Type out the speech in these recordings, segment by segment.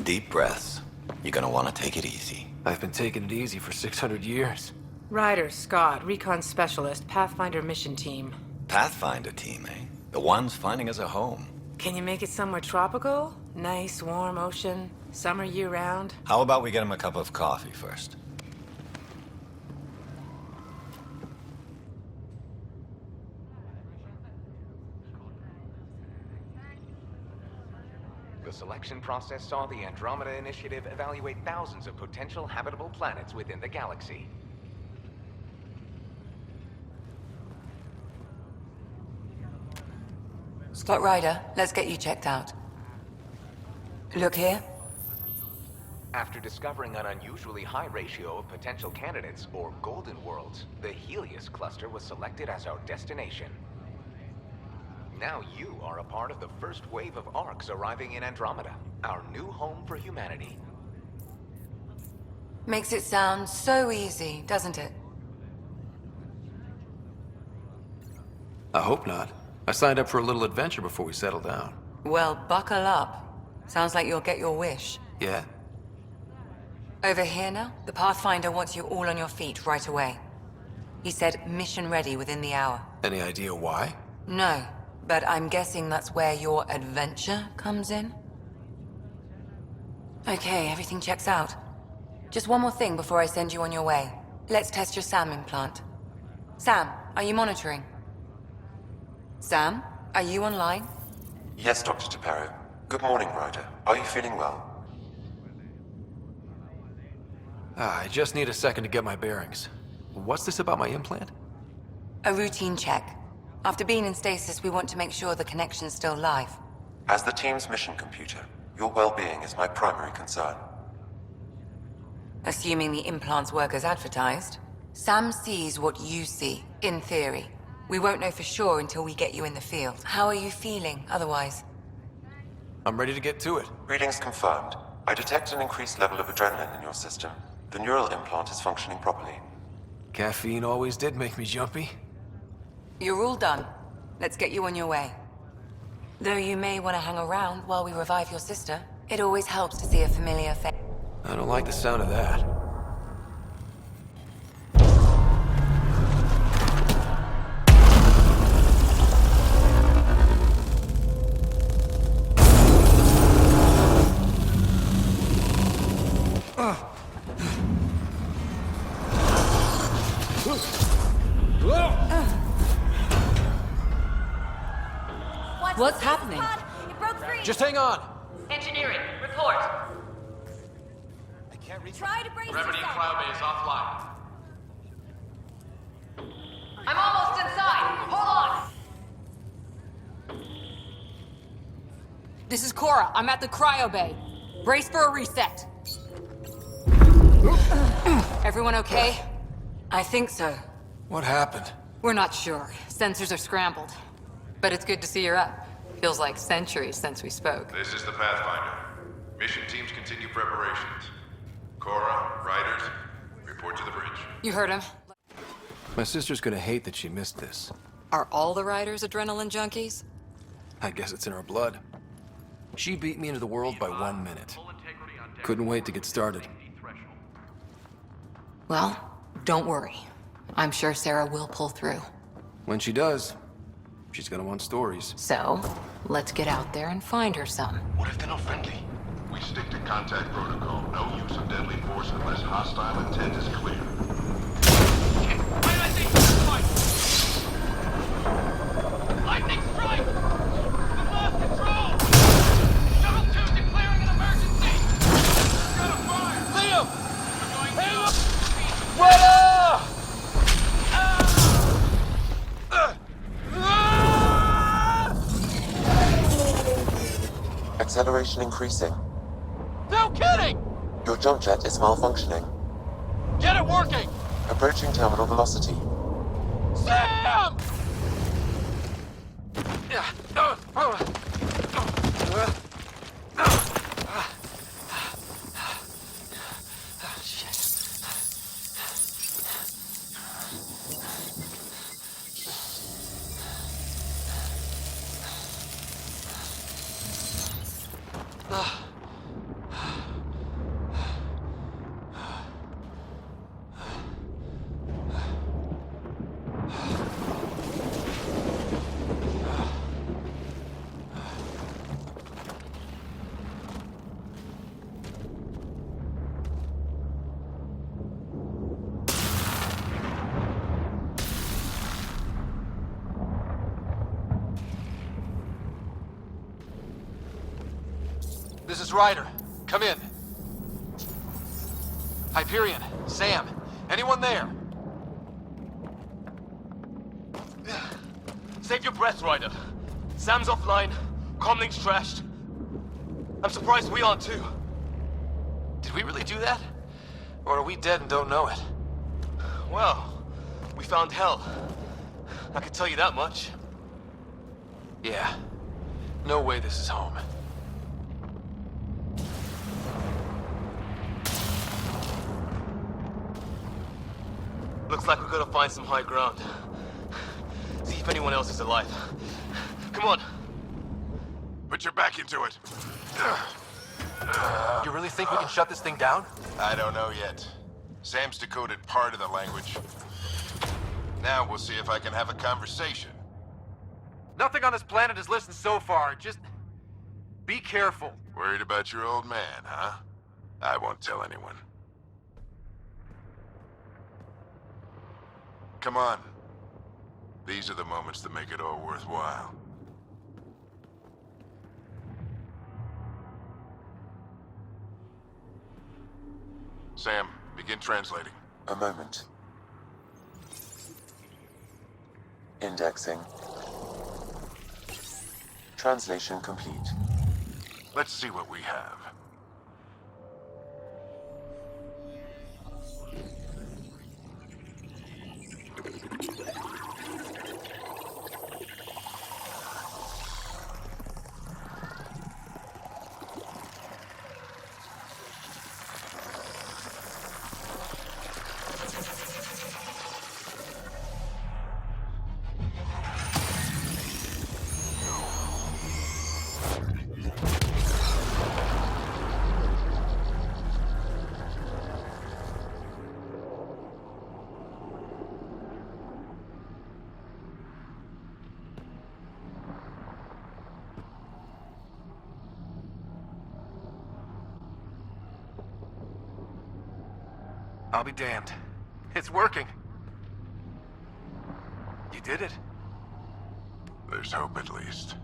Deep breaths. You're gonna want to take it easy. I've been taking it easy for 600 years. Ryder, Scott, Recon Specialist, Pathfinder Mission Team. Pathfinder team, eh? The ones finding us a home. Can you make it somewhere tropical? Nice, warm ocean, summer year-round? How about we get him a cup of coffee first? The selection process saw the Andromeda Initiative evaluate thousands of potential habitable planets within the galaxy. Scott Ryder, let's get you checked out. Look here. After discovering an unusually high ratio of potential candidates, or golden worlds, the Helios cluster was selected as our destination. Now you are a part of the first wave of Arcs arriving in Andromeda, our new home for humanity. Makes it sound so easy, doesn't it? I hope not. I signed up for a little adventure before we settle down. Well, buckle up. Sounds like you'll get your wish. Yeah? Over here now, the Pathfinder wants you all on your feet right away. He said mission ready within the hour. Any idea why? No, but I'm guessing that's where your adventure comes in? Okay, everything checks out. Just one more thing before I send you on your way. Let's test your SAM implant. Sam, are you monitoring? Sam, are you online? Yes, Dr. Taparo. Good morning, Ryder. Are you feeling well? I just need a second to get my bearings. What's this about my implant? A routine check. After being in stasis, we want to make sure the connection's still live. As the team's mission computer, your well-being is my primary concern. Assuming the implants work as advertised, Sam sees what you see, in theory. We won't know for sure until we get you in the field. How are you feeling, otherwise? I'm ready to get to it. Readings confirmed. I detect an increased level of adrenaline in your system. The neural implant is functioning properly. Caffeine always did make me jumpy. You're all done. Let's get you on your way. Though you may want to hang around while we revive your sister, it always helps to see a familiar face. I don't like the sound of that. What's happening? It broke free. Just hang on! Engineering, report. I can't reach. Try to brace Gravity yourself. cryobase offline. I'm almost inside. Hold on. This is Cora. I'm at the cryo bay. Brace for a reset. Everyone okay? I think so. What happened? We're not sure. Sensors are scrambled. But it's good to see you're up. Feels like centuries since we spoke. This is the Pathfinder. Mission teams continue preparations. Cora, Riders, report to the bridge. You heard him. My sister's gonna hate that she missed this. Are all the riders adrenaline junkies? I guess it's in her blood. She beat me into the world by 1 minute. Couldn't wait to get started. Well, don't worry. I'm sure Sarah will pull through. When she does, she's gonna want stories. So, let's get out there and find her some. What if they're not friendly? We stick to contact protocol. No use of deadly force unless hostile intent is clear. Why did I think lightning strike! We lost control! Shuttle 2 declaring an emergency! Got a fire! Liam! Hey, look! Acceleration increasing. No kidding! Your jump jet is malfunctioning. Get it working! Approaching terminal velocity. Sam! Ryder. Come in. Hyperion, Sam, anyone there? Save your breath, Ryder. Sam's offline, comlink's trashed. I'm surprised we aren't too. Did we really do that? Or are we dead and don't know it? Well, we found hell. I can tell you that much. Yeah. No way this is home. Looks like we're gonna find some high ground. See if anyone else is alive. Come on. Put your back into it. You really think we can shut this thing down? I don't know yet. Sam's decoded part of the language. Now we'll see if I can have a conversation. Nothing on this planet has listened so far. Just be careful. Worried about your old man, huh? I won't tell anyone. Come on. These are the moments that make it all worthwhile. Sam, begin translating. A moment. Indexing. Translation complete. Let's see what we have. I'll be damned. It's working. You did it. There's hope at least.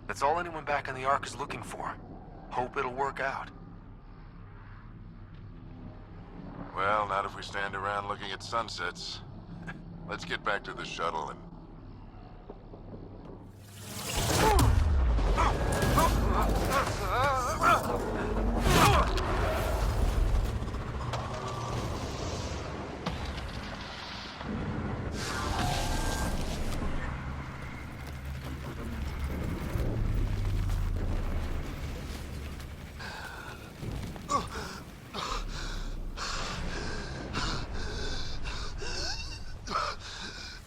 That's all anyone back on the Ark is looking for. Hope it'll work out. Well, not if we stand around looking at sunsets. Let's get back to the shuttle and...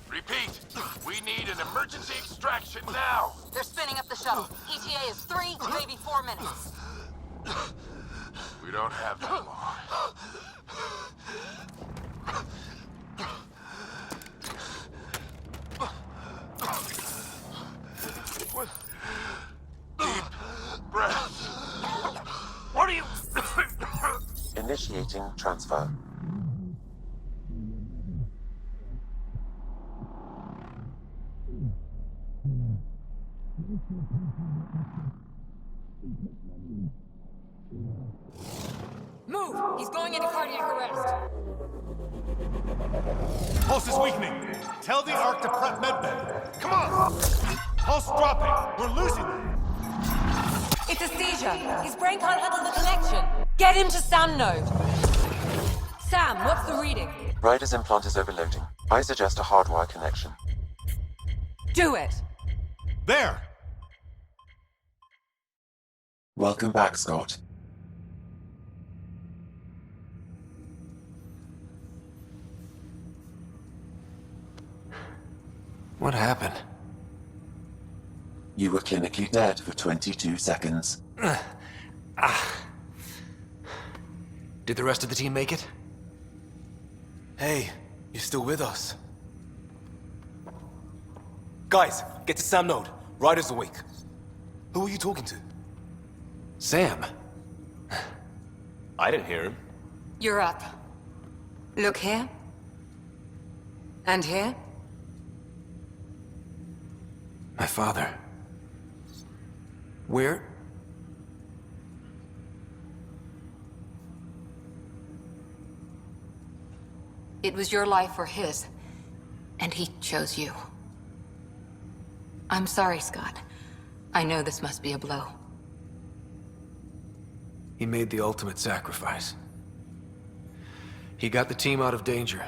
Repeat! We need an emergency extraction now! They're spinning up the shuttle. ETA is 3, maybe 4 minutes. We don't have that long. Deep breaths. What are you... Initiating transfer. Move! He's going into cardiac arrest. Pulse is weakening. Tell the Ark to prep medbay. Come on! Pulse dropping. We're losing them. It's a seizure. His brain can't handle the connection. Get him to Sam node. Sam, what's the reading? Ryder's implant is overloading. I suggest a hardwire connection. Do it! There! Welcome back, Scott. What happened? You were clinically dead for 22 seconds. Did the rest of the team make it? Hey, you're still with us. Guys, get to Sam node. Ryder's awake. Who are you talking to? Sam. I didn't hear him. You're up. Look here. And here. My father. Where... It was your life or his. And he chose you. I'm sorry, Scott. I know this must be a blow. He made the ultimate sacrifice. He got the team out of danger.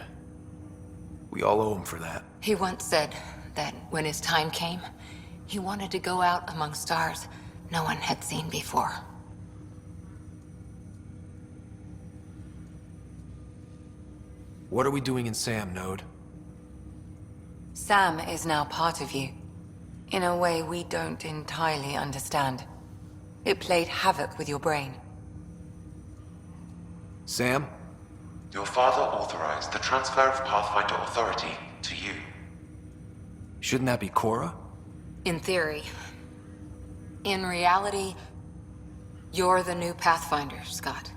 We all owe him for that. He once said that when his time came, he wanted to go out among stars no one had seen before. What are we doing in Sam, Node? Sam is now part of you, in a way we don't entirely understand. It played havoc with your brain. Sam? Your father authorized the transfer of Pathfinder authority to you. Shouldn't that be Cora? In theory. In reality, you're the new Pathfinder, Scott.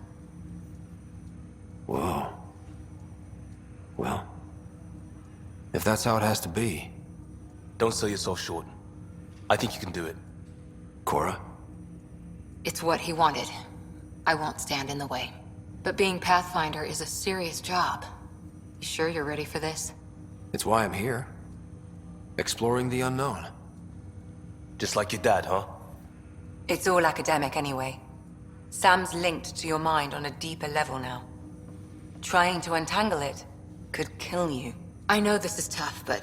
Whoa. Well, if that's how it has to be. Don't sell yourself short. I think you can do it. Cora? It's what he wanted. I won't stand in the way. But being Pathfinder is a serious job. You sure you're ready for this? It's why I'm here. Exploring the unknown. Just like your dad, huh? It's all academic anyway. Sam's linked to your mind on a deeper level now. Trying to untangle it could kill you. I know this is tough, but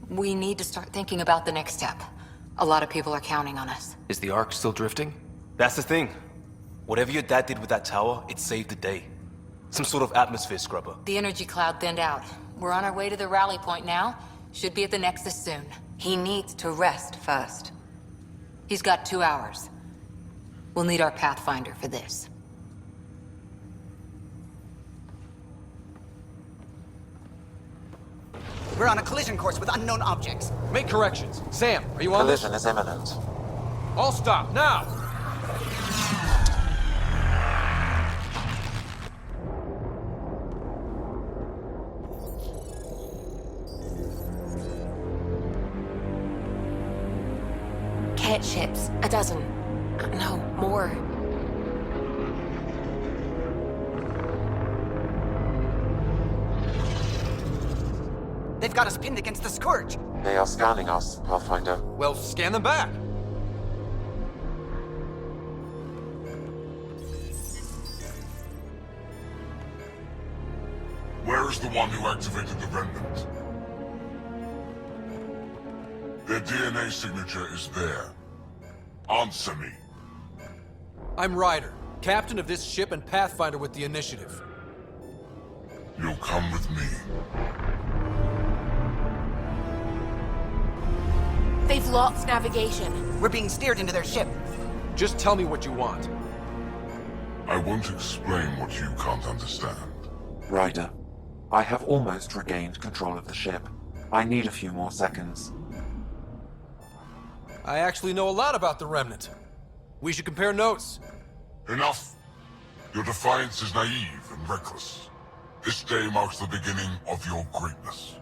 we need to start thinking about the next step. A lot of people are counting on us. Is the Ark still drifting? That's the thing. Whatever your dad did with that tower, it saved the day. Some sort of atmosphere scrubber. The energy cloud thinned out. We're on our way to the rally point now. Should be at the Nexus soon. He needs to rest first. He's got 2 hours. We'll need our Pathfinder for this. We're on a collision course with unknown objects. Make corrections. Sam, are you on this? Collision is imminent. All stop, now! Kett ships. 12. No, more. They've got us pinned against the Scourge. They are scanning us, Pathfinder. Well, scan them back! Where is the one who activated the remnant? Their DNA signature is there. Answer me. I'm Ryder, captain of this ship and Pathfinder with the initiative. You'll come with me. They've lost navigation. We're being steered into their ship. Just tell me what you want. I won't explain what you can't understand. Ryder, I have almost regained control of the ship. I need a few more seconds. I actually know a lot about the Remnant. We should compare notes. Enough! Your defiance is naive and reckless. This day marks the beginning of your greatness.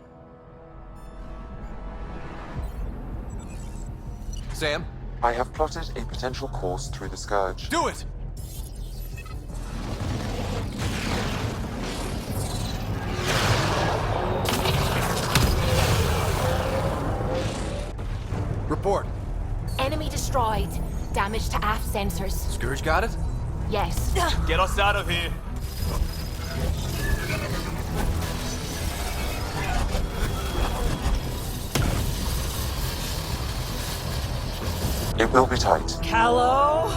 Sam? I have plotted a potential course through the Scourge. Do it! Report. Enemy destroyed. Damage to aft sensors. Scourge got it? Yes. Get us out of here! It will be tight. Hello?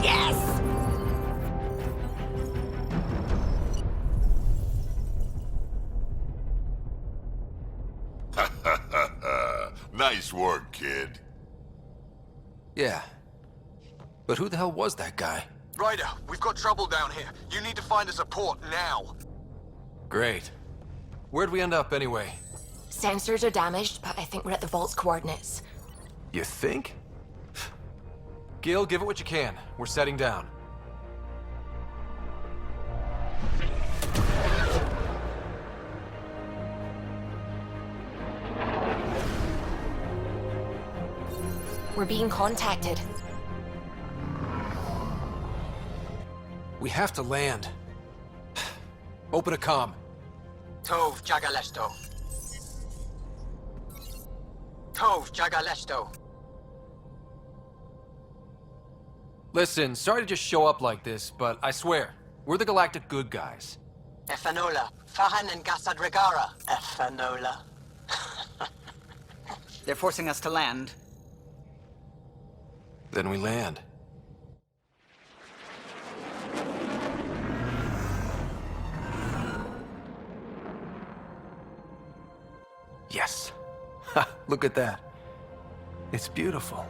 Yes! Nice work, kid. Yeah. But who the hell was that guy? Ryder, we've got trouble down here. You need to find us a port now. Great. Where'd we end up anyway? Sensors are damaged, but I think we're at the vault's coordinates. You think? Gil, give it what you can. We're setting down. We're being contacted. We have to land. Open a comm. Tov Jagalesto. Tov Jagalesto. Listen, sorry to just show up like this, but I swear, we're the galactic good guys. Efanola. Fahan and Gasadregara. Efanola. They're forcing us to land. Then we land. Yes. Ha, look at that. It's beautiful.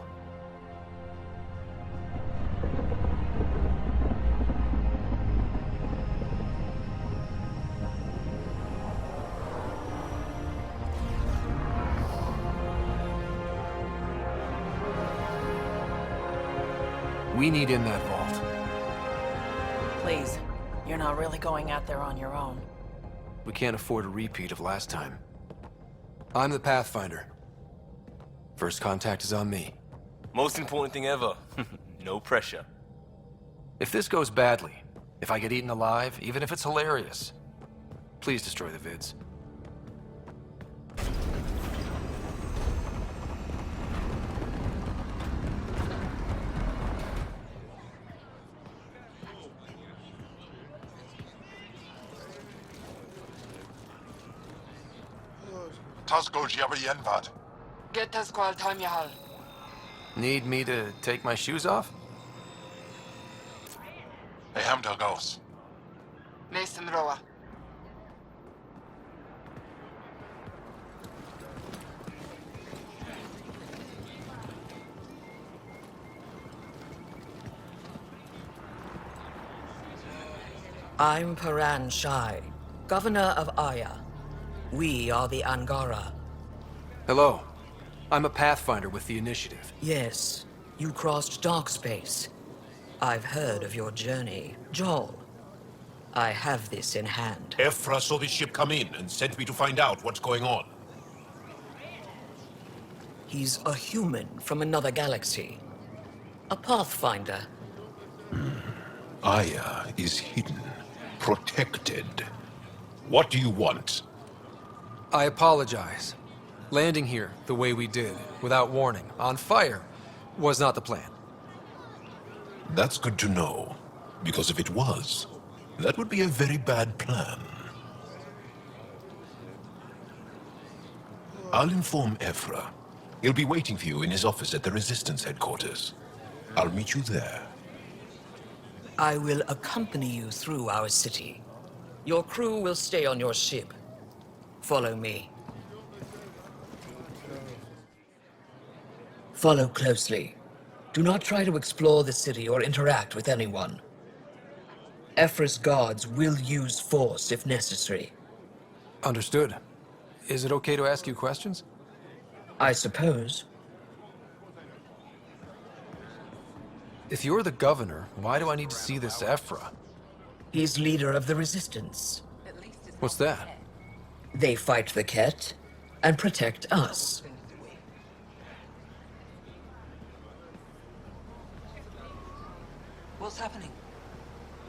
We need in that vault. Please, you're not really going out there on your own. We can't afford a repeat of last time. I'm the Pathfinder. First contact is on me. Most important thing ever. No pressure. If this goes badly, if I get eaten alive, even if it's hilarious, please destroy the vids. Tasco Jabayenvat. Get us qual time, Jaal. Need me to take my shoes off? Hamdal goes. Mason Roa. I'm Paran Shai, Governor of Aya. We are the Angara. Hello. I'm a Pathfinder with the Initiative. Yes, you crossed dark space. I've heard of your journey, Jaal. I have this in hand. Evfra saw this ship come in and sent me to find out what's going on. He's a human from another galaxy. A Pathfinder. Aya is hidden, protected. What do you want? I apologize. Landing here the way we did, without warning, on fire, was not the plan. That's good to know, because if it was, that would be a very bad plan. I'll inform Evfra. He'll be waiting for you in his office at the Resistance headquarters. I'll meet you there. I will accompany you through our city. Your crew will stay on your ship. Follow me. Follow closely. Do not try to explore the city or interact with anyone. Evfra's guards will use force if necessary. Understood. Is it okay to ask you questions? I suppose. If you're the governor, why do I need to see this Evfra? He's leader of the Resistance. What's that? They fight the kett and protect us. What's happening?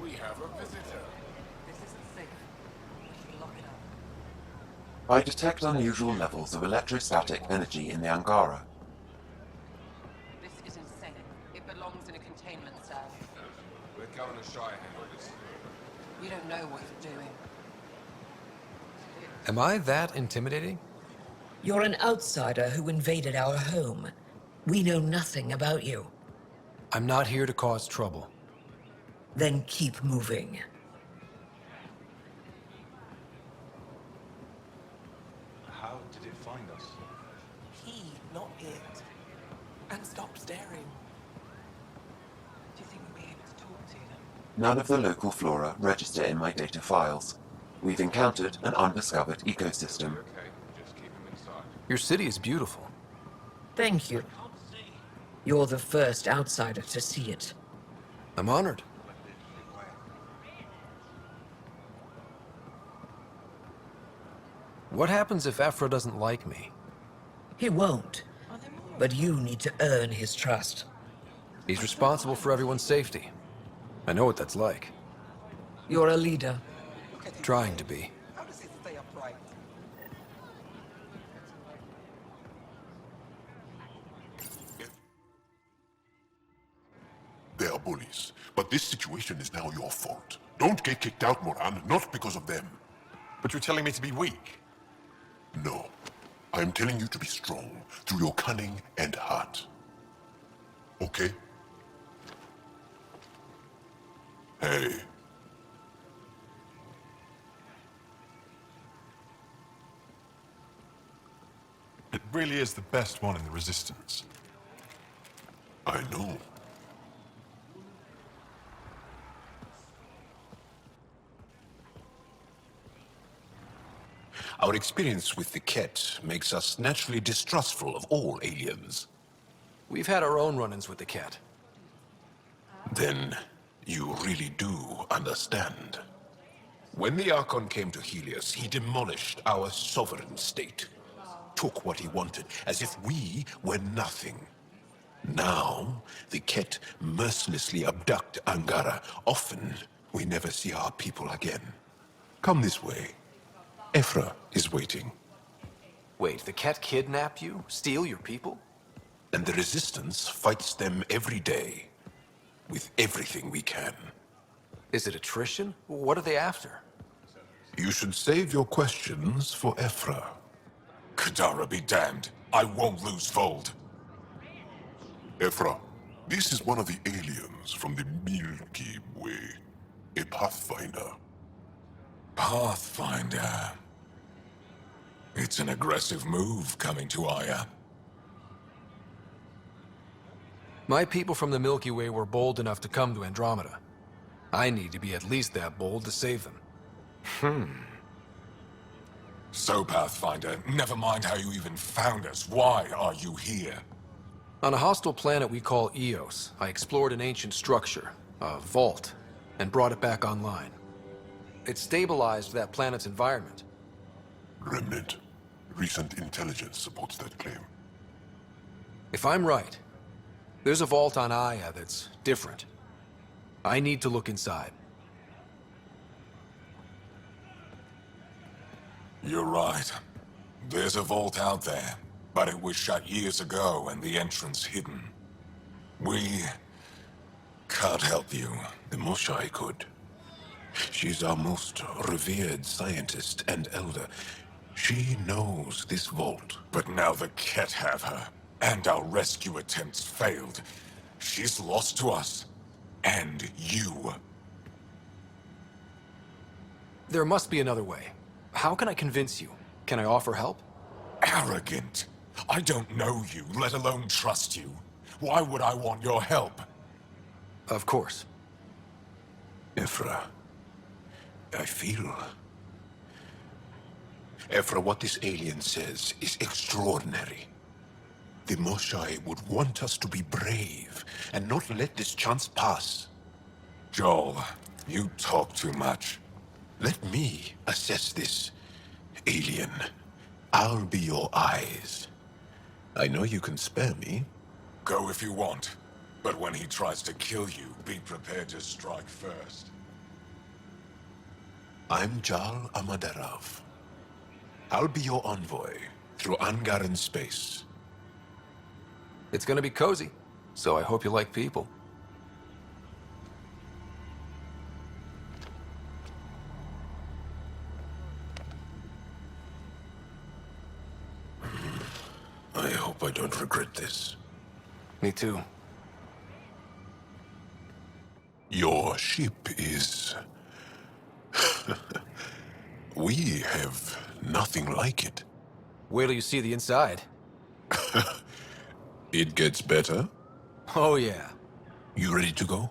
We have a visitor. This isn't safe. We should lock it up. I detect unusual levels of electrostatic energy in the Angara. This is insane. It belongs in a containment cell. Let Governor Shai handle this. You don't know what you're doing. Am I that intimidating? You're an outsider who invaded our home. We know nothing about you. I'm not here to cause trouble. Then keep moving. How did it find us? He, not it. And stop staring. Do you think we'll be able to talk to them? None of the local flora register in my data files. We've encountered an undiscovered ecosystem. Okay, just keep him inside. Your city is beautiful. Thank you. You're the first outsider to see it. I'm honored. What happens if Evfra doesn't like me? He won't. But you need to earn his trust. He's responsible for everyone's safety. I know what that's like. You're a leader. Trying to be. How does it stay upright? They are bullies, but this situation is now your fault. Don't get kicked out, Moran, not because of them. But you're telling me to be weak. No. I am telling you to be strong through your cunning and heart. Okay? Hey. It really is the best one in the Resistance. I know. Our experience with the kett makes us naturally distrustful of all aliens. We've had our own run-ins with the kett. Then you really do understand. When the Archon came to Helios, he demolished our sovereign state. Took what he wanted, as if we were nothing. Now, the kett mercilessly abduct Angara. Often, we never see our people again. Come this way. Evfra is waiting. Wait, the kett kidnap you? Steal your people? And the Resistance fights them every day. With everything we can. Is it attrition? What are they after? You should save your questions for Evfra. Kadara be damned. I won't lose Voeld. Evfra, this is one of the aliens from the Milky Way. A Pathfinder. Pathfinder. It's an aggressive move coming to Aya. My people from the Milky Way were bold enough to come to Andromeda. I need to be at least that bold to save them. So, Pathfinder, never mind how you even found us. Why are you here? On a hostile planet we call Eos, I explored an ancient structure, a vault, and brought it back online. It stabilized that planet's environment. Remnant. Recent intelligence supports that claim. If I'm right, there's a vault on Aya that's different. I need to look inside. You're right. There's a vault out there, but it was shut years ago and the entrance hidden. We can't help you. The Moshae could. She's our most revered scientist and elder. She knows this vault. But now the kett have her, and our rescue attempts failed. She's lost to us. And you. There must be another way. How can I convince you? Can I offer help? Arrogant. I don't know you, let alone trust you. Why would I want your help? Of course. Evfra, I feel... Evfra, what this alien says is extraordinary. The Moshae would want us to be brave and not let this chance pass. Jaal, you talk too much. Let me assess this, alien. I'll be your eyes. I know you can spare me. Go if you want. But when he tries to kill you, be prepared to strike first. I'm Jaal Darav. I'll be your envoy through Angaran space. It's gonna be cozy, so I hope you like people. I hope I don't regret this. Me too. Your ship is... We have nothing like it. Wait till you see the inside. It gets better? Oh yeah. You ready to go?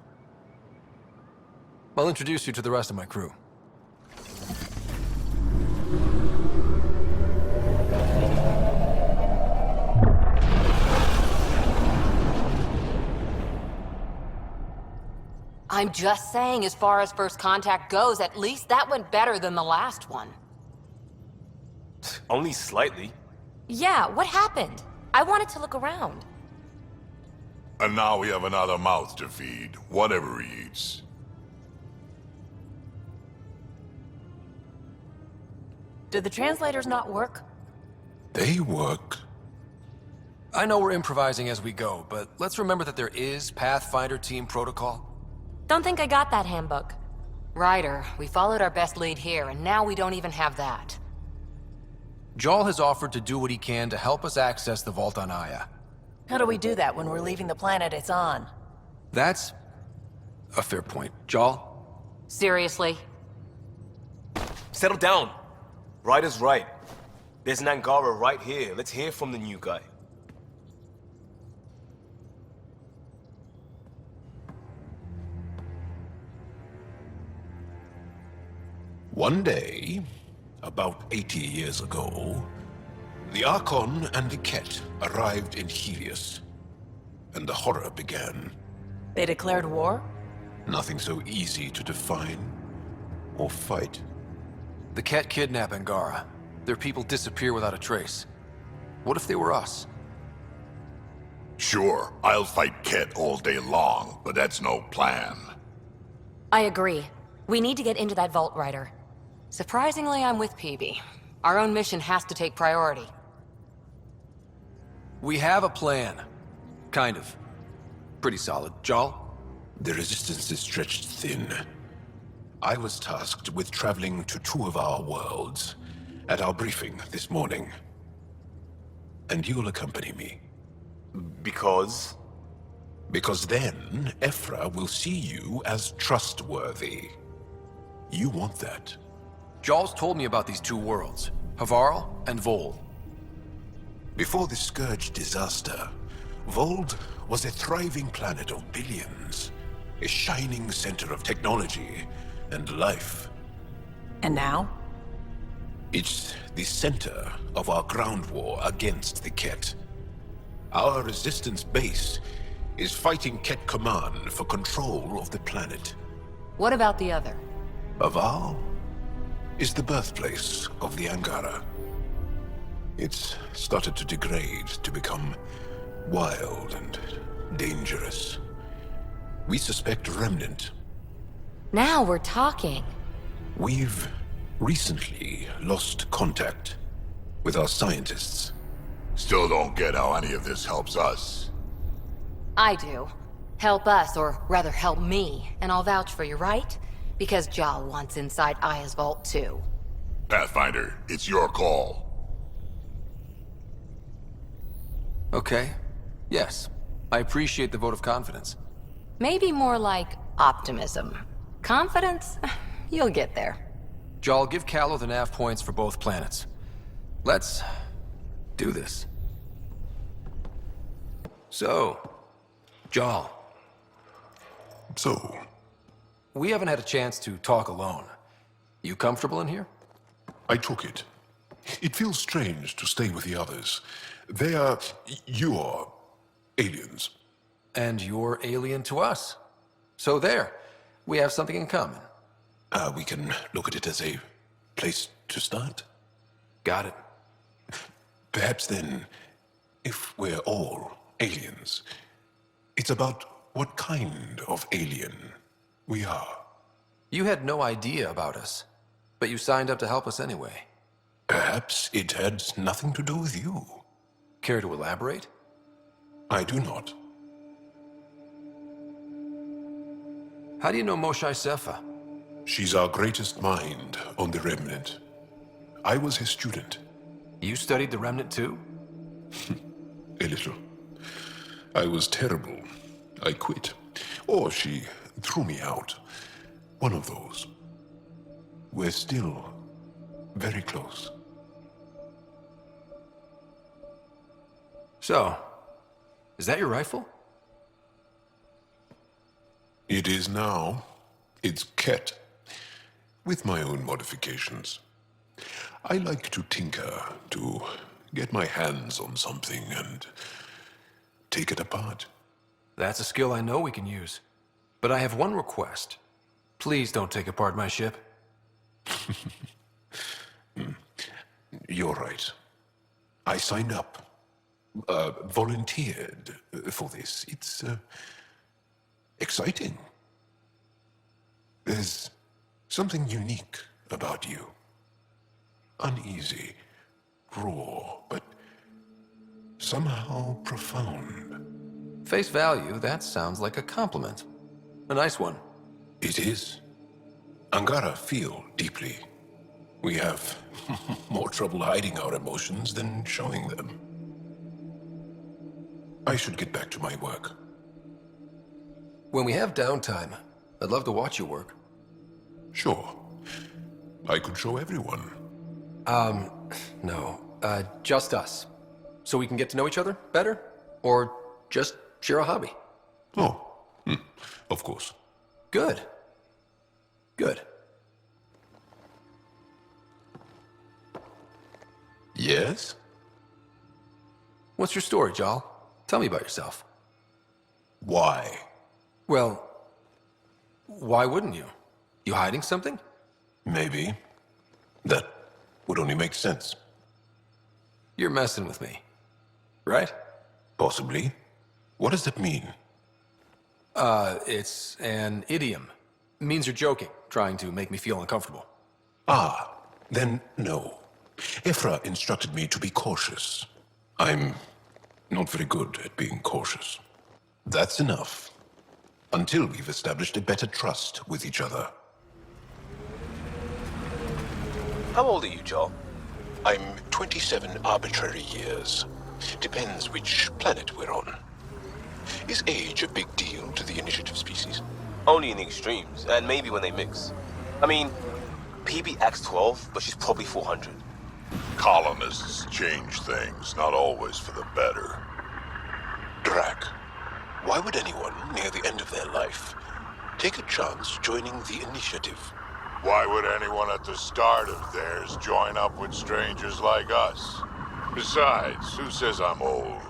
I'll introduce you to the rest of my crew. I'm just saying, as far as first contact goes, at least that went better than the last one. Only slightly. Yeah, what happened? I wanted to look around. And now we have another mouth to feed, whatever he eats. Did the translators not work? They work. I know we're improvising as we go, but let's remember that there is Pathfinder team protocol. Don't think I got that handbook. Ryder, we followed our best lead here, and now we don't even have that. Jaal has offered to do what he can to help us access the vault on Aya. How do we do that when we're leaving the planet it's on? That's a fair point. Jaal? Seriously? Settle down. Ryder's right. There's an Angara right here. Let's hear from the new guy. One day, about 80 years ago, the Archon and the Kett arrived in Helios, and the horror began. They declared war? Nothing so easy to define or fight. The Kett kidnap Angara. Their people disappear without a trace. What if they were us? Sure, I'll fight Kett all day long, but that's no plan. I agree. We need to get into that vault, Ryder. Surprisingly, I'm with Peebee. Our own mission has to take priority. We have a plan. Kind of. Pretty solid. Jaal? The resistance is stretched thin. I was tasked with traveling to two of our worlds at our briefing this morning. And you'll accompany me. Because? Because then, Evfra will see you as trustworthy. You want that. Jaal's told me about these two worlds, Havarl and Voeld. Before the Scourge disaster, Voeld was a thriving planet of billions, a shining center of technology and life. And now? It's the center of our ground war against the Kett. Our resistance base is fighting Kett Command for control of the planet. What about the other? Havarl is the birthplace of the Angara. It's started to degrade, to become wild and dangerous. We suspect Remnant. Now we're talking. We've recently lost contact with our scientists. Still don't get how any of this helps us. I do. Help us, or rather help me, and I'll vouch for you, right? Because Jaal wants inside Aya's vault too. Pathfinder, it's your call. Okay. Yes. I appreciate the vote of confidence. Maybe more like optimism. Confidence? You'll get there. Jaal, give Callow the nav points for both planets. Let's do this. So, Jaal. So? We haven't had a chance to talk alone. You comfortable in here? I took it. It feels strange to stay with the others. They are your aliens. And you're alien to us. So there, we have something in common. We can look at it as a place to start. Got it. Perhaps then, if we're all aliens, it's about what kind of alien we are. You had no idea about us, but you signed up to help us anyway. Perhaps it had nothing to do with you. Care to elaborate? I do not. How do you know Moshae Sefa? She's our greatest mind on the Remnant. I was his student. You studied the Remnant too? A little. I was terrible. I quit. Or she threw me out. One of those. We're still very close. So, is that your rifle? It is now. It's kett, with my own modifications. I like to tinker, to get my hands on something and take it apart. That's a skill I know we can use. But I have one request. Please don't take apart my ship. You're right. I signed up. Volunteered for this. It's exciting. There's something unique about you. uneasy, raw, but somehow profound. Face value, that sounds like a compliment. A nice one. It is. Angara feel deeply. We have more trouble hiding our emotions than showing them. I should get back to my work. When we have downtime, I'd love to watch you work. Sure. I could show everyone. No. Just us. So we can get to know each other better? Or just share a hobby? Oh, of course. Good. Good. Yes? What's your story, Jaal? Tell me about yourself. Why? Well, why wouldn't you? You hiding something? Maybe. That would only make sense. You're messing with me, right? Possibly. What does that mean? It's an idiom. It means you're joking, trying to make me feel uncomfortable. Ah, then no. Evfra instructed me to be cautious. I'm not very good at being cautious. That's enough. Until we've established a better trust with each other. How old are you, Jaal? I'm 27 arbitrary years. Depends which planet we're on. Is age a big deal to the initiative species? Only in the extremes, and maybe when they mix. I mean, Peebee acts 12, but she's probably 400. Colonists change things, not always for the better. Drack, why would anyone near the end of their life take a chance joining the initiative? Why would anyone at the start of theirs join up with strangers like us? Besides, who says I'm old?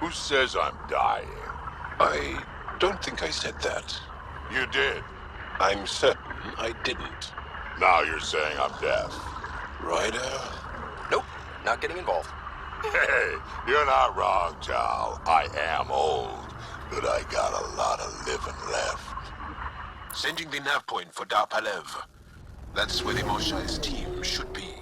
Who says I'm dying? I don't think I said that. You did. I'm certain I didn't. Now you're saying I'm deaf. Ryder? Nope, not getting involved. Hey, you're not wrong, Jaal. I am old, but I got a lot of living left. Sending the nav point for Darpalev. That's where the Moshae's team should be.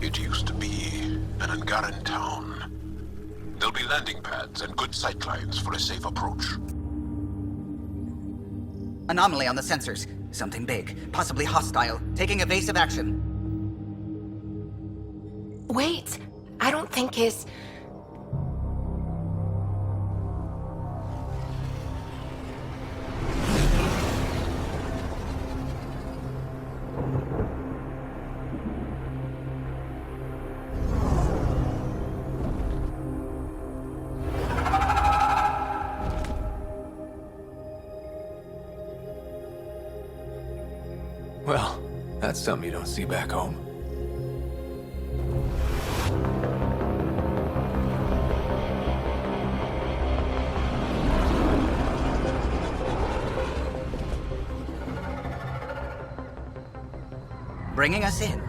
It used to be an Angaran town. There'll be landing pads and good sightlines for a safe approach. Anomaly on the sensors. Something big, possibly hostile, taking evasive action. Wait, I don't think his... Well, that's something you don't see back home. Bringing us in.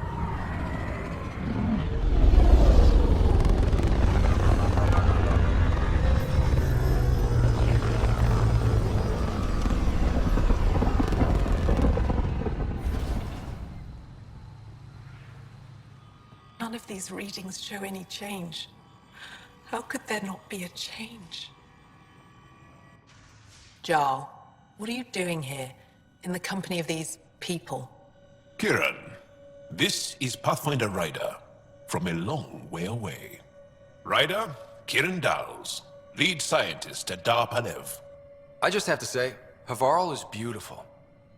None of these readings show any change. How could there not be a change? Jaal, what are you doing here, in the company of these people? Kiran, this is Pathfinder Ryder, from a long way away. Ryder, Kiran Dals, lead scientist at Darpalev. I just have to say, Havarl is beautiful.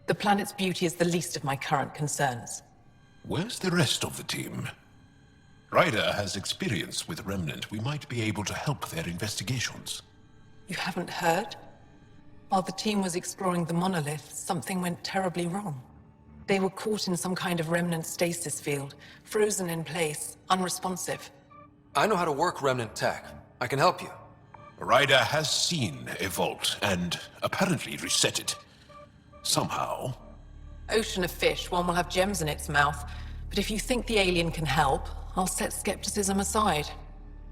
The planet's beauty is the least of my current concerns. Where's the rest of the team? Ryder has experience with Remnant. We might be able to help their investigations. You haven't heard? While the team was exploring the monolith, something went terribly wrong. They were caught in some kind of Remnant stasis field, frozen in place, unresponsive. I know how to work Remnant tech. I can help you. Ryder has seen a vault, and apparently reset it. Somehow. Ocean of fish, one will have gems in its mouth. But if you think the alien can help, I'll set skepticism aside.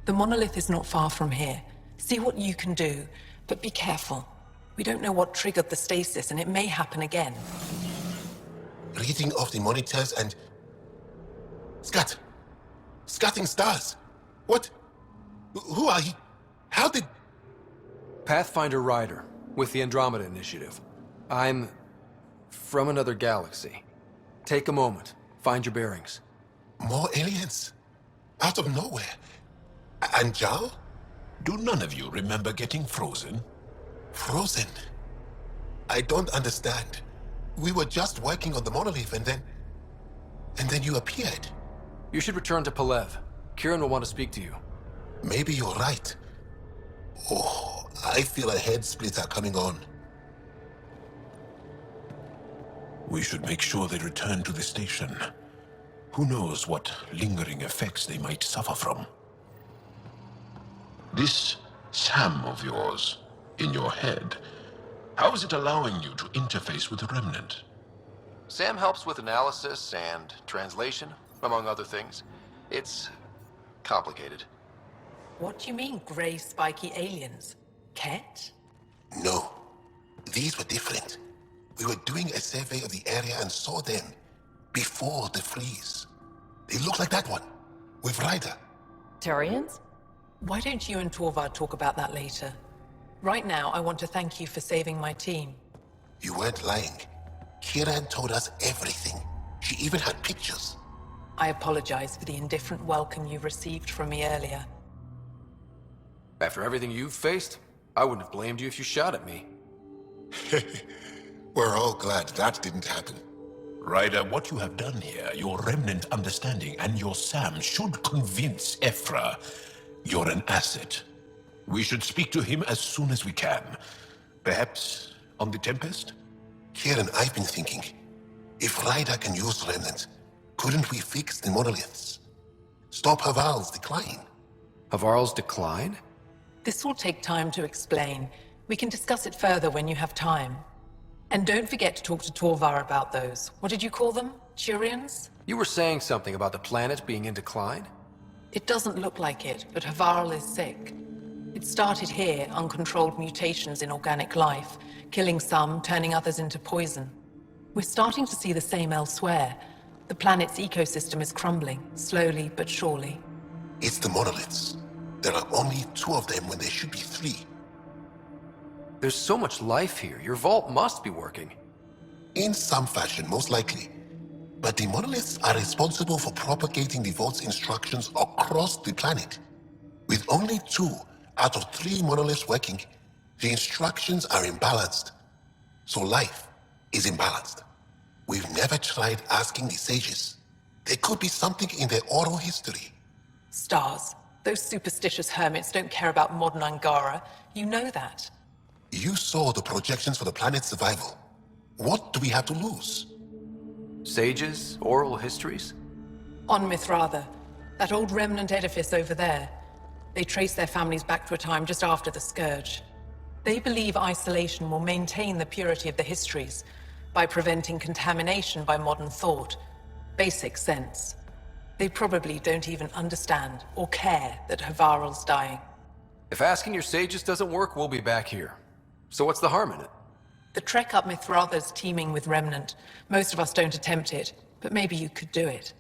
The monolith is not far from here. See what you can do, but be careful. We don't know what triggered the stasis, and it may happen again. Reading of the monitors and... Scatting stars. What? Who are you? How did... Pathfinder Ryder, with the Andromeda Initiative. I'm... from another galaxy. Take a moment. Find your bearings. More aliens? Out of nowhere? And Jaal? Do none of you remember getting frozen? Frozen? I don't understand. We were just working on the monolith and then you appeared. You should return to Palev. Kieran will want to speak to you. Maybe you're right. Oh, I feel a head splitter coming on. We should make sure they return to the station. Who knows what lingering effects they might suffer from. This Sam of yours, in your head, how is it allowing you to interface with the Remnant? Sam helps with analysis and translation, among other things. It's complicated. What do you mean, grey, spiky aliens? Kett? No. These were different. We were doing a survey of the area and saw them before the freeze. They look like that one, with Ryder. Turians? Why don't you and Torvar talk about that later? Right now, I want to thank you for saving my team. You weren't lying. Kieran told us everything. She even had pictures. I apologize for the indifferent welcome you received from me earlier. After everything you've faced, I wouldn't have blamed you if you shot at me. We're all glad that didn't happen. Ryder, what you have done here, your Remnant understanding and your Sam should convince Evfra you're an asset. We should speak to him as soon as we can. Perhaps on the Tempest? Kieran, I've been thinking, if Ryder can use Remnant, couldn't we fix the monoliths? Stop Havarl's decline? Havarl's decline? This will take time to explain. We can discuss it further when you have time. And don't forget to talk to Torvar about those. What did you call them? Turians? You were saying something about the planet being in decline? It doesn't look like it, but Havarl is sick. It started here, uncontrolled mutations in organic life, killing some, turning others into poison. We're starting to see the same elsewhere. The planet's ecosystem is crumbling, slowly but surely. It's the monoliths. There are only 2 of them when there should be 3. There's so much life here. Your vault must be working. In some fashion, most likely. But the monoliths are responsible for propagating the vault's instructions across the planet. With only 2 out of 3 monoliths working, the instructions are imbalanced. So life is imbalanced. We've never tried asking the sages. There could be something in their oral history. Stars. Those superstitious hermits don't care about modern Angara. You know that. You saw the projections for the planet's survival. What do we have to lose? Sages? Oral histories? On Mithratha, that old remnant edifice over there. They trace their families back to a time just after the Scourge. They believe isolation will maintain the purity of the histories by preventing contamination by modern thought. Basic sense. They probably don't even understand or care that Havarl's dying. If asking your sages doesn't work, we'll be back here. So what's the harm in it? The trek up Mithratha's teeming with Remnant. Most of us don't attempt it, but maybe you could do it.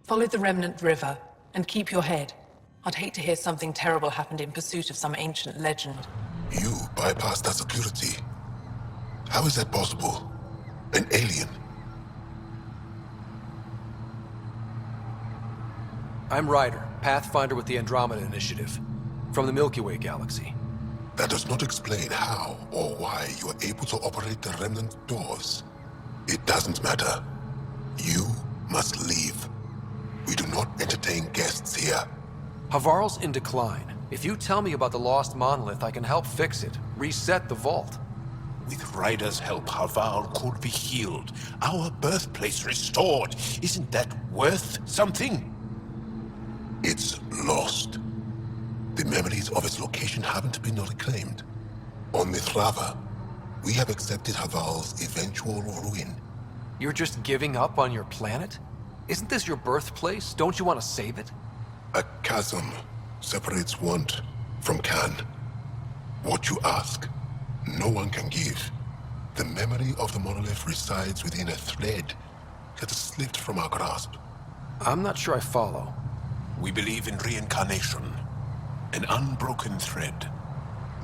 Follow the Remnant River, and keep your head. I'd hate to hear something terrible happened in pursuit of some ancient legend. You bypassed that security. How is that possible? An alien? I'm Ryder, Pathfinder with the Andromeda Initiative, from the Milky Way galaxy. That does not explain how or why you are able to operate the Remnant doors. It doesn't matter. You must leave. We do not entertain guests here. Havarl's in decline. If you tell me about the lost monolith, I can help fix it, reset the vault. With Ryder's help, Havarl could be healed, our birthplace restored. Isn't that worth something? It's lost. The memories of its location haven't been reclaimed. On Mithratha, we have accepted Havarl's eventual ruin. You're just giving up on your planet? Isn't this your birthplace? Don't you want to save it? A chasm separates want from can. What you ask no one can give. The memory of the monolith resides within a thread that has slipped from our grasp. I'm not sure I follow. We believe in reincarnation. An unbroken thread.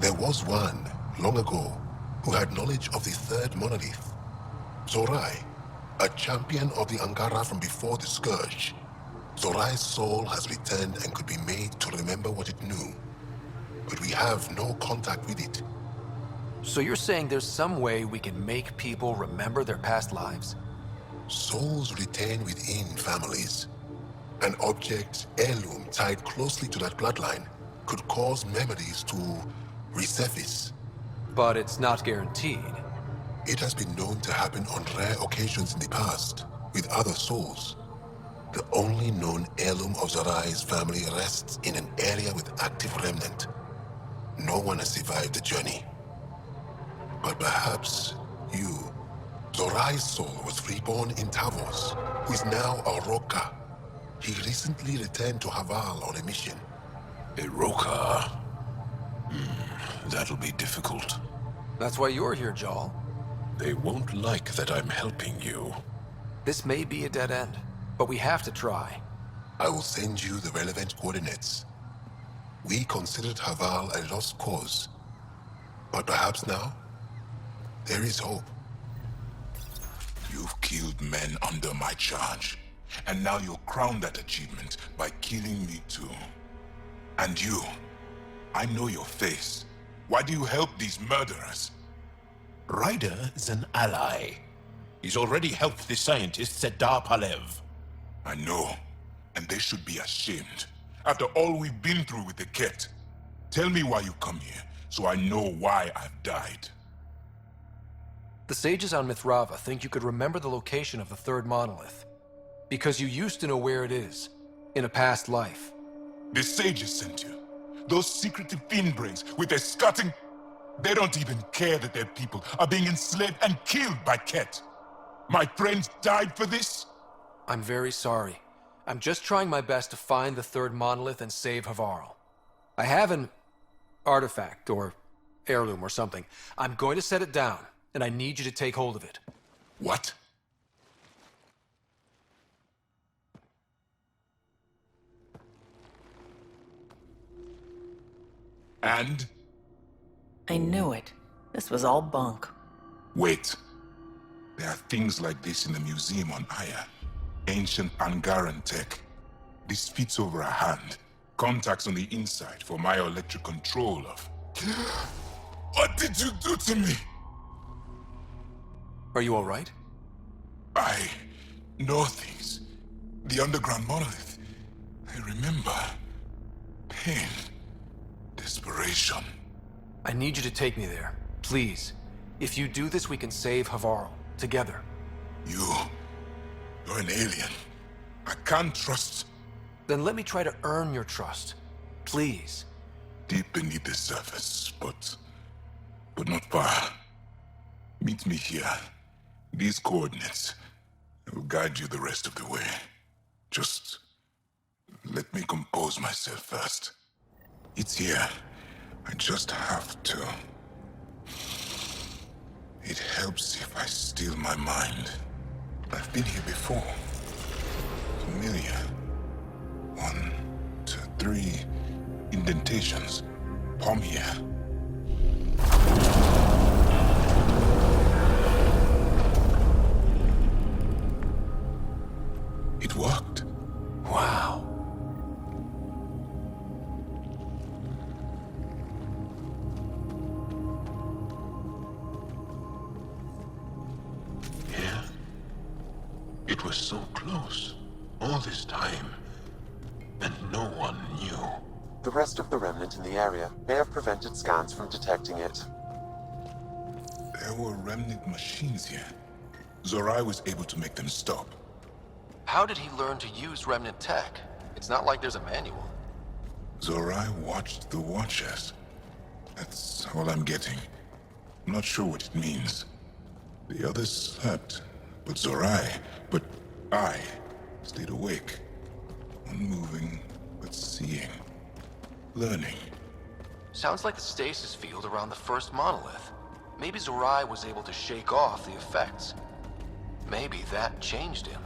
There was one, long ago, who had knowledge of the third monolith. Jaal, a champion of the Angara from before the Scourge. Jaal's soul has returned and could be made to remember what it knew. But we have no contact with it. So you're saying there's some way we can make people remember their past lives? Souls retain within families. An object, heirloom tied closely to that bloodline could cause memories to resurface. But it's not guaranteed. It has been known to happen on rare occasions in the past, with other souls. The only known heirloom of Jaal's family rests in an area with active remnant. No one has survived the journey. But perhaps you. Jaal's soul was reborn in Taavos, who is now a Roka. He recently returned to Havarl on a mission. A Roka? That'll be difficult. That's why you're here, Jaal. They won't like that I'm helping you. This may be a dead end, but we have to try. I will send you the relevant coordinates. We considered Havarl a lost cause. But perhaps now, there is hope. You've killed men under my charge, and now you'll crown that achievement by killing me too. And you, I know your face. Why do you help these murderers? Ryder is an ally. He's already helped the scientists at Dar Palev. I know, and they should be ashamed. After all we've been through with the kett. Tell me why you come here, so I know why I've died. The sages on Mithrava think you could remember the location of the third monolith. Because you used to know where it is, in a past life. The sages sent you. Those secretive fiend-brains with their scutting... They don't even care that their people are being enslaved and killed by kett. My friends died for this? I'm very sorry. I'm just trying my best to find the third monolith and save Havarl. I have an artifact, or heirloom or something. I'm going to set it down, and I need you to take hold of it. What? And? I knew it. This was all bunk. Wait. There are things like this in the museum on Aya. Ancient Angaran tech. This fits over a hand. Contacts on the inside for bioelectric control of... What did you do to me? Are you all right? I know things. The underground monolith. I remember. Pain. Desperation. I need you to take me there. Please. If you do this, we can save Havarl. Together. You're an alien. I can't trust... Then let me try to earn your trust. Please. Deep beneath the surface, but not far. Meet me here. These coordinates. I will guide you the rest of the way. Just let me compose myself first. It's here. I just have to. It helps if I still my mind. I've been here before. Familiar. 1, 2, 3 indentations. Palm here. It worked. Wow. Yeah. It was so close. All this time. And no one knew. The rest of the remnant in the area may have prevented scans from detecting it. There were remnant machines here. Jaal was able to make them stop. How did he learn to use remnant tech? It's not like there's a manual. Jaal watched the Watchers. That's all I'm getting. I'm not sure what it means. The others slept, but I stayed awake. Unmoving, but seeing. Learning. Sounds like the stasis field around the first monolith. Maybe Zorai was able to shake off the effects. Maybe that changed him.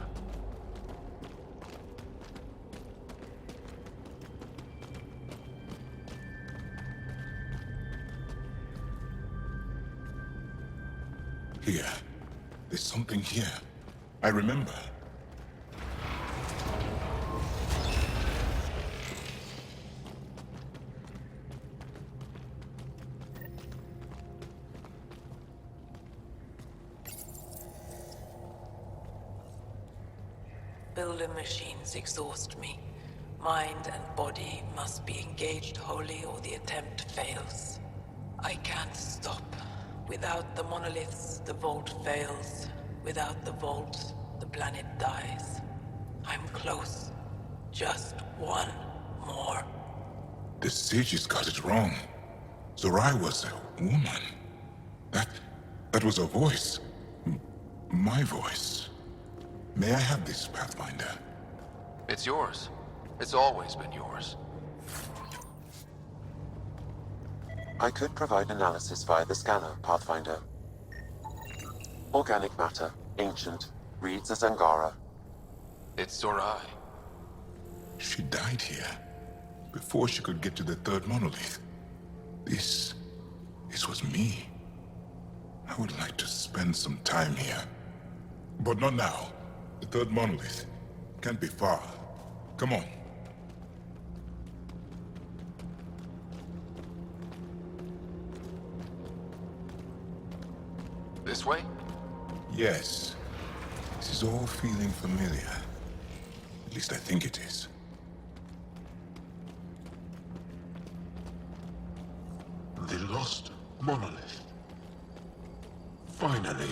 Here. There's something here. I remember. Builder machines exhaust me. Mind and body must be engaged wholly or the attempt fails. I can't stop. Without the monoliths, the vault fails. Without the vault, the planet dies. I'm close. Just one more. The sages got it wrong. Zorai was a woman. That was a voice. My voice. May I have this, Pathfinder? It's yours. It's always been yours. I could provide analysis via the scanner, Pathfinder. Organic matter, ancient, reads as Angara. It's Zorai. She died here, before she could get to the third monolith. This was me. I would like to spend some time here. But not now. The third monolith can't be far. Come on. This way? Yes. This is all feeling familiar. At least I think it is. The lost monolith. Finally.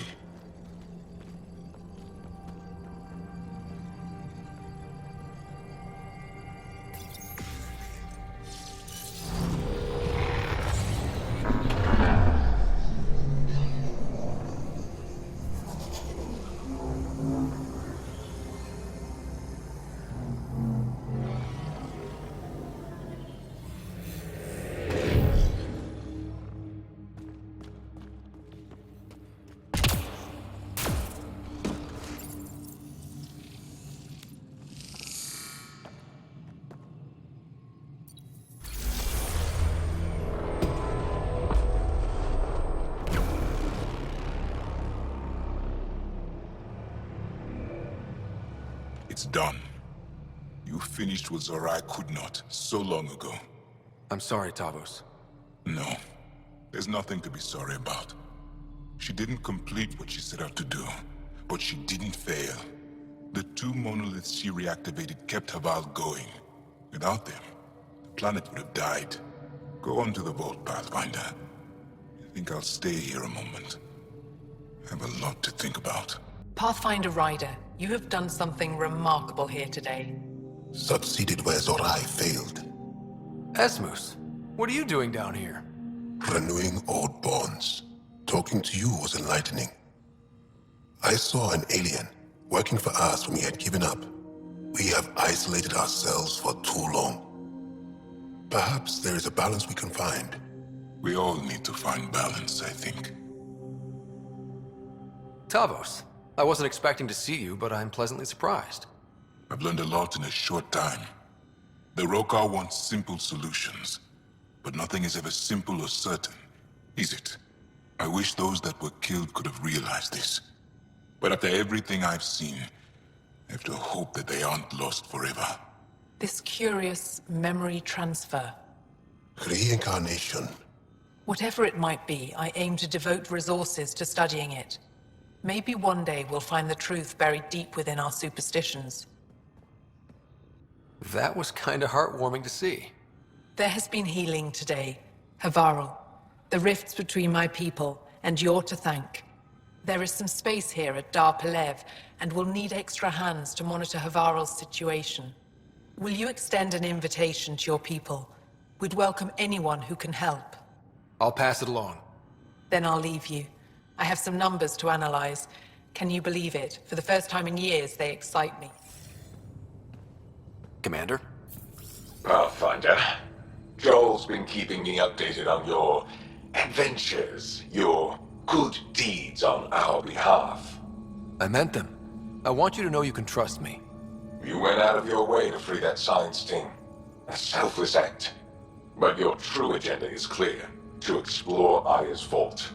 It's done. You finished what Zorai could not, so long ago. I'm sorry, Taavos. No. There's nothing to be sorry about. She didn't complete what she set out to do, but she didn't fail. The two monoliths she reactivated kept Havarl going. Without them, the planet would have died. Go on to the vault, Pathfinder. I think I'll stay here a moment. I have a lot to think about. Pathfinder Ryder, you have done something remarkable here today. Succeeded where Zorai failed. Esmus, what are you doing down here? Renewing old bonds. Talking to you was enlightening. I saw an alien working for us when we had given up. We have isolated ourselves for too long. Perhaps there is a balance we can find. We all need to find balance, I think. Taavos, I wasn't expecting to see you, but I'm pleasantly surprised. I've learned a lot in a short time. The Rokar wants simple solutions, but nothing is ever simple or certain, is it? I wish those that were killed could have realized this. But after everything I've seen, I have to hope that they aren't lost forever. This curious memory transfer. Reincarnation. Whatever it might be, I aim to devote resources to studying it. Maybe one day we'll find the truth buried deep within our superstitions. That was kinda heartwarming to see. There has been healing today, Havarl. The rifts between my people, and you're to thank. There is some space here at Dar Pelev, and we'll need extra hands to monitor Havarl's situation. Will you extend an invitation to your people? We'd welcome anyone who can help. I'll pass it along. Then I'll leave you. I have some numbers to analyze. Can you believe it? For the first time in years, they excite me. Commander? Pathfinder, Joel's been keeping me updated on your adventures, your good deeds on our behalf. I meant them. I want you to know you can trust me. You went out of your way to free that science team. A selfless act. But your true agenda is clear. To explore Aya's vault.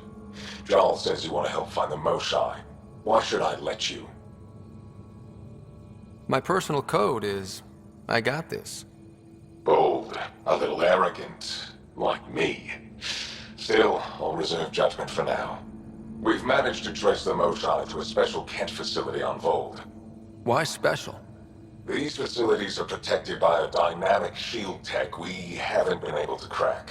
Jaal says you want to help find the Moshae. Why should I let you? My personal code is, I got this. Bold, a little arrogant, like me. Still, I'll reserve judgment for now. We've managed to trace the Moshae to a special kett facility on Voeld. Why special? These facilities are protected by a dynamic shield tech we haven't been able to crack.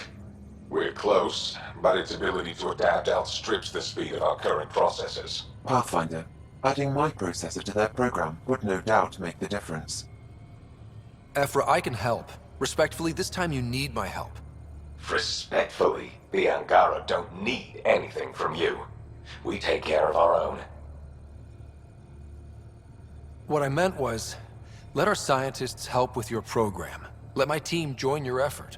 We're close, but its ability to adapt outstrips the speed of our current processors. Pathfinder, adding my processor to their program would no doubt make the difference. Evfra, I can help. Respectfully, this time you need my help. Respectfully, the Angara don't need anything from you. We take care of our own. What I meant was, let our scientists help with your program. Let my team join your effort.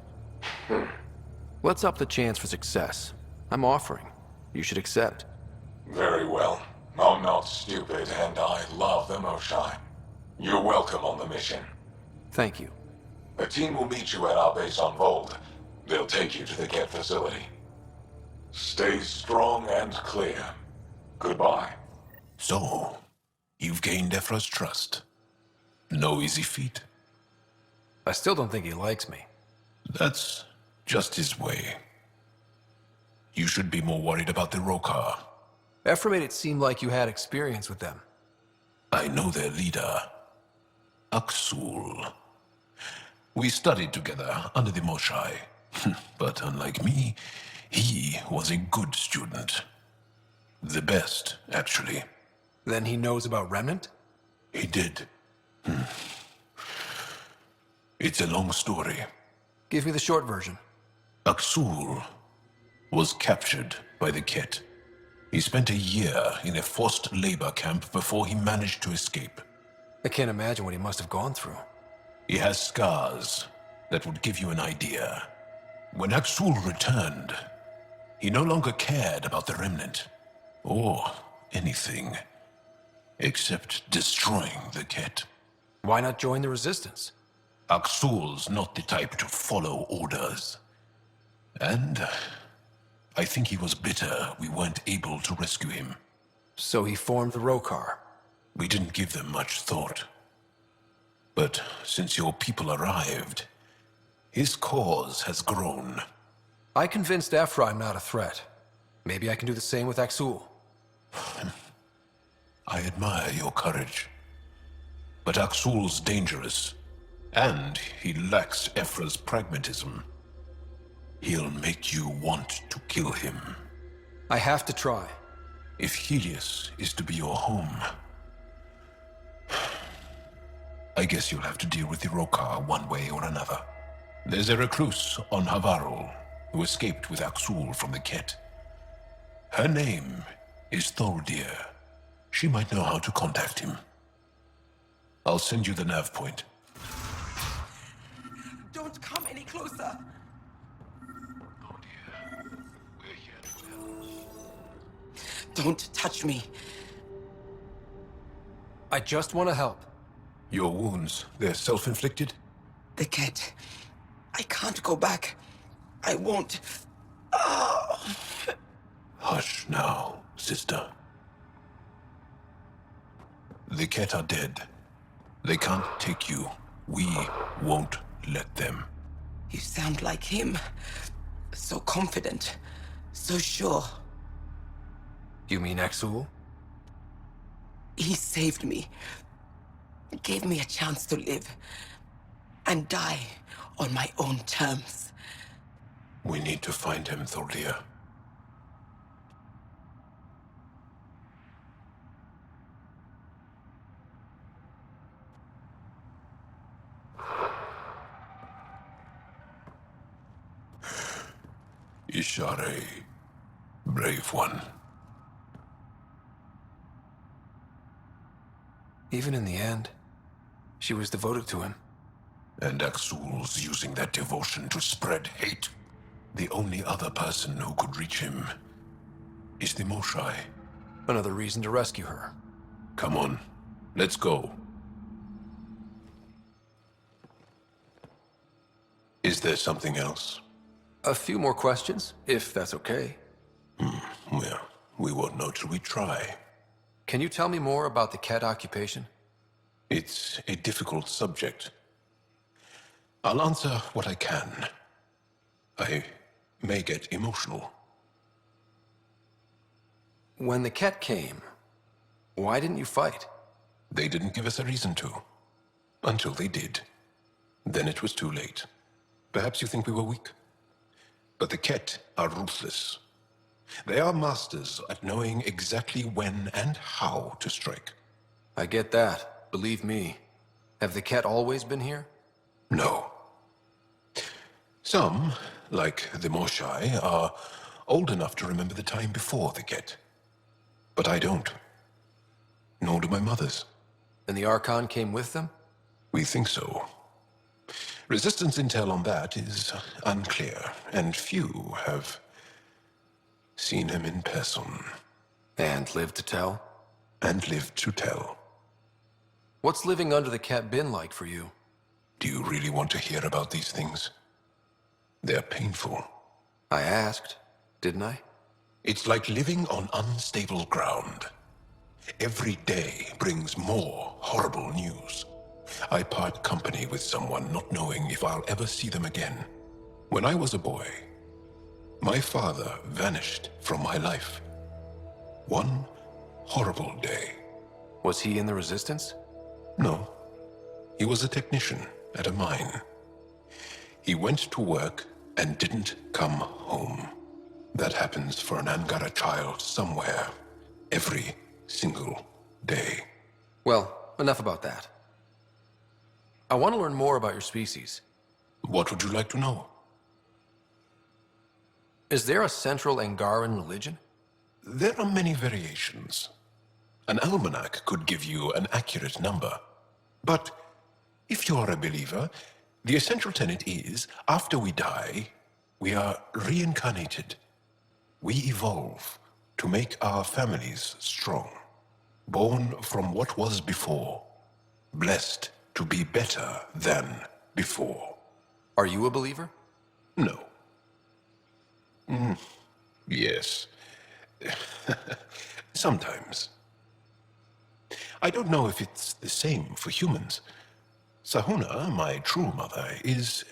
Let's up the chance for success. I'm offering. You should accept. Very well. I'm not stupid, and I love the Moshae. You're welcome on the mission. Thank you. A team will meet you at our base on Voeld. They'll take you to the kett facility. Stay strong and clear. Goodbye. So, you've gained Evfra's trust. No easy feat. I still don't think he likes me. That's just his way. You should be more worried about the Rokar. Evfra made it seem like you had experience with them. I know their leader, Akksul. We studied together under the Moshae. But unlike me, he was a good student. The best, actually. Then he knows about Remnant? He did. It's a long story. Give me the short version. Akksul was captured by the kett. He spent a year in a forced labor camp before he managed to escape. I can't imagine what he must have gone through. He has scars that would give you an idea. When Akksul returned, he no longer cared about the Remnant, or anything, except destroying the kett. Why not join the Resistance? Akksul's not the type to follow orders. And I think he was bitter we weren't able to rescue him. So he formed the Rokar. We didn't give them much thought. But since your people arrived, his cause has grown. I convinced Evfra I'm not a threat. Maybe I can do the same with Akksul. I admire your courage. But Akksul's dangerous, and he lacks Evfra's pragmatism. He'll make you want to kill him. I have to try. If Helios is to be your home, I guess you'll have to deal with the Rokar one way or another. There's a recluse on Havarl who escaped with Akksul from the kett. Her name is Thaldyr. She might know how to contact him. I'll send you the nav point. Don't come any closer! Don't touch me. I just want to help. Your wounds, they're self-inflicted? The kett. I can't go back. I won't. Oh. Hush now, sister. The kett are dead. They can't take you. We won't let them. You sound like him. So confident. So sure. You mean Akksul? He saved me. Gave me a chance to live. And die on my own terms. We need to find him, Thaldyr. Ishare, brave one. Even in the end, she was devoted to him. And Akksul's using that devotion to spread hate. The only other person who could reach him is the Moshae. Another reason to rescue her. Come on, let's go. Is there something else? A few more questions, if that's okay. Well, we won't know till we try. Can you tell me more about the kett occupation? It's a difficult subject. I'll answer what I can. I may get emotional. When the kett came, why didn't you fight? They didn't give us a reason to. Until they did. Then it was too late. Perhaps you think we were weak. But the kett are ruthless. They are masters at knowing exactly when and how to strike. I get that. Believe me. Have the kett always been here? No. Some, like the Moshae, are old enough to remember the time before the kett. But I don't. Nor do my mothers. And the Archon came with them? We think so. Resistance intel on that is unclear, and few have seen him in person. And lived to tell? And lived to tell. What's living under the kett been like for you? Do you really want to hear about these things? They're painful. I asked, didn't I? It's like living on unstable ground. Every day brings more horrible news. I part company with someone not knowing if I'll ever see them again. When I was a boy, my father vanished from my life. One horrible day. Was he in the Resistance? No. He was a technician at a mine. He went to work and didn't come home. That happens for an Angara child somewhere, every single day. Well, enough about that. I want to learn more about your species. What would you like to know? Is there a central Angaran religion? There are many variations. An almanac could give you an accurate number. But if you are a believer, the essential tenet is, after we die, we are reincarnated. We evolve to make our families strong. Born from what was before. Blessed to be better than before. Are you a believer? No. Yes. Sometimes. I don't know if it's the same for humans. Sahuna, my true mother, is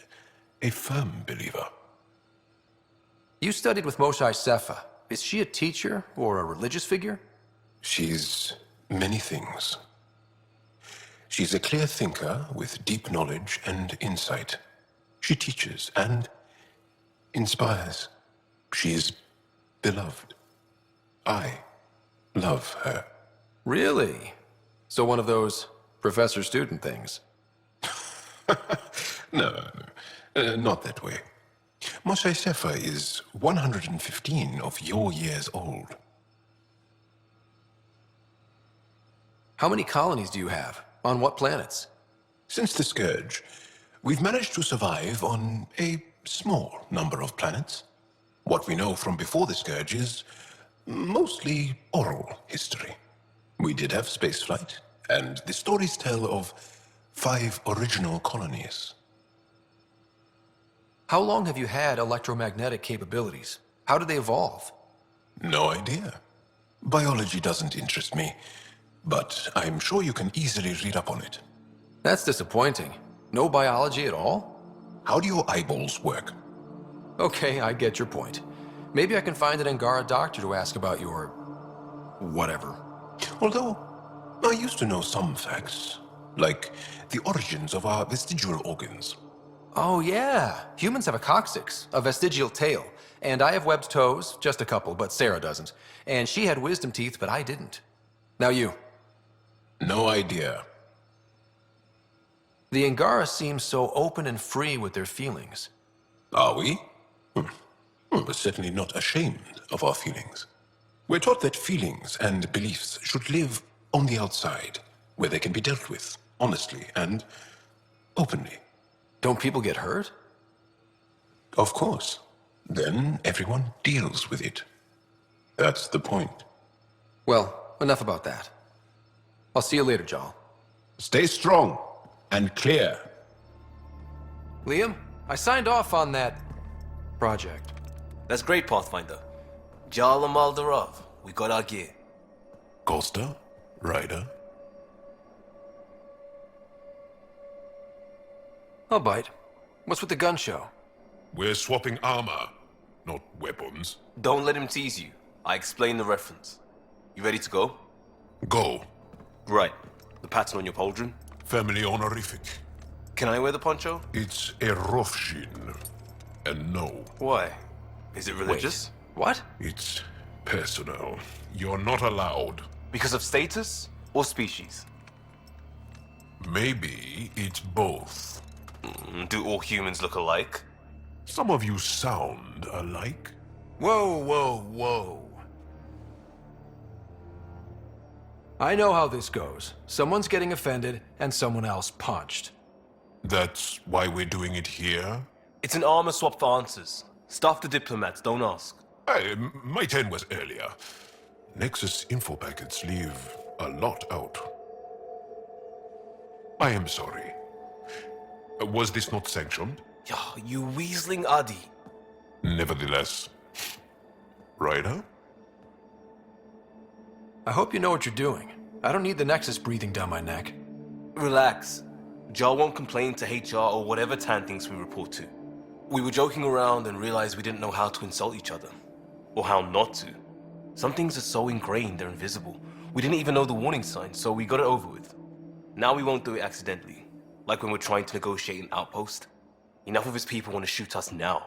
a firm believer. You studied with Moshae Sefa. Is she a teacher or a religious figure? She's many things. She's a clear thinker with deep knowledge and insight. She teaches and inspires. She is beloved. I love her. Really? So one of those professor-student things? No, not that way. Moshae Sefa is 115 of your years old. How many colonies do you have? On what planets? Since the Scourge, we've managed to survive on a small number of planets. What we know from before the Scourge is mostly oral history. We did have spaceflight, and the stories tell of 5 original colonies. How long have you had electromagnetic capabilities? How did they evolve? No idea. Biology doesn't interest me, but I'm sure you can easily read up on it. That's disappointing. No biology at all? How do your eyeballs work? Okay, I get your point. Maybe I can find an Angara doctor to ask about your... whatever. Although, I used to know some facts, like the origins of our vestigial organs. Oh yeah, humans have a coccyx, a vestigial tail, and I have webbed toes, just a couple, but Sarah doesn't. And she had wisdom teeth, but I didn't. Now you. No idea. The Angara seem so open and free with their feelings. Are we? We're certainly not ashamed of our feelings. We're taught that feelings and beliefs should live on the outside, where they can be dealt with, honestly and openly. Don't people get hurt? Of course. Then everyone deals with it. That's the point. Well, enough about that. I'll see you later, Jaal. Stay strong and clear. Liam, I signed off on that project. That's great, Pathfinder. Jaal and Darav, we got our gear. Costa? Ryder? I'll bite. What's with the gun show? We're swapping armor, not weapons. Don't let him tease you. I explained the reference. You ready to go? Go. Right. The pattern on your pauldron? Family honorific. Can I wear the poncho? It's a Rofshin. And no. Why? Is it religious? What? It's personal. You're not allowed. Because of status or species? Maybe it's both. Do all humans look alike? Some of you sound alike. Whoa, whoa, whoa. I know how this goes. Someone's getting offended, and someone else punched. That's why we're doing it here? It's an armor swap for answers. Stuff the diplomats, don't ask. Hey, my turn was earlier. Nexus info packets leave a lot out. I am sorry. Was this not sanctioned? You weaseling Adi. Nevertheless. Ryder? I hope you know what you're doing. I don't need the Nexus breathing down my neck. Relax. Jaal won't complain to HR or whatever Tan thinks we report to. We were joking around and realized we didn't know how to insult each other. Or how not to. Some things are so ingrained they're invisible. We didn't even know the warning signs, so we got it over with. Now we won't do it accidentally. Like when we're trying to negotiate an outpost. Enough of his people want to shoot us now.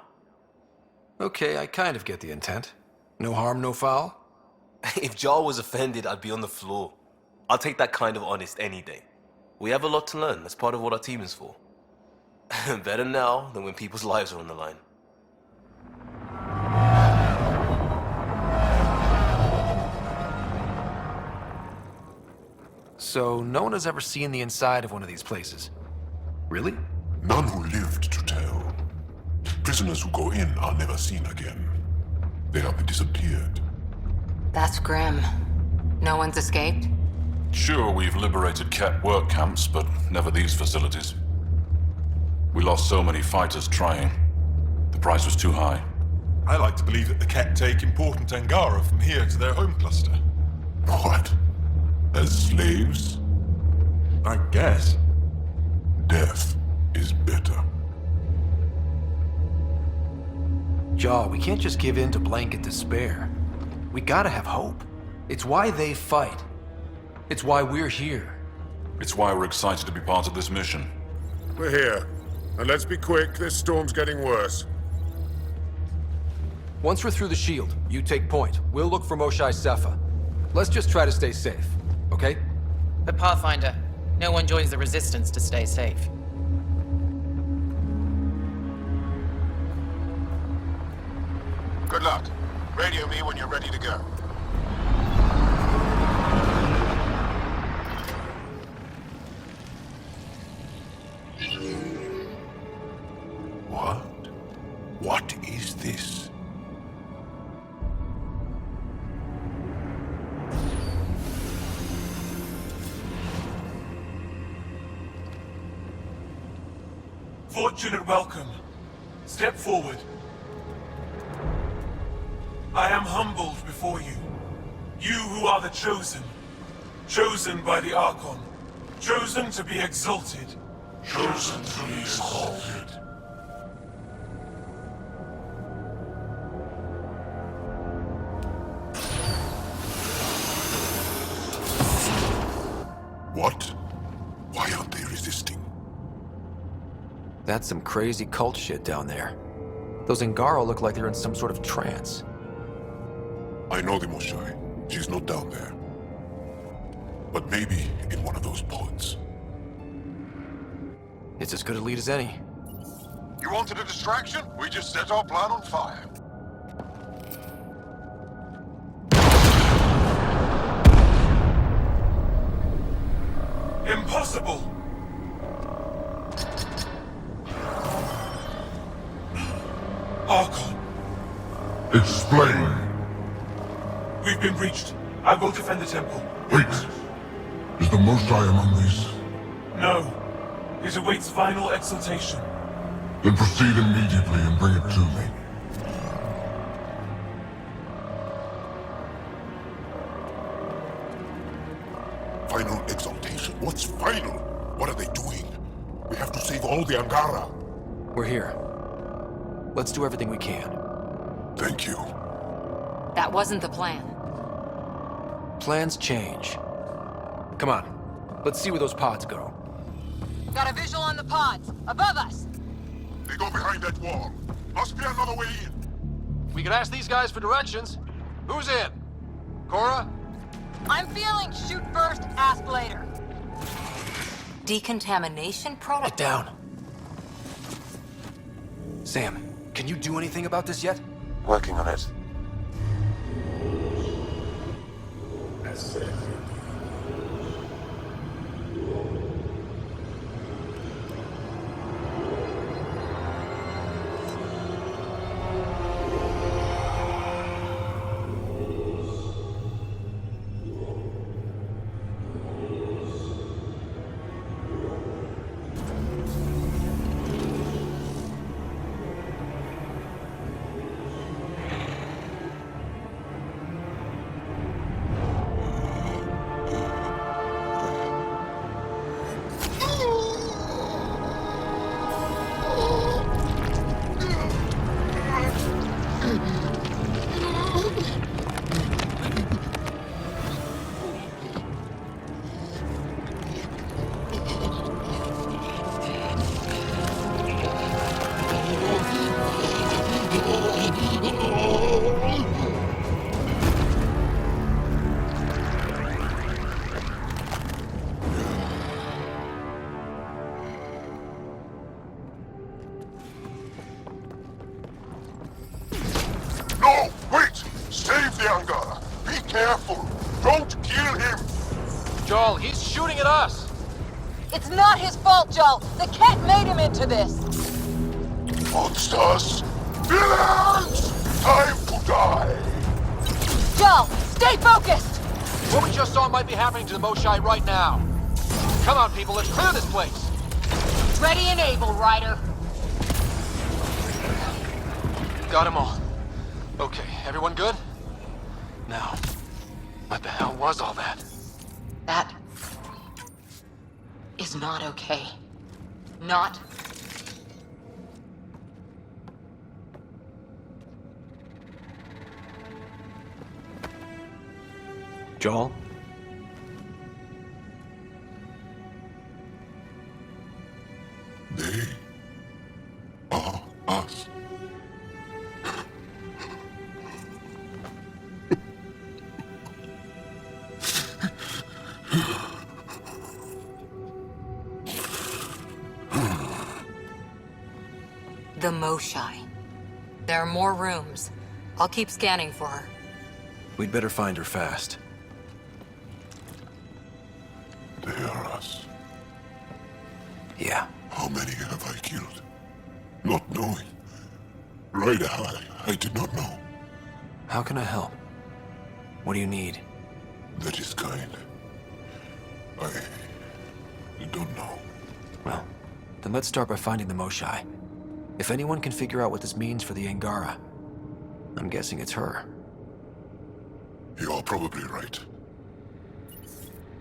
Okay, I kind of get the intent. No harm, no foul? If Jaal was offended, I'd be on the floor. I'll take that kind of honest any day. We have a lot to learn. That's part of what our team is for. Better now than when people's lives are on the line. So, no one has ever seen the inside of one of these places? Really? None who lived to tell. Prisoners who go in are never seen again. They have disappeared. That's grim. No one's escaped? Sure, we've liberated kett work camps, but never these facilities. We lost so many fighters trying. The price was too high. I like to believe that the kett take important Angara from here to their home cluster. What? As slaves? I guess. Death is better. Jaal, we can't just give in to blanket despair. We gotta have hope. It's why they fight. It's why we're here. It's why we're excited to be part of this mission. We're here. And let's be quick, this storm's getting worse. Once we're through the shield, you take point. We'll look for Moshae Sepha. Let's just try to stay safe, okay? But Pathfinder, no one joins the Resistance to stay safe. Good luck. Radio me when you're ready to go. What? What is this? Fortunate welcome. Step forward. I am humbled before you. You who are the chosen. Chosen by the Archon. Chosen to be exalted. Chosen to be exalted. What? Why aren't they resisting? That's some crazy cult shit down there. Those Angara look like they're in some sort of trance. I know the Moshae. She's not down there. But maybe in one of those pods. It's as good a lead as any. You wanted a distraction? We just set our plan on fire. Impossible! Archon. Explain. We've been breached. I will defend the temple. Wait! Is the Moshae among these? No. It awaits final exaltation. Then proceed immediately and bring it to me. Final exaltation? What's final? What are they doing? We have to save all the Angara. We're here. Let's do everything we can. Thank you. That wasn't the plan. Plans change. Come on. Let's see where those pods go. Got a visual on the pods. Above us. They go behind that wall. Must be another way in. We could ask these guys for directions. Who's in? Cora? I'm feeling shoot first, ask later. Decontamination Get protocol? down. Sam, can you do anything about this yet? Working on it. No! Wait! Save the Angara! Be careful! Don't kill him! Jaal, he's shooting at us! It's not his fault, Jaal. The kett made him into this. Monsters! Villains! Time to die! Jaal, stay focused! What we just saw might be happening to the Moshae right now. Come on, people, let's clear this place! Ready and able, Ryder. Got them all. Okay, everyone good? Now, what the hell was all that? That is not okay. Not. Jaal? They are us. The Moshae. There are more rooms. I'll keep scanning for her. We'd better find her fast. They are us. Yeah. How many have I killed? Not knowing. Ryder-I, I did not know. How can I help? What do you need? That is kind. I don't know. Well, then let's start by finding the Moshae. If anyone can figure out what this means for the Angara, I'm guessing it's her. You're probably right.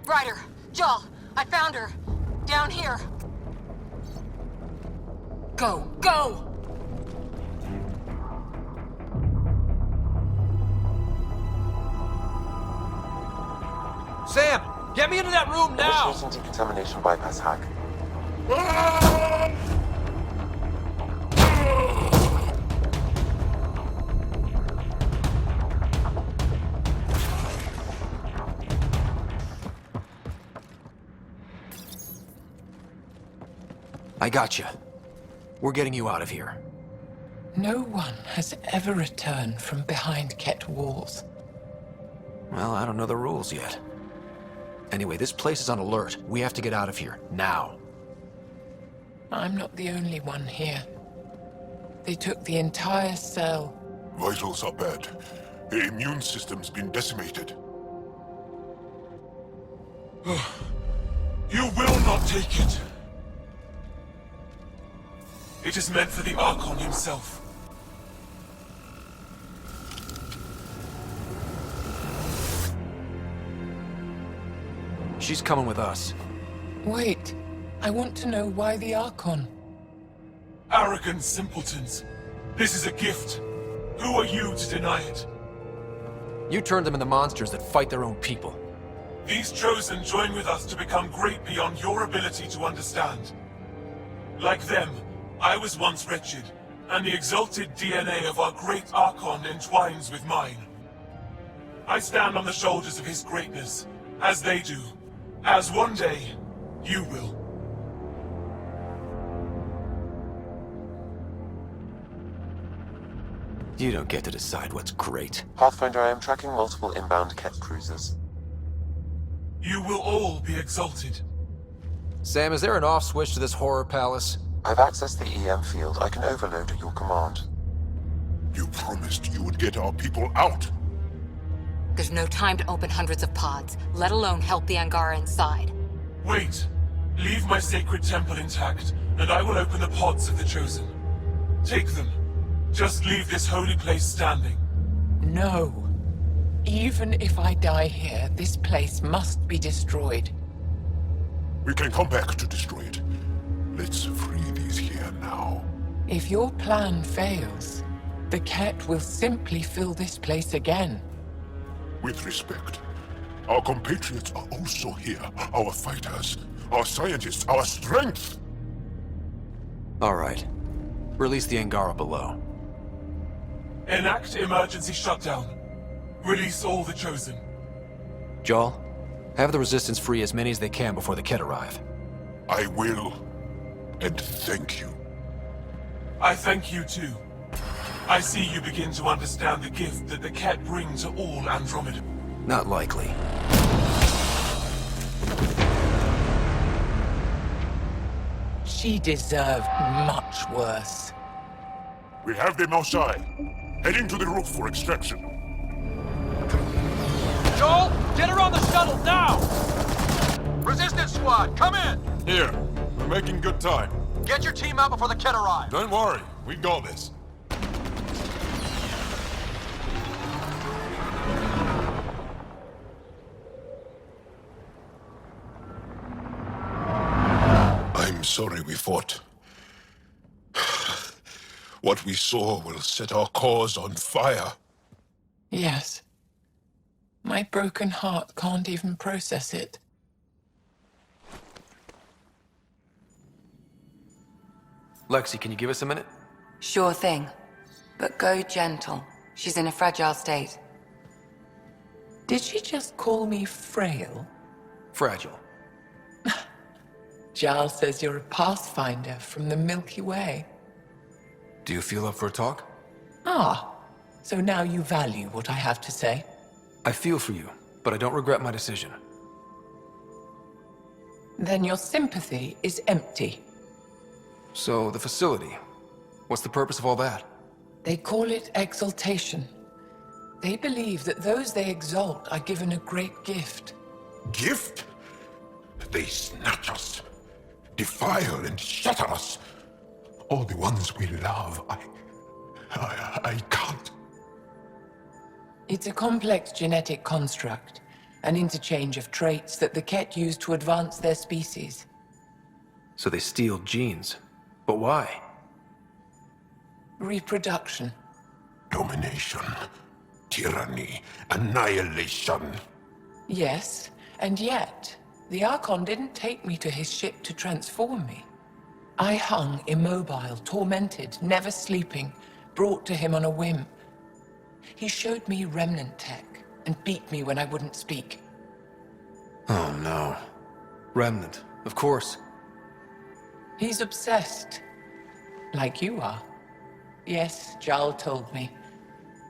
Ryder, Jaal, I found her. Down here. Go, go! Sam, get me into that room now! Initiating decontamination bypass hack. I got you. We're getting you out of here. No one has ever returned from behind kett walls. Well, I don't know the rules yet. Anyway, this place is on alert. We have to get out of here, now. I'm not the only one here. They took the entire cell. Vitals are bad. Their immune system's been decimated. You will not take it. It is meant for the Archon himself. She's coming with us. Wait. I want to know why the Archon. Arrogant simpletons. This is a gift. Who are you to deny it? You turned them into monsters that fight their own people. These Chosen join with us to become great beyond your ability to understand. Like them, I was once wretched, and the exalted DNA of our great Archon entwines with mine. I stand on the shoulders of his greatness, as they do, as one day, you will. You don't get to decide what's great. Pathfinder, I am tracking multiple inbound kett cruisers. You will all be exalted. Sam, is there an off switch to this horror palace? I've accessed the EM field. I can overload at your command. You promised you would get our people out. There's no time to open hundreds of pods, let alone help the Angara inside. Wait. Leave my sacred temple intact, and I will open the pods of the Chosen. Take them. Just leave this holy place standing. No. Even if I die here, this place must be destroyed. We can come back to destroy it. Let's free these here now. If your plan fails, the kett will simply fill this place again. With respect, our compatriots are also here. Our fighters, our scientists, our strength! All right. Release the Angara below. Enact emergency shutdown. Release all the Chosen. Jaal, have the Resistance free as many as they can before the kett arrive. I will. And thank you. I thank you too. I see you begin to understand the gift that the kett bring to all Andromeda. Not likely. She deserved much worse. We have the Moshae. Heading to the roof for extraction. Jaal, get her on the shuttle now! Resistance squad, come in! Here. We're making good time. Get your team out before the kett arrive. Don't worry. We got this. I'm sorry we fought. What we saw will set our cause on fire. Yes. My broken heart can't even process it. Lexi, can you give us a minute? Sure thing. But go gentle. She's in a fragile state. Did she just call me frail? Fragile. Jaal says you're a Pathfinder from the Milky Way. Do you feel up for a talk? Ah, so now you value what I have to say? I feel for you, but I don't regret my decision. Then your sympathy is empty. So, the facility. What's the purpose of all that? They call it Exaltation. They believe that those they exalt are given a great gift. Gift? They snatch us, defile and shatter us. All the ones we love. I can't. It's a complex genetic construct, an interchange of traits that the kett use to advance their species. So they steal genes. But why? Reproduction. Domination. Tyranny. Annihilation. Yes, and yet, the Archon didn't take me to his ship to transform me. I hung immobile, tormented, never sleeping, brought to him on a whim. He showed me remnant tech and beat me when I wouldn't speak. Oh no. Remnant, of course. He's obsessed. Like you are. Yes, Jaal told me.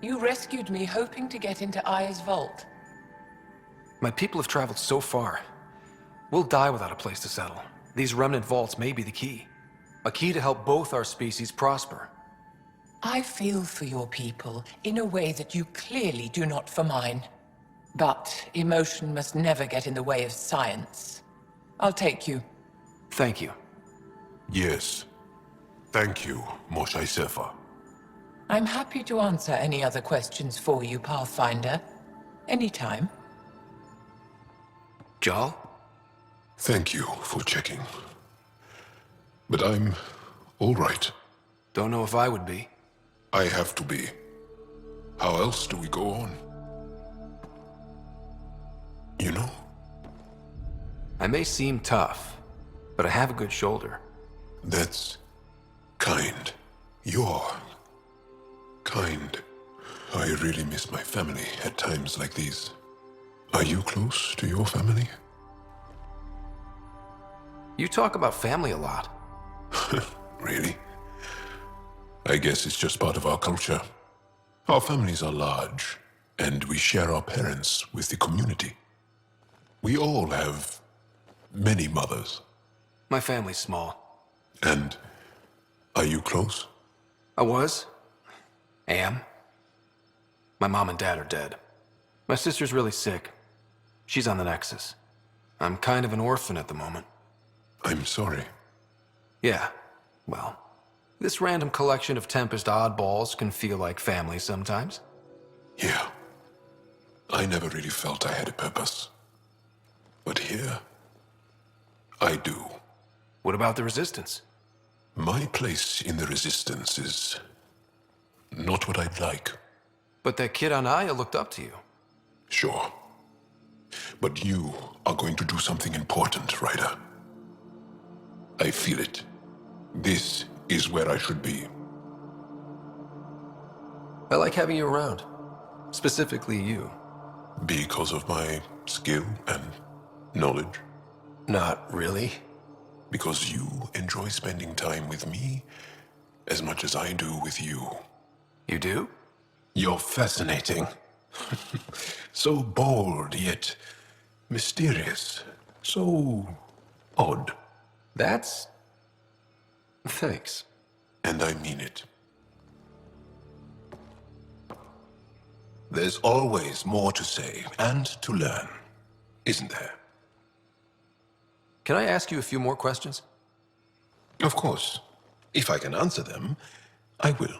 You rescued me hoping to get into Aya's vault. My people have traveled so far. We'll die without a place to settle. These remnant vaults may be the key. A key to help both our species prosper. I feel for your people in a way that you clearly do not for mine. But emotion must never get in the way of science. I'll take you. Thank you. Yes. Thank you, Moshae Sefa. I'm happy to answer any other questions for you, Pathfinder. Anytime. Jaal? Thank you for checking. But I'm all right. Don't know if I would be. I have to be. How else do we go on? You know? I may seem tough, but I have a good shoulder. That's kind. You're kind. I really miss my family at times like these. Are you close to your family? You talk about family a lot. Really? I guess it's just part of our culture. Our families are large, and we share our parents with the community. We all have many mothers. My family's small. And are you close? I was. Am. My mom and dad are dead. My sister's really sick. She's on the Nexus. I'm kind of an orphan at the moment. I'm sorry. Yeah, well, this random collection of Tempest oddballs can feel like family sometimes. Yeah. I never really felt I had a purpose. But here, I do. What about the Resistance? My place in the Resistance is not what I'd like. But that kid on Aya looked up to you. Sure. But you are going to do something important, Ryder. I feel it. This is where I should be. I like having you around. Specifically you. Because of my skill and knowledge? Not really. Because you enjoy spending time with me as much as I do with you. You do? You're fascinating. So bold, yet mysterious. So odd. That's... Thanks. And I mean it. There's always more to say and to learn, isn't there? Can I ask you a few more questions? Of course. If I can answer them, I will.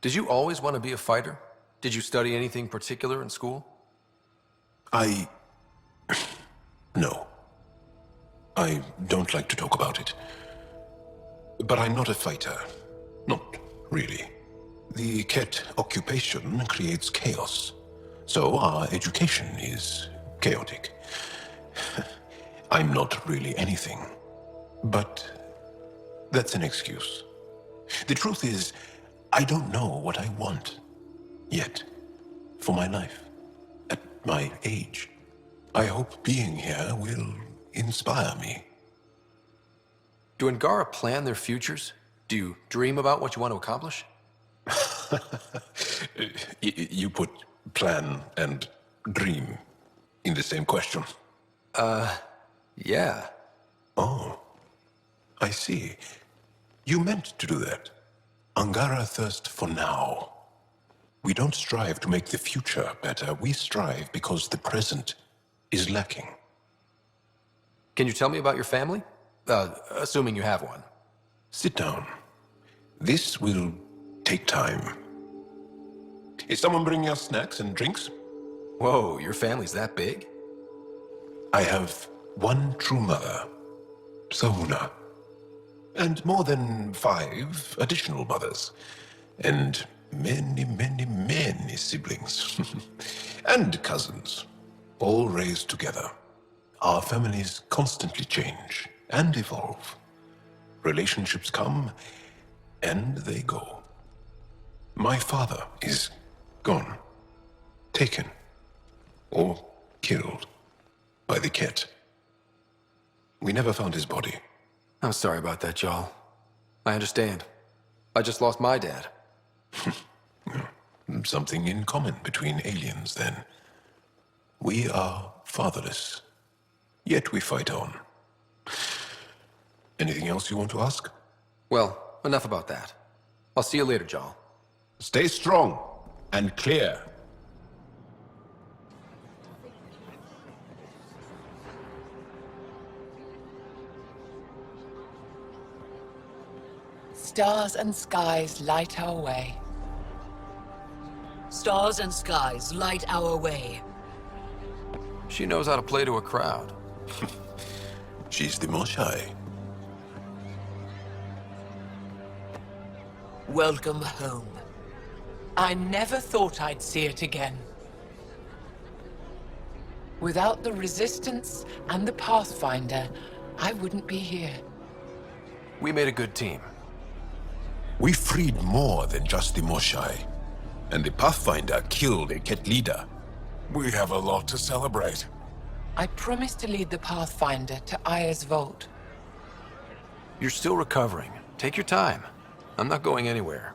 Did you always want to be a fighter? Did you study anything particular in school? No. I don't like to talk about it. But I'm not a fighter. Not really. The kett occupation creates chaos. So our education is chaotic. I'm not really anything. But that's an excuse. The truth is, I don't know what I want. Yet. For my life. At my age. I hope being here will inspire me. Do Angara plan their futures? Do you dream about what you want to accomplish? You put plan and dream in the same question. Yeah. Oh, I see. You meant to do that. Angara thirst for now. We don't strive to make the future better. We strive because the present is lacking. Can you tell me about your family? Assuming you have one. Sit down. This will take time. Is someone bringing us snacks and drinks? Whoa, your family's that big? I have one true mother, Sahuna, and more than 5 additional mothers, and many, many, many siblings, and cousins, all raised together. Our families constantly change and evolve. Relationships come and they go. My father is gone, taken, or killed by the kett. We never found his body. I'm sorry about that, Jaal. I understand. I just lost my dad. Something in common between aliens, then. We are fatherless, yet we fight on. Anything else you want to ask? Well, enough about that. I'll see you later, Jaal. Stay strong and clear. Stars and skies light our way. Stars and skies light our way. She knows how to play to a crowd. She's the Moshae. Welcome home. I never thought I'd see it again. Without the Resistance and the Pathfinder, I wouldn't be here. We made a good team. We freed more than just the Moshae, and the Pathfinder killed a kett leader. We have a lot to celebrate. I promised to lead the Pathfinder to Aya's vault. You're still recovering. Take your time. I'm not going anywhere.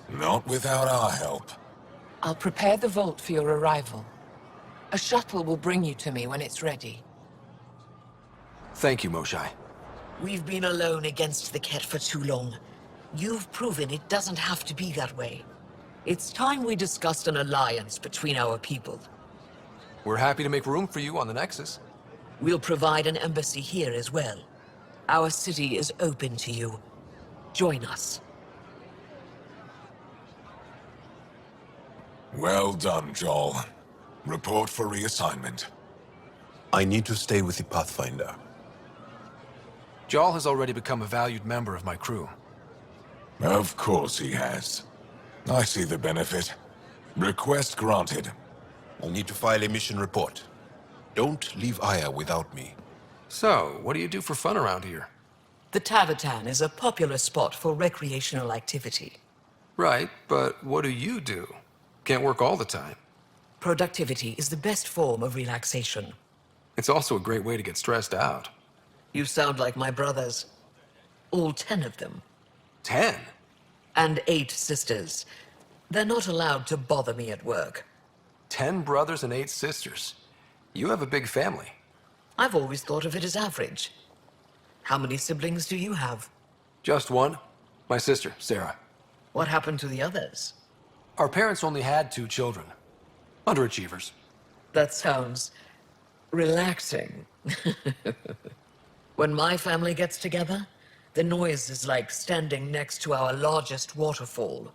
Not without our help. I'll prepare the vault for your arrival. A shuttle will bring you to me when it's ready. Thank you, Moshae. We've been alone against the kett for too long. You've proven it doesn't have to be that way. It's time we discussed an alliance between our people. We're happy to make room for you on the Nexus. We'll provide an embassy here as well. Our city is open to you. Join us. Well done, Jaal. Report for reassignment. I need to stay with the Pathfinder. Jaal has already become a valued member of my crew. Of course he has. I see the benefit. Request granted. I need to file a mission report. Don't leave Aya without me. So, what do you do for fun around here? The Tavatan is a popular spot for recreational activity. Right, but what do you do? Can't work all the time. Productivity is the best form of relaxation. It's also a great way to get stressed out. You sound like my brothers. All 10 of them. 10? And 8 sisters. They're not allowed to bother me at work. 10 brothers and 8 sisters. You have a big family. I've always thought of it as average. How many siblings do you have? Just one. My sister, Sarah. What happened to the others? Our parents only had 2 children. Underachievers. That sounds relaxing. When my family gets together, the noise is like standing next to our largest waterfall.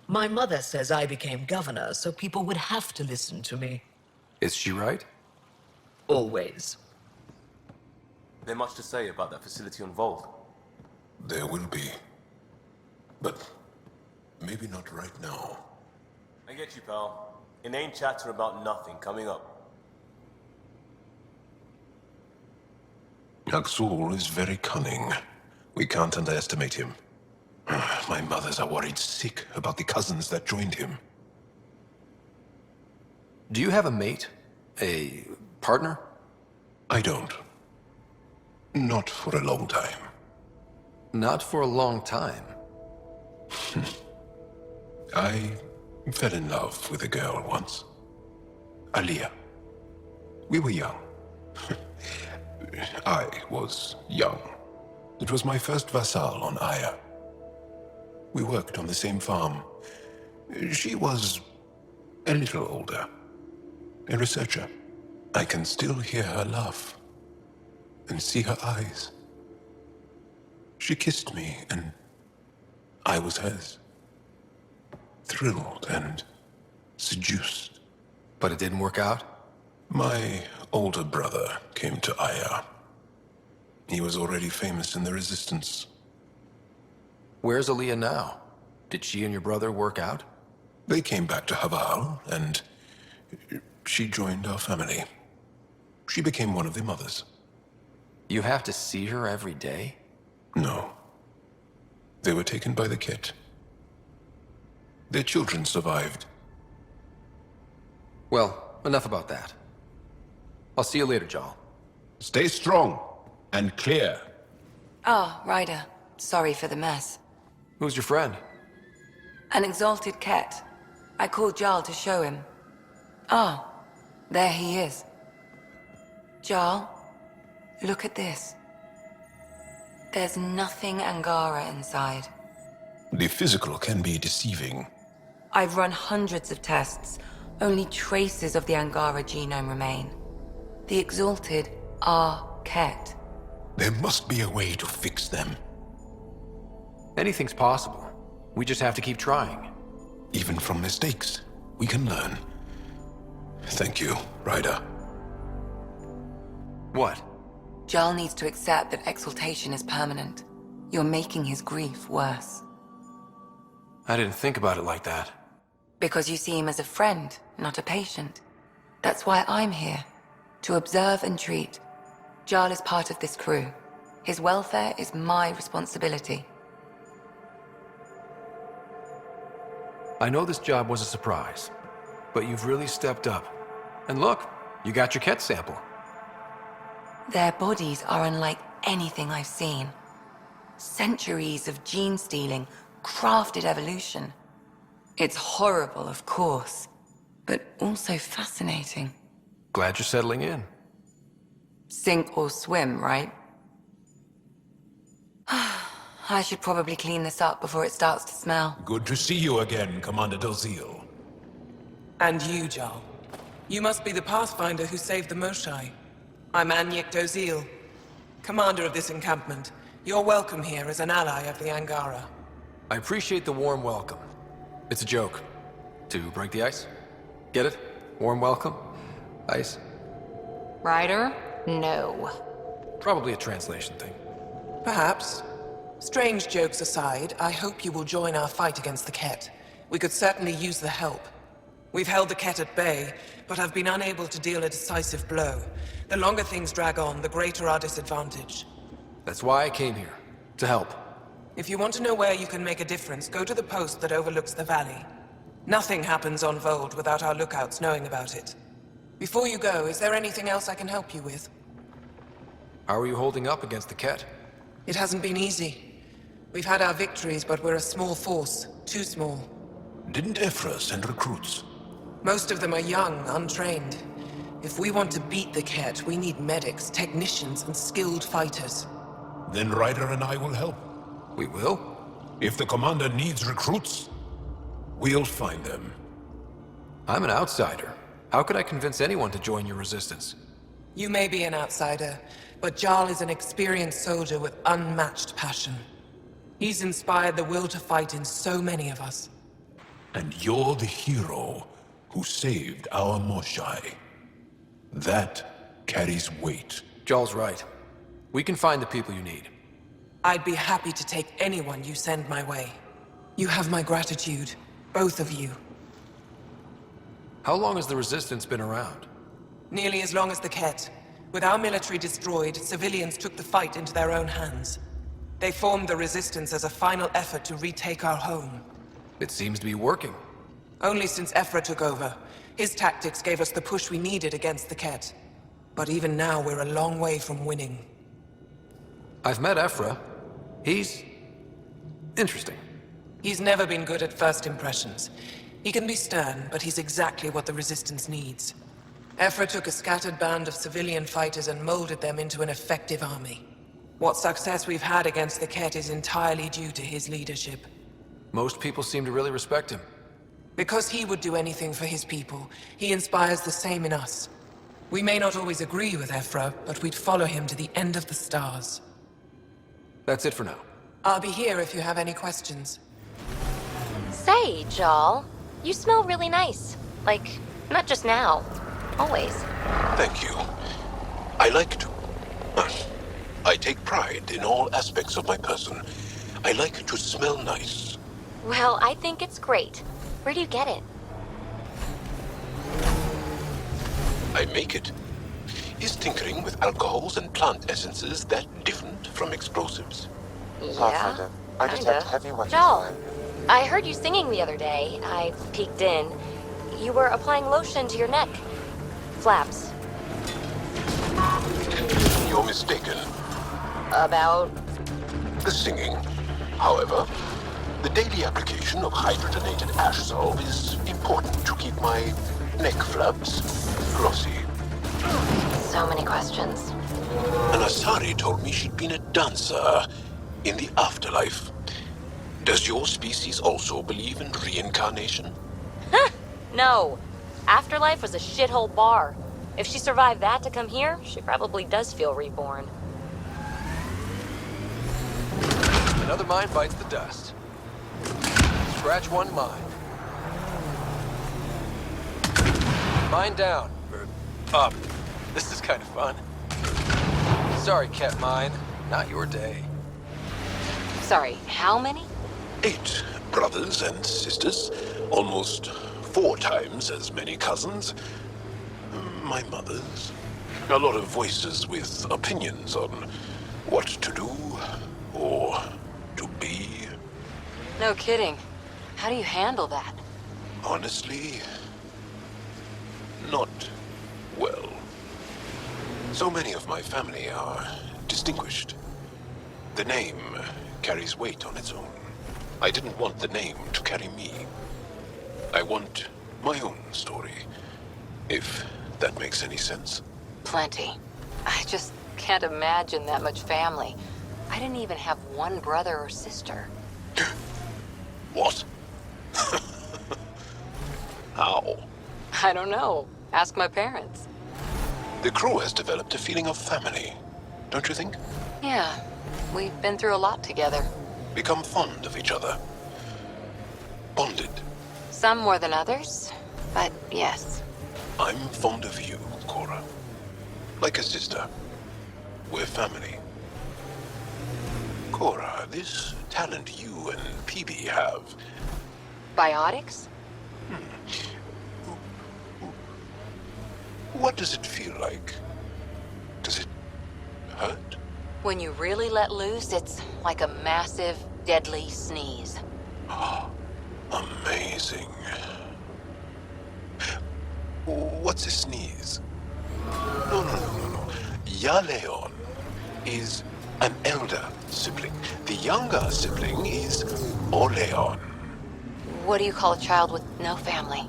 My mother says I became governor, so people would have to listen to me. Is she right? Always. There's much to say about that facility on Voeld. There will be. But maybe not right now. I get you, pal. Inane chatter about nothing coming up. Akksul is very cunning. We can't underestimate him. My mothers are worried sick about the cousins that joined him. Do you have a mate? A partner? I don't. Not for a long time. Not for a long time? I fell in love with a girl once. Aliyah. We were young. I was young. It was my first vassal on Aya. We worked on the same farm. She was a little older. A researcher. I can still hear her laugh and see her eyes. She kissed me and I was hers. Thrilled and seduced. But it didn't work out? My older brother came to Aya. He was already famous in the Resistance. Where's Aliyah now? Did she and your brother work out? They came back to Havarl, and she joined our family. She became one of the mothers. You have to see her every day? No. They were taken by the kett. Their children survived. Well, enough about that. I'll see you later, Jaal. Stay strong and clear. Ah, Ryder. Sorry for the mess. Who's your friend? An exalted kett. I called Jaal to show him. Ah, there he is. Jaal, look at this. There's nothing Angara inside. The physical can be deceiving. I've run hundreds of tests. Only traces of the Angara genome remain. The Exalted are kett. There must be a way to fix them. Anything's possible. We just have to keep trying. Even from mistakes, we can learn. Thank you, Ryder. What? Jaal needs to accept that exaltation is permanent. You're making his grief worse. I didn't think about it like that. Because you see him as a friend, not a patient. That's why I'm here. To observe and treat. Jaal is part of this crew. His welfare is my responsibility. I know this job was a surprise, but you've really stepped up. And look, you got your kett sample. Their bodies are unlike anything I've seen. Centuries of gene stealing, crafted evolution. It's horrible, of course, but also fascinating. Glad you're settling in. Sink or swim, right? I should probably clean this up before it starts to smell. Good to see you again, Commander Dalziel. And you, Jaal. You must be the Pathfinder who saved the Moshae. I'm Anyek Dalziel, commander of this encampment. You're welcome here as an ally of the Angara. I appreciate the warm welcome. It's a joke. To break the ice? Get it? Warm welcome? Ice? Ryder? No. Probably a translation thing. Perhaps. Strange jokes aside, I hope you will join our fight against the kett. We could certainly use the help. We've held the kett at bay, but have been unable to deal a decisive blow. The longer things drag on, the greater our disadvantage. That's why I came here. To help. If you want to know where you can make a difference, go to the post that overlooks the valley. Nothing happens on Voeld without our lookouts knowing about it. Before you go, is there anything else I can help you with? How are you holding up against the kett? It hasn't been easy. We've had our victories, but we're a small force. Too small. Didn't Evfra send recruits? Most of them are young, untrained. If we want to beat the kett, we need medics, technicians, and skilled fighters. Then Ryder and I will help. We will? If the commander needs recruits, we'll find them. I'm an outsider. How could I convince anyone to join your resistance? You may be an outsider, but Jaal is an experienced soldier with unmatched passion. He's inspired the will to fight in so many of us. And you're the hero who saved our Moshae. That carries weight. Jaal's right. We can find the people you need. I'd be happy to take anyone you send my way. You have my gratitude, both of you. How long has the Resistance been around? Nearly as long as the kett. With our military destroyed, civilians took the fight into their own hands. They formed the Resistance as a final effort to retake our home. It seems to be working. Only since Evfra took over. His tactics gave us the push we needed against the kett. But even now, we're a long way from winning. I've met Evfra. He's interesting. He's never been good at first impressions. He can be stern, but he's exactly what the Resistance needs. Evfra took a scattered band of civilian fighters and molded them into an effective army. What success we've had against the kett is entirely due to his leadership. Most people seem to really respect him. Because he would do anything for his people, he inspires the same in us. We may not always agree with Evfra, but we'd follow him to the end of the stars. That's it for now. I'll be here if you have any questions. Say, Jaal, you smell really nice. Like, not just now. Always. Thank you. I like to. I take pride in all aspects of my person. I like to smell nice. Well, I think it's great. Where do you get it? I make it. Is tinkering with alcohols and plant essences that different from explosives? Yeah, I detect heavy weapons. Jaal, I heard you singing the other day. I peeked in. You were applying lotion to your neck. Flaps. You're mistaken. About? The singing. However, the daily application of hydrogenated ash salve is important to keep my neck flaps glossy. So many questions. An Asari told me she'd been a dancer in the Afterlife. Does your species also believe in reincarnation? No. Afterlife was a shithole bar. If she survived that to come here, she probably does feel reborn. Another mine bites the dust. Scratch one mine. Mine down. Or up. This is kind of fun. Sorry, Ket Mine. Not your day. Sorry, how many? 8 brothers and sisters. Almost 4 times as many cousins. My mother's. A lot of voices with opinions on what to do or to be. No kidding. How do you handle that? Honestly, not well. So many of my family are distinguished. The name carries weight on its own. I didn't want the name to carry me. I want my own story, if that makes any sense. Plenty. I just can't imagine that much family. I didn't even have one brother or sister. What? How? I don't know. Ask my parents. The crew has developed a feeling of family, don't you think? Yeah, we've been through a lot together. Become fond of each other. Bonded. Some more than others, but yes. I'm fond of you, Cora. Like a sister. We're family. Cora, this talent you and Peebee have... Biotics? What does it feel like? Does it hurt? When you really let loose, it's like a massive, deadly sneeze. Amazing. What's a sneeze? No. Yaleon is an elder sibling. The younger sibling is Oleon. What do you call a child with no family?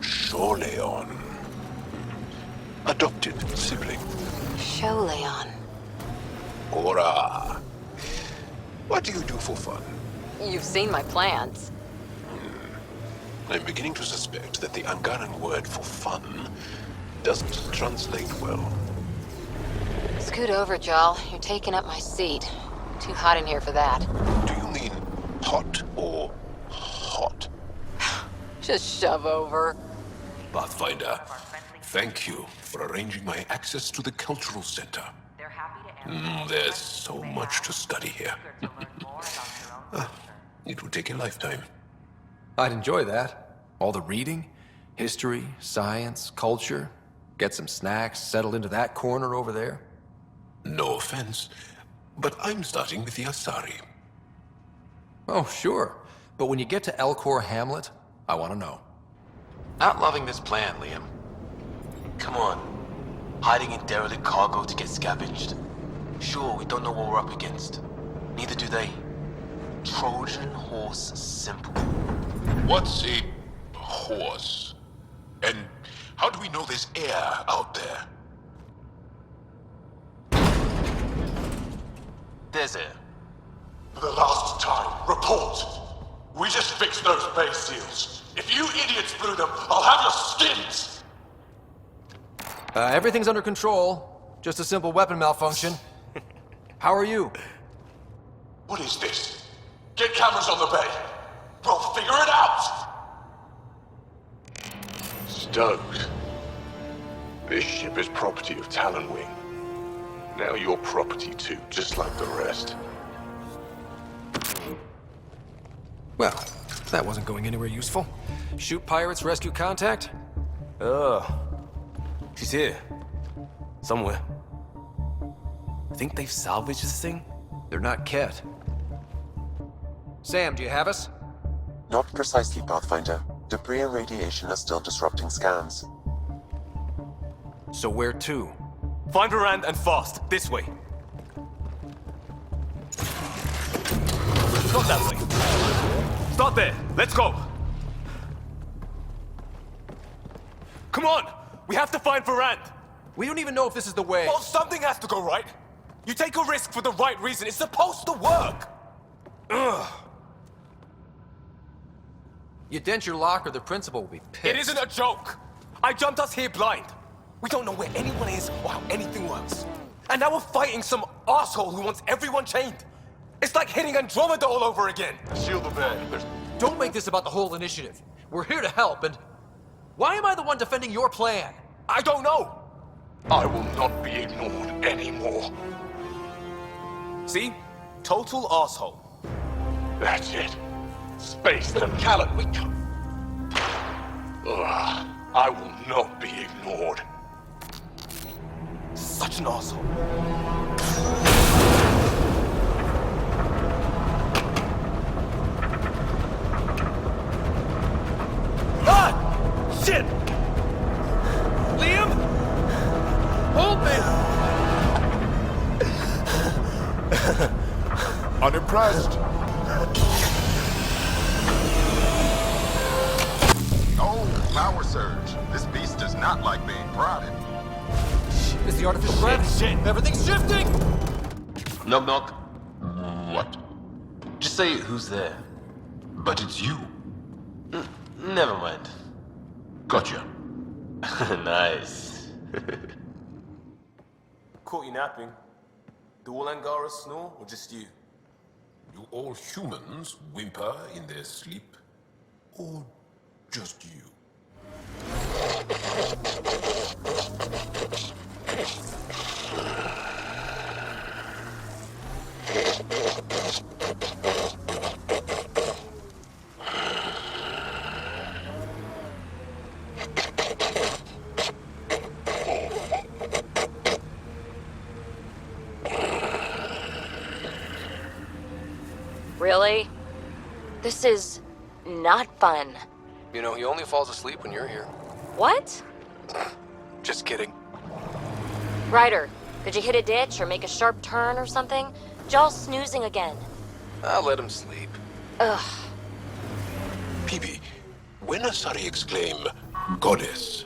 Sholeon. Adopted sibling. Sholeon. Cora. What do you do for fun? You've seen my plans. I'm beginning to suspect that the Angaran word for fun doesn't translate well. Scoot over, Jaal. You're taking up my seat. Too hot in here for that. Do you mean hot or hot? Just shove over. Pathfinder, thank you for arranging my access to the cultural center. There's so much to study here. It would take a lifetime. I'd enjoy that. All the reading, history, science, culture. Get some snacks, settle into that corner over there. No offense, but I'm starting with the Asari. Oh, sure. But when you get to Elcor Hamlet, I want to know. Not loving this plan, Liam. Come on. Hiding in derelict cargo to get scavenged. Sure, we don't know what we're up against. Neither do they. Trojan horse simple. What's a horse? And how do we know there's air out there? There's air. For the last time, report! We just fixed those base seals. If you idiots blew them, I'll have your skins! Everything's under control. Just a simple weapon malfunction. How are you? What is this? Get cameras on the bay. We'll figure it out! Stoked. This ship is property of Talonwing. Now you're property too, just like the rest. Well, that wasn't going anywhere useful. Shoot pirates, rescue contact? She's here. Somewhere. Think they've salvaged this thing? They're not Kett. Sam, do you have us? Not precisely, Pathfinder. Debris and radiation are still disrupting scans. So where to? Find Rand and fast. This way. Not that way. Start there. Let's go. Come on! We have to find Varand! We don't even know if this is the way. Well, something has to go right! You take a risk for the right reason. It's supposed to work! Ugh. You dent your locker, the principal will be pissed. It isn't a joke! I jumped us here blind. We don't know where anyone is or how anything works. And now we're fighting some asshole who wants everyone chained. It's like hitting Andromeda all over again. Shield the bed. Don't make this about the whole initiative. We're here to help, and why am I the one defending your plan? I don't know. I will not be ignored anymore. See? Total asshole. That's it. Space them, Callan. We can't. Ugh, I will not be ignored. Such an asshole. Ah! Shit! Liam? Hold me! Unimpressed. Oh, power surge. This beast does not like being prodded. Is the artificial gravity? Shit! Everything's shifting! Knock knock. What? Just say who's there. But it's you. Never mind. Gotcha. Nice. Caught you napping. Do all Angara snore, or just you? Do all humans whimper in their sleep? Or just you? Really? This is not fun. You know, he only falls asleep when you're here. What? Just kidding. Ryder, did you hit a ditch or make a sharp turn or something? Jaal's snoozing again. I'll let him sleep. Ugh. Peebee, when Asari exclaim, Goddess,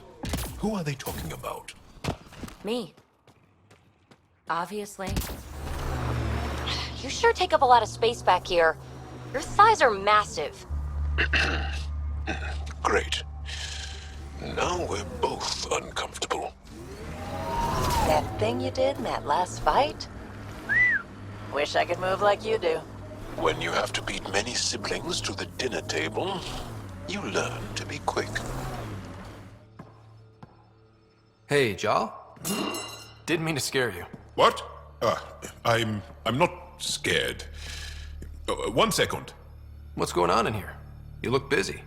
who are they talking about? Me. Obviously. You sure take up a lot of space back here. Your thighs are massive. Great. Now we're both uncomfortable. That thing you did in that last fight? Wish I could move like you do. When you have to beat many siblings to the dinner table, you learn to be quick. Hey, Jaal? Didn't mean to scare you. What? I'm not scared. 1 second. What's going on in here? You look busy.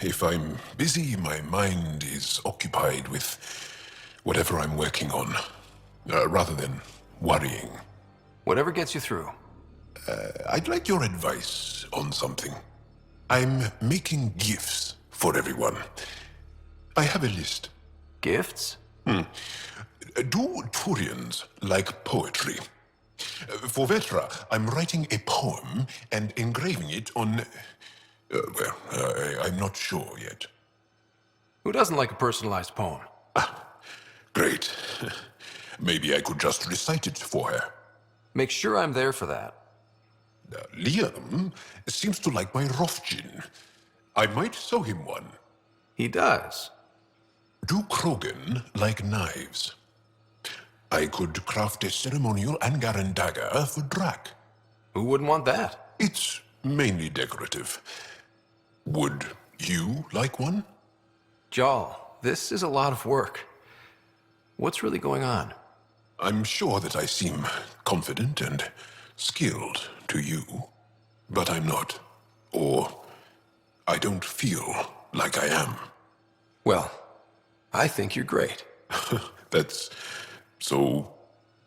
If I'm busy, my mind is occupied with whatever I'm working on, rather than worrying. Whatever gets you through. I'd like your advice on something. I'm making gifts for everyone. I have a list. Gifts? Do Turians like poetry? For Vetra, I'm writing a poem and engraving it on... I'm not sure yet. Who doesn't like a personalized poem? Great. Maybe I could just recite it for her. Make sure I'm there for that. Liam seems to like my Rofjin. I might sew him one. He does. Do Krogan like knives? I could craft a ceremonial Angaran dagger for Drack. Who wouldn't want that? It's mainly decorative. Would you like one? Jaal, this is a lot of work. What's really going on? I'm sure that I seem confident and skilled to you, but I'm not. Or I don't feel like I am. Well, I think you're great. That's so...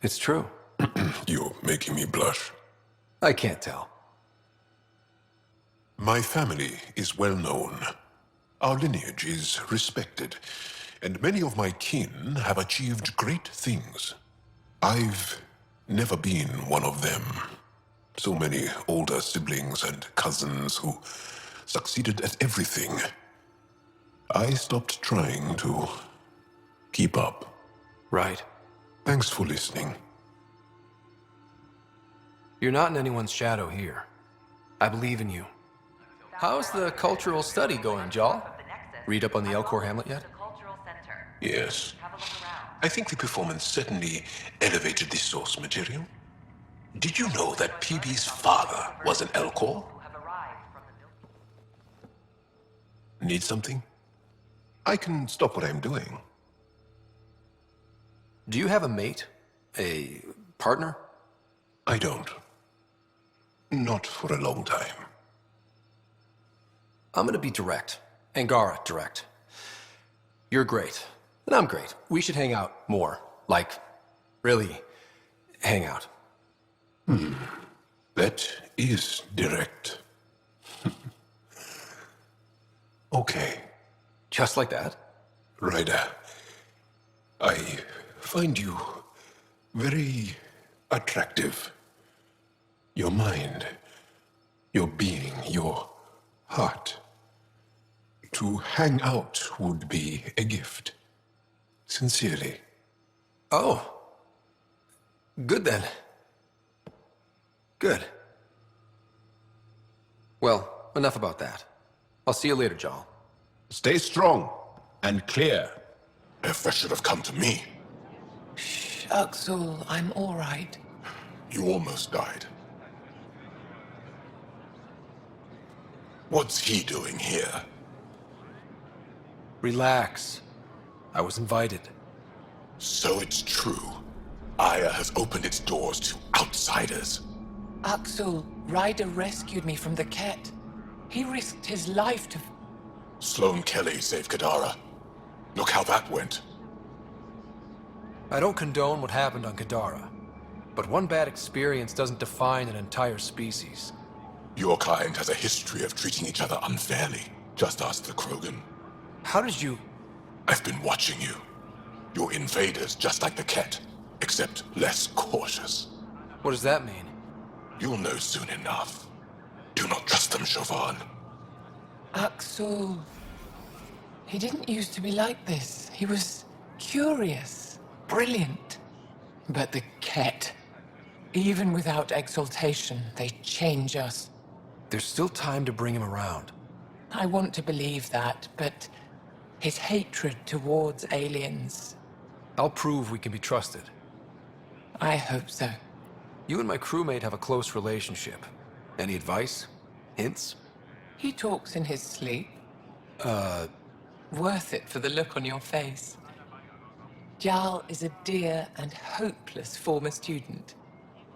It's true. You're making me blush. I can't tell. My family is well known. Our lineage is respected, and many of my kin have achieved great things. I've never been one of them. So many older siblings and cousins who succeeded at everything. I stopped trying to keep up. Right. Thanks for listening. You're not in anyone's shadow here. I believe in you. How's the cultural study going, Jaal? Read up on the Elcor Hamlet yet? Yes. I think the performance certainly elevated the source material. Did you know that Peebee's father was an Elcor? Need something? I can stop what I'm doing. Do you have a mate? A partner? I don't. Not for a long time. I'm gonna be direct. Angara, direct. You're great. And I'm great. We should hang out more. Like, really, hang out. That is direct. Okay. Just like that? Ryder, I find you very attractive. Your mind, your being, your heart. To hang out would be a gift. Sincerely. Oh. Good then. Good. Well, enough about that. I'll see you later, Jaal. Stay strong and clear. Evfra should have come to me. Shh, Akksul, I'm all right. You almost died. What's he doing here? Relax. I was invited. So it's true. Aya has opened its doors to outsiders. Akksul, Ryder rescued me from the kett. He risked his life to... Sloane Kelly saved Kadara. Look how that went. I don't condone what happened on Kadara, but one bad experience doesn't define an entire species. Your kind has a history of treating each other unfairly. Just ask the Krogan. How did you... I've been watching you. You're invaders just like the kett, except less cautious. What does that mean? You'll know soon enough. Do not trust them, Chauvin. Akksul... He didn't used to be like this. He was curious, brilliant. But the kett... Even without exaltation, they change us. There's still time to bring him around. I want to believe that, but his hatred towards aliens... I'll prove we can be trusted. I hope so. You and my crewmate have a close relationship. Any advice? Hints? He talks in his sleep. Worth it for the look on your face. Jaal is a dear and hopeless former student.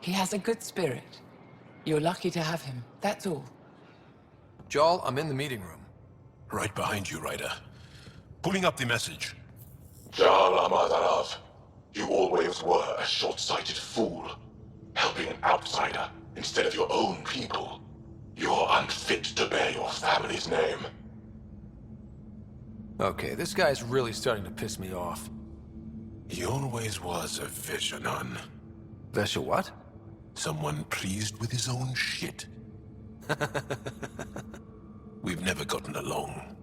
He has a good spirit. You're lucky to have him, that's all. Jaal, I'm in the meeting room. Right behind you, Ryder. Pulling up the message. Jaal Darav, you always were a short-sighted fool. Helping an outsider instead of your own people. You're unfit to bear your family's name. Okay, this guy's really starting to piss me off. He always was a Vishanon. Vesha what? Someone pleased with his own shit. We've never gotten along.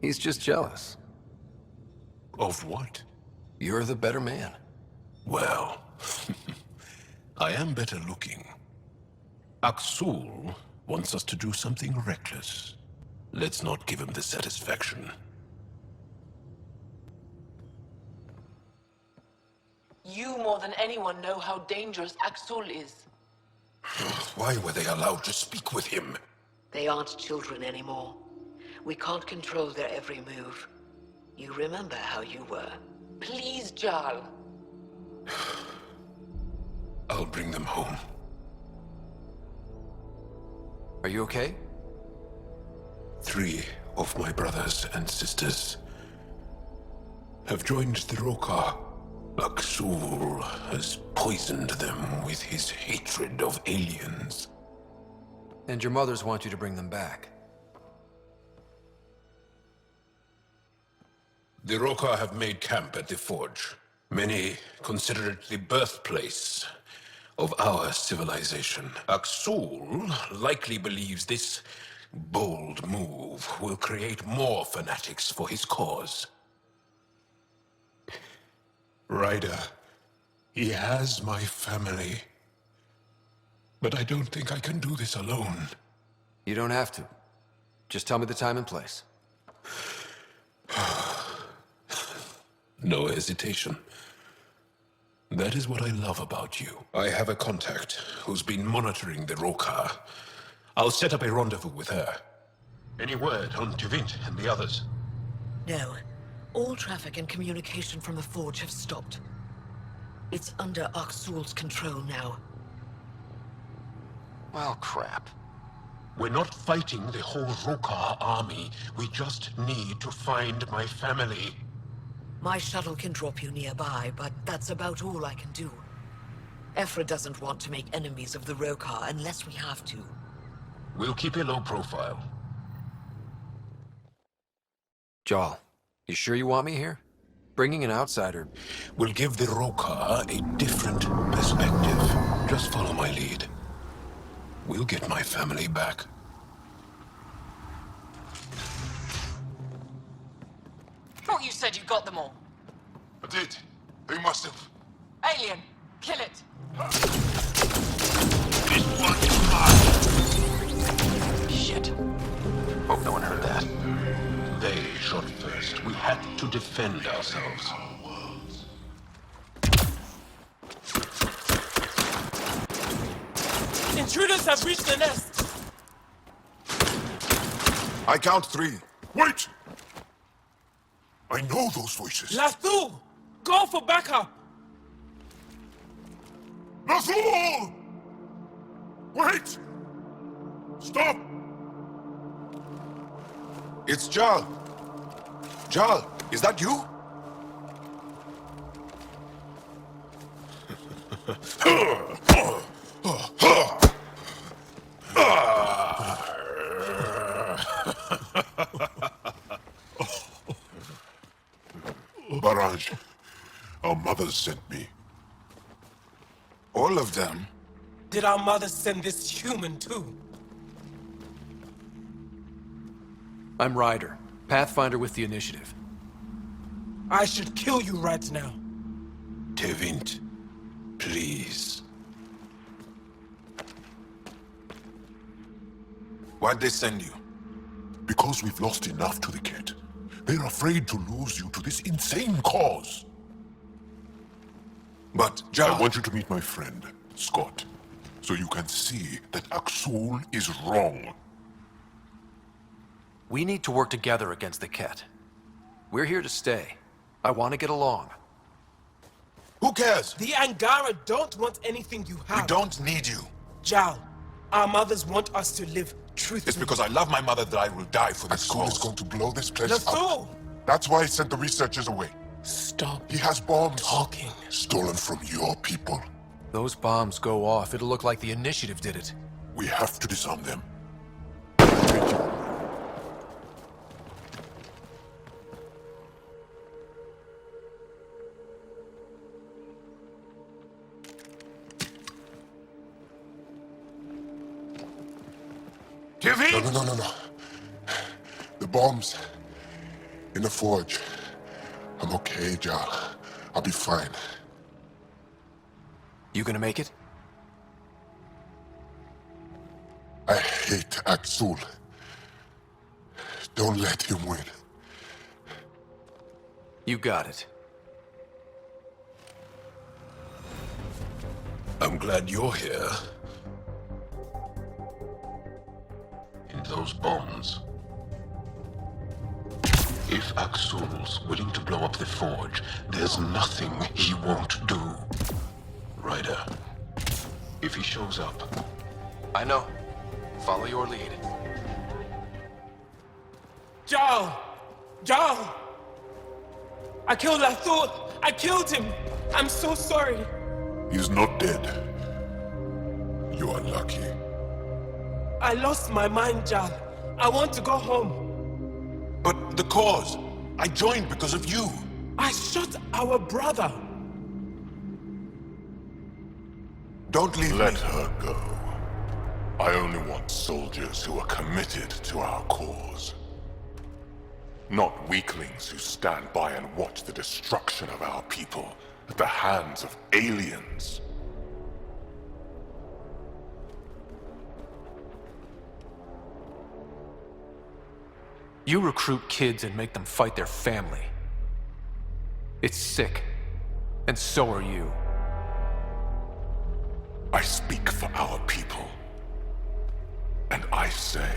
He's just jealous. Of what? You're the better man. Well, I am better looking. Akksul wants us to do something reckless. Let's not give him the satisfaction. You more than anyone know how dangerous Akksul is. Why were they allowed to speak with him? They aren't children anymore. We can't control their every move. You remember how you were. Please, Jaal. I'll bring them home. Are you okay? 3 of my brothers and sisters have joined the Roka. Akksul has poisoned them with his hatred of aliens. And your mothers want you to bring them back. The Roka have made camp at the Forge. Many consider it the birthplace of our civilization. Akksul likely believes this bold move will create more fanatics for his cause. Ryder, he has my family. But I don't think I can do this alone. You don't have to. Just tell me the time and place. No hesitation. That is what I love about you. I have a contact who's been monitoring the Rokar. I'll set up a rendezvous with her. Any word on Tevint and the others? No. All traffic and communication from the Forge have stopped. It's under Akksul's control now. Well, crap. We're not fighting the whole Rokar army. We just need to find my family. My shuttle can drop you nearby, but that's about all I can do. Evfra doesn't want to make enemies of the Rokar unless we have to. We'll keep a low profile. Jaal, you sure you want me here? Bringing an outsider will give the Rokar a different perspective. Just follow my lead. We'll get my family back. Thought you said you got them all. I did. They must have. Alien, kill it. Shit. Hope no one heard that. They shot first. We had to defend ourselves. Intruders have reached the nest. I count 3. Wait! I know those voices. Lathu! Go for backup! Lathul! Wait! Stop! It's Jaal. Jaal, is that you? Barrage, our mothers sent me. All of them? Did our mother send this human too? I'm Ryder, Pathfinder with the initiative. I should kill you right now. Tevint, please. Why'd they send you? Because we've lost enough to the kett. They're afraid to lose you to this insane cause. But, Jaal... I want you to meet my friend, Scott, so you can see that Akksul is wrong. We need to work together against the kett. We're here to stay. I want to get along. Who cares? The Angara don't want anything you have. We don't need you. Jaal, our mothers want us to live truthfully. It's because I love my mother that I will die for this Akksul cause. is going to blow this place Lathu! up. That's why he sent the researchers away. Stop. He has bombs. Talking. Stolen from your people. Those bombs go off, it'll look like the initiative did it. We have to disarm them. No. The bombs in the forge. I'm okay, Jaal. I'll be fine. You gonna make it? I hate Akksul. Don't let him win. You got it. I'm glad you're here. In those bombs. If Akksul's willing to blow up the forge, there's nothing he won't do. Ryder, if he shows up... I know. Follow your lead. Jaal! Jaal! I killed Lathu! I killed him! I'm so sorry! He's not dead. You are lucky. I lost my mind, Jaal. I want to go home. But the cause. I joined because of you. I shot our brother. Don't leave Let her go. I only want soldiers who are committed to our cause. Not weaklings who stand by and watch the destruction of our people at the hands of aliens. You recruit kids and make them fight their family. It's sick. And so are you. I speak for our people. And I say,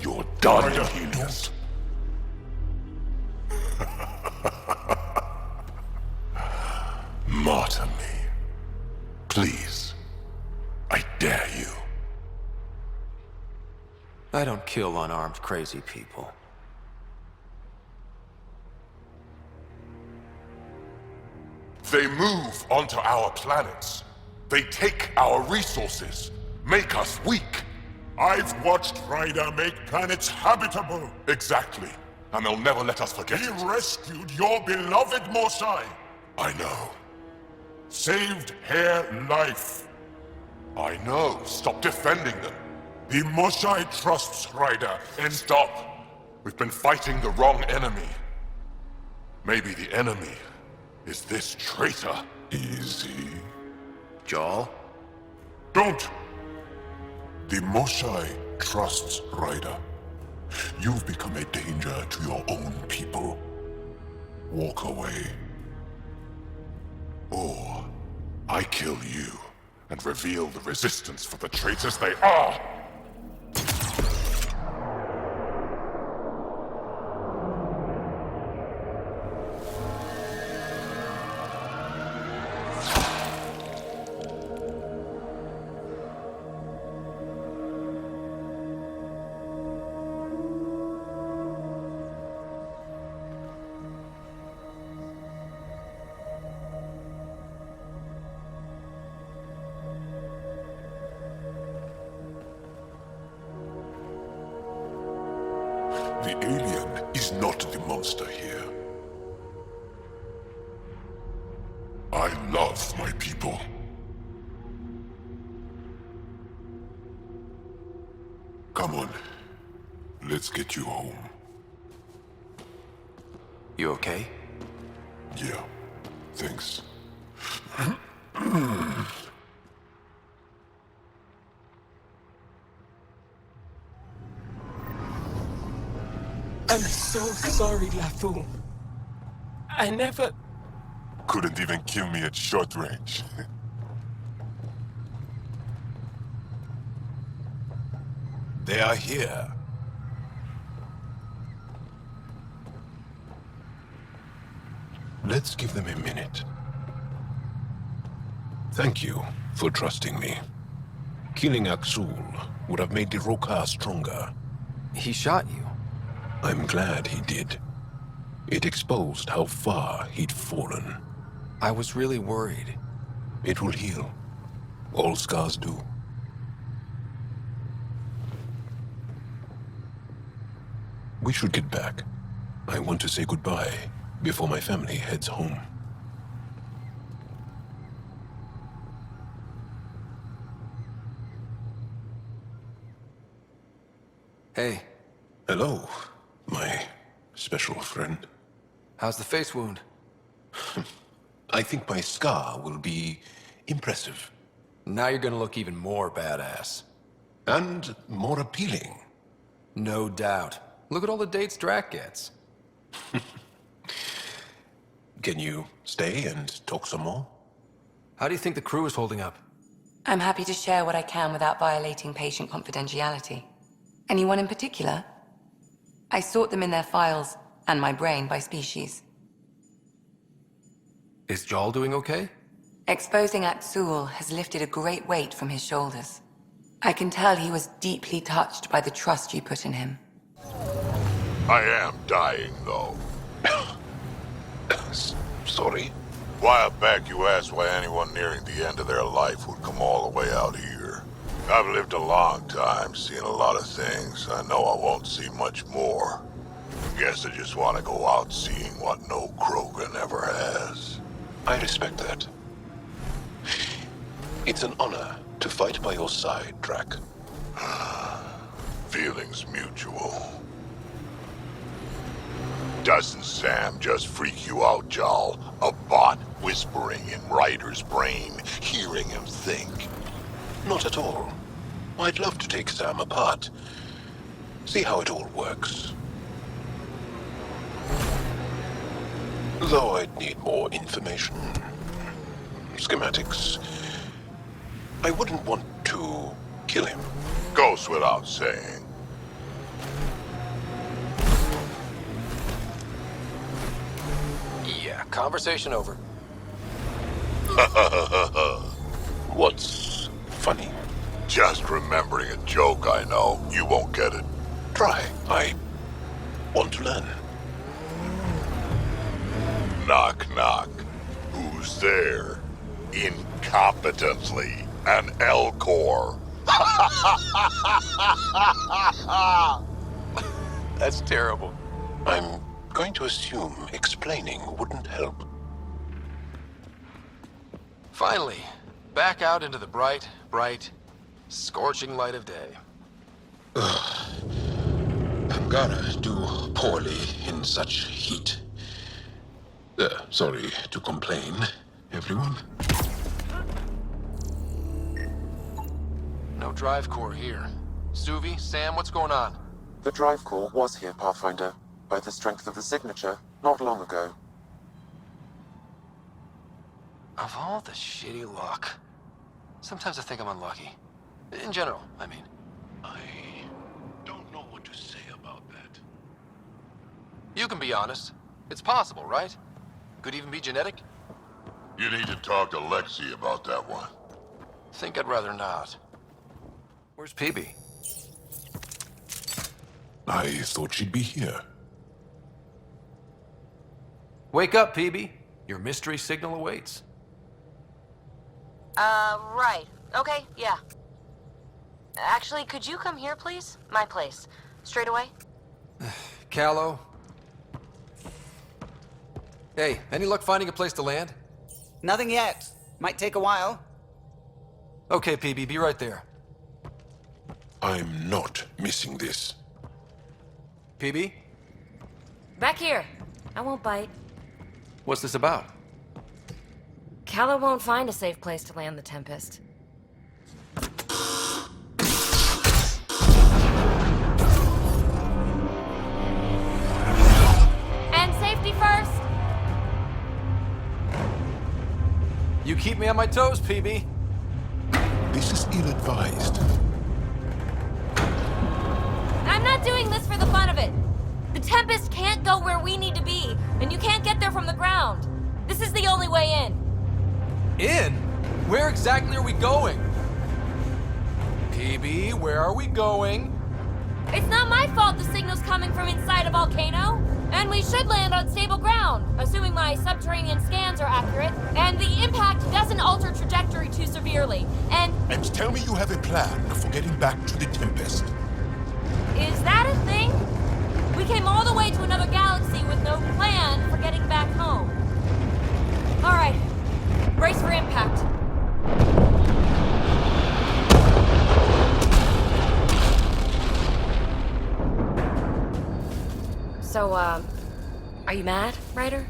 you're done, Helios. Martyr me. Please. I dare you. I don't kill unarmed crazy people. They move onto our planets. They take our resources, make us weak. I've watched Ryder make planets habitable. Exactly. And they'll never let us forget it. He rescued your beloved Moshae. I know. Saved her life. I know. Stop defending them. The Moshae trusts Ryder, and stop. We've been fighting the wrong enemy. Maybe the enemy is this traitor. Easy. Jaal? Don't! The Moshae trusts Ryder. You've become a danger to your own people. Walk away. Or I kill you and reveal the resistance for the traitors they are! The alien is not the monster here. I love my people. Come on. Let's get you home. You okay? Yeah. Thanks. I'm so sorry, Lafu. I never... Couldn't even kill me at short range. They are here. Let's give them a minute. Thank you for trusting me. Killing Akksul would have made the Roka stronger. He shot you. I'm glad he did. It exposed how far he'd fallen. I was really worried. It will heal. All scars do. We should get back. I want to say goodbye before my family heads home. Hey. Hello, my special friend. How's the face wound? I think my scar will be impressive. Now you're gonna look even more badass. And more appealing. No doubt. Look at all the dates Drack gets. Can you stay and talk some more? How do you think the crew is holding up? I'm happy to share what I can without violating patient confidentiality. Anyone in particular? I sort them in their files, and my brain by species. Is Jaal doing okay? Exposing Akksul has lifted a great weight from his shoulders. I can tell he was deeply touched by the trust you put in him. I am dying, though. Sorry? A while back you asked why anyone nearing the end of their life would come all the way out here. I've lived a long time, seen a lot of things. I know I won't see much more. Guess I just want to go out seeing what no Krogan ever has. I respect that. It's an honor to fight by your side, Drack. Feelings mutual. Doesn't Sam just freak you out, Jaal? A bot whispering in Ryder's brain, hearing him think. Not at all. I'd love to take Sam apart. See how it all works. Though I'd need more information. Schematics. I wouldn't want to kill him. Goes without saying. Yeah, conversation over. What's funny? Just remembering a joke, I know. You won't get it. Try. I want to learn. Knock, knock. Who's there? Incompetently, an L-Core. That's terrible. I'm going to assume explaining wouldn't help. Finally, back out into the bright, scorching light of day. Angara do poorly in such heat. Sorry to complain, everyone. No drive core here. Suvi, Sam, what's going on? The drive core was here, Pathfinder, by the strength of the signature, not long ago. Of all the shitty luck. Sometimes I think I'm unlucky. In general, I mean. I don't know what to say about that. You can be honest. It's possible, right? Could even be genetic? You need to talk to Lexi about that one. Think I'd rather not. Where's Peebee? I thought she'd be here. Wake up, Peebee. Your mystery signal awaits. Right. Okay, yeah. Actually, could you come here, please? My place. Straight away? Callow? Hey, any luck finding a place to land? Nothing yet. Might take a while. Okay, Peebee, be right there. I'm not missing this. Peebee? Back here. I won't bite. What's this about? Callow won't find a safe place to land the Tempest. And safety first! You keep me on my toes, Peebee. This is ill-advised. I'm not doing this for the fun of it. The Tempest can't go where we need to be, and you can't get there from the ground. This is the only way in. In? Where exactly are we going? Peebee, where are we going? It's not my fault the signal's coming from inside a volcano. And we should land on stable ground, assuming my subterranean scans are accurate, and the impact doesn't alter trajectory too severely, and tell me you have a plan for getting back to the Tempest. is that a thing? We came all the way to another galaxy with no plan for getting back home. All right, brace for impact. So, are you mad, Ryder?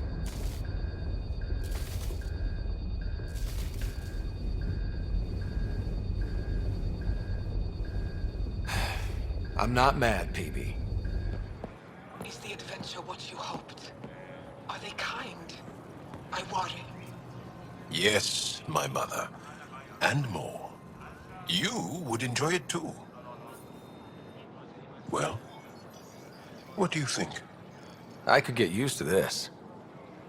I'm not mad, Peebee. Is the adventure what you hoped? Are they kind? I worry. Yes, my mother. And more. You would enjoy it too. Well, what do you think? I could get used to this.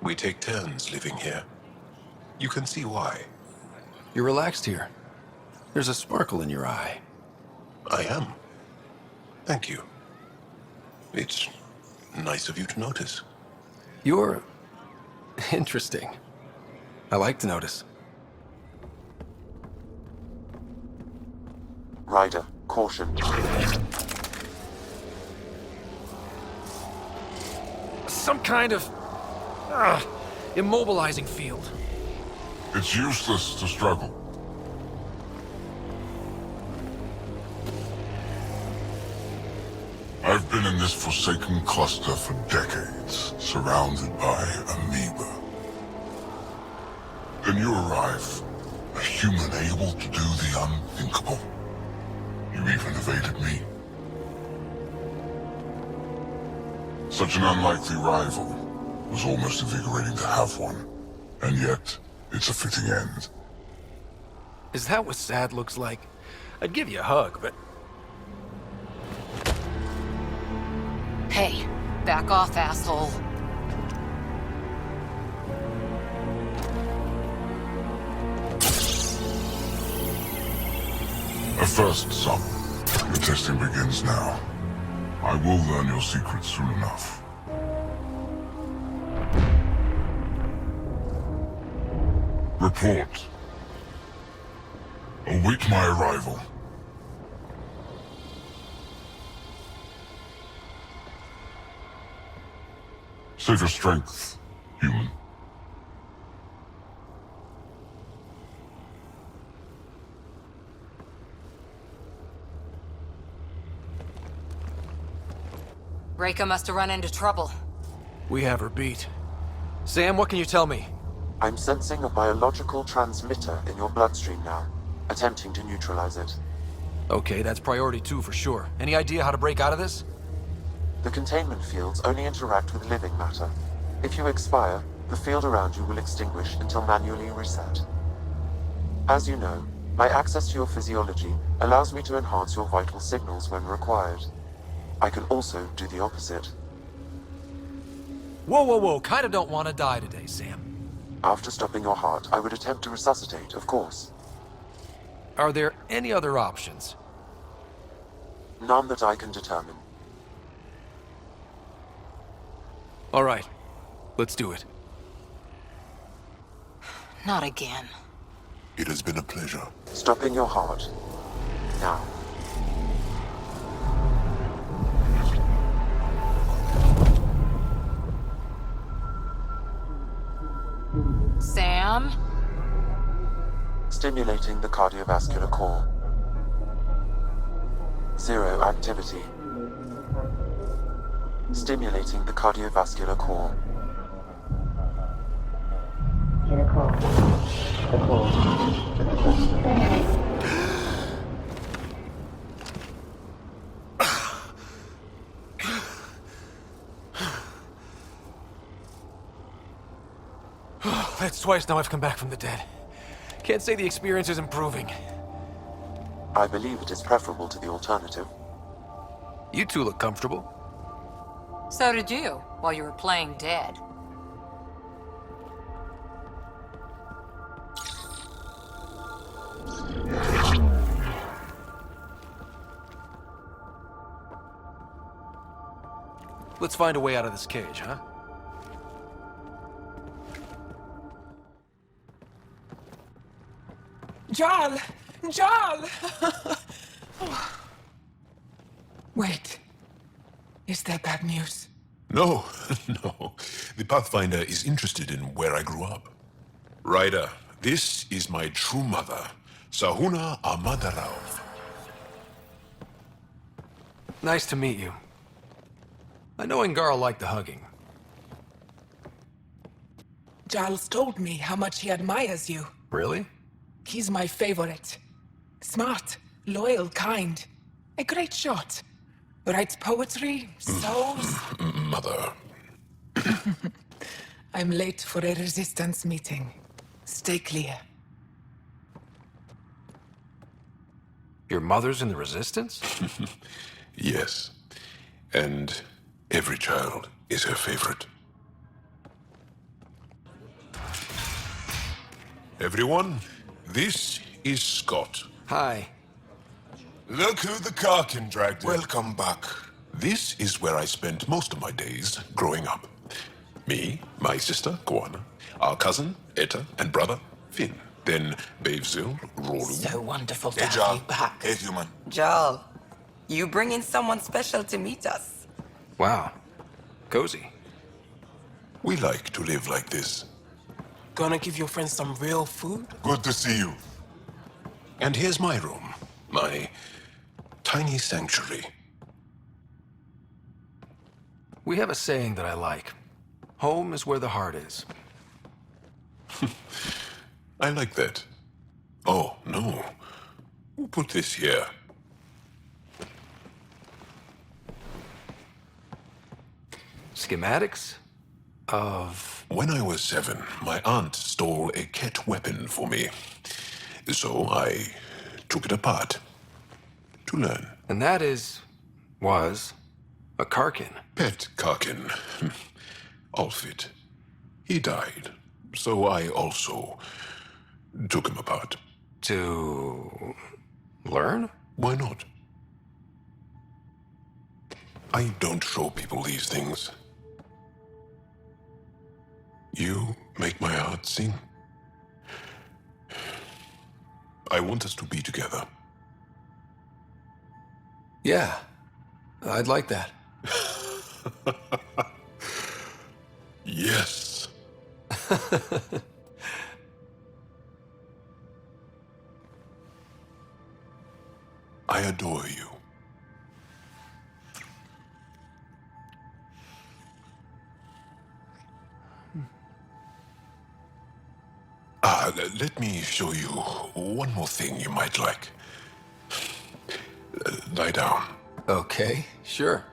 We take turns living here. You can see why. You're relaxed here. There's a sparkle in your eye. I am. Thank you. It's nice of you to notice. You're interesting. I like to notice. Ryder, caution. Some kind of immobilizing field. It's useless to struggle. I've been in this forsaken cluster for decades, surrounded by amoeba. Then you arrive, a human able to do the unthinkable. You even evaded me. Such an unlikely rival, was almost invigorating to have one. And yet, it's a fitting end. Is that what sad looks like? I'd give you a hug, but... Hey, back off, asshole. A first, son. The testing begins now. I will learn your secrets soon enough. Report. Await my arrival. Save your strength, human. Reika must have run into trouble. We have her beat. Sam, what can you tell me? I'm sensing a biological transmitter in your bloodstream now, attempting to neutralize it. Okay, that's priority 2 for sure. Any idea how to break out of this? The containment fields only interact with living matter. If you expire, the field around you will extinguish until manually reset. As you know, my access to your physiology allows me to enhance your vital signals when required. I can also do the opposite. Whoa. Kinda don't want to die today, Sam. After stopping your heart, I would attempt to resuscitate, of course. Are there any other options? None that I can determine. All right. Let's do it. Not again. It has been a pleasure. Stopping your heart. Now. Sam? Stimulating the cardiovascular core. 0 activity. Stimulating the cardiovascular core. That's twice now I've come back from the dead. Can't say the experience is improving. I believe it is preferable to the alternative. You two look comfortable. So did you, while you were playing dead. Let's find a way out of this cage, huh? Jaal! Jaal! Wait. Is there bad news? No, no. The Pathfinder is interested in where I grew up. Ryder, this is my true mother, Sahuna Amadarav. Nice to meet you. I know Angara liked the hugging. Jaal's told me how much he admires you. Really? He's my favorite. Smart, loyal, kind. A great shot. Writes poetry, sews. Mother. I'm late for a resistance meeting. Stay clear. Your mother's in the Resistance? Yes. And every child is her favorite. Everyone, this is Scott. Hi. Look who the Karkin dragged in. Welcome back. This is where I spent most of my days growing up. Me, my sister, Koana, our cousin, Etta, and brother, Finn. Then Bavzil, Rolu. So wonderful to Hey, have Jaal. you back. Hey, human. Jaal, you bring in someone special to meet us. Wow. Cozy. We like to live like this. Gonna give your friends some real food? Good to see you. And here's my room. My tiny sanctuary. We have a saying that I like. Home is where the heart is. I like that. Oh, no. Who put this here? Schematics? Of... When I was 7, my aunt stole a kett weapon for me. So I took it apart to learn. And that was a Karkin. Pet Karkin. Alfit. He died. So I also took him apart. To learn? Why not? I don't show people these things. You make my heart sing. I want us to be together. Yeah, I'd like that. Yes. I adore you. Let me show you one more thing you might like. Lie down. Okay, sure.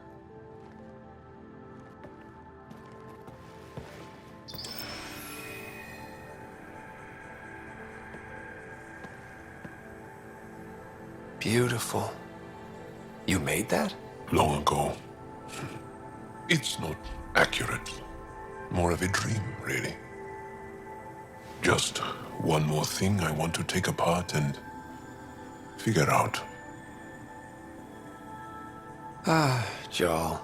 Beautiful. You made that? Long ago. It's not accurate. More of a dream, really. Just one more thing I want to take apart and figure out. Ah, Jaal.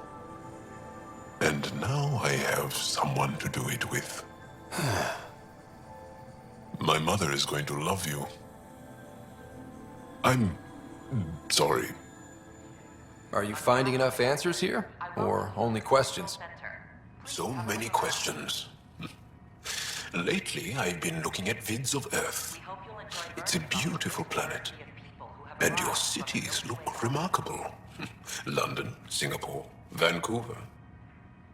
And now I have someone to do it with. My mother is going to love you. I'm sorry. Are you finding enough answers here? Or only questions? So many questions. Lately, I've been looking at vids of Earth. It's a beautiful planet. And your cities look remarkable. London, Singapore, Vancouver.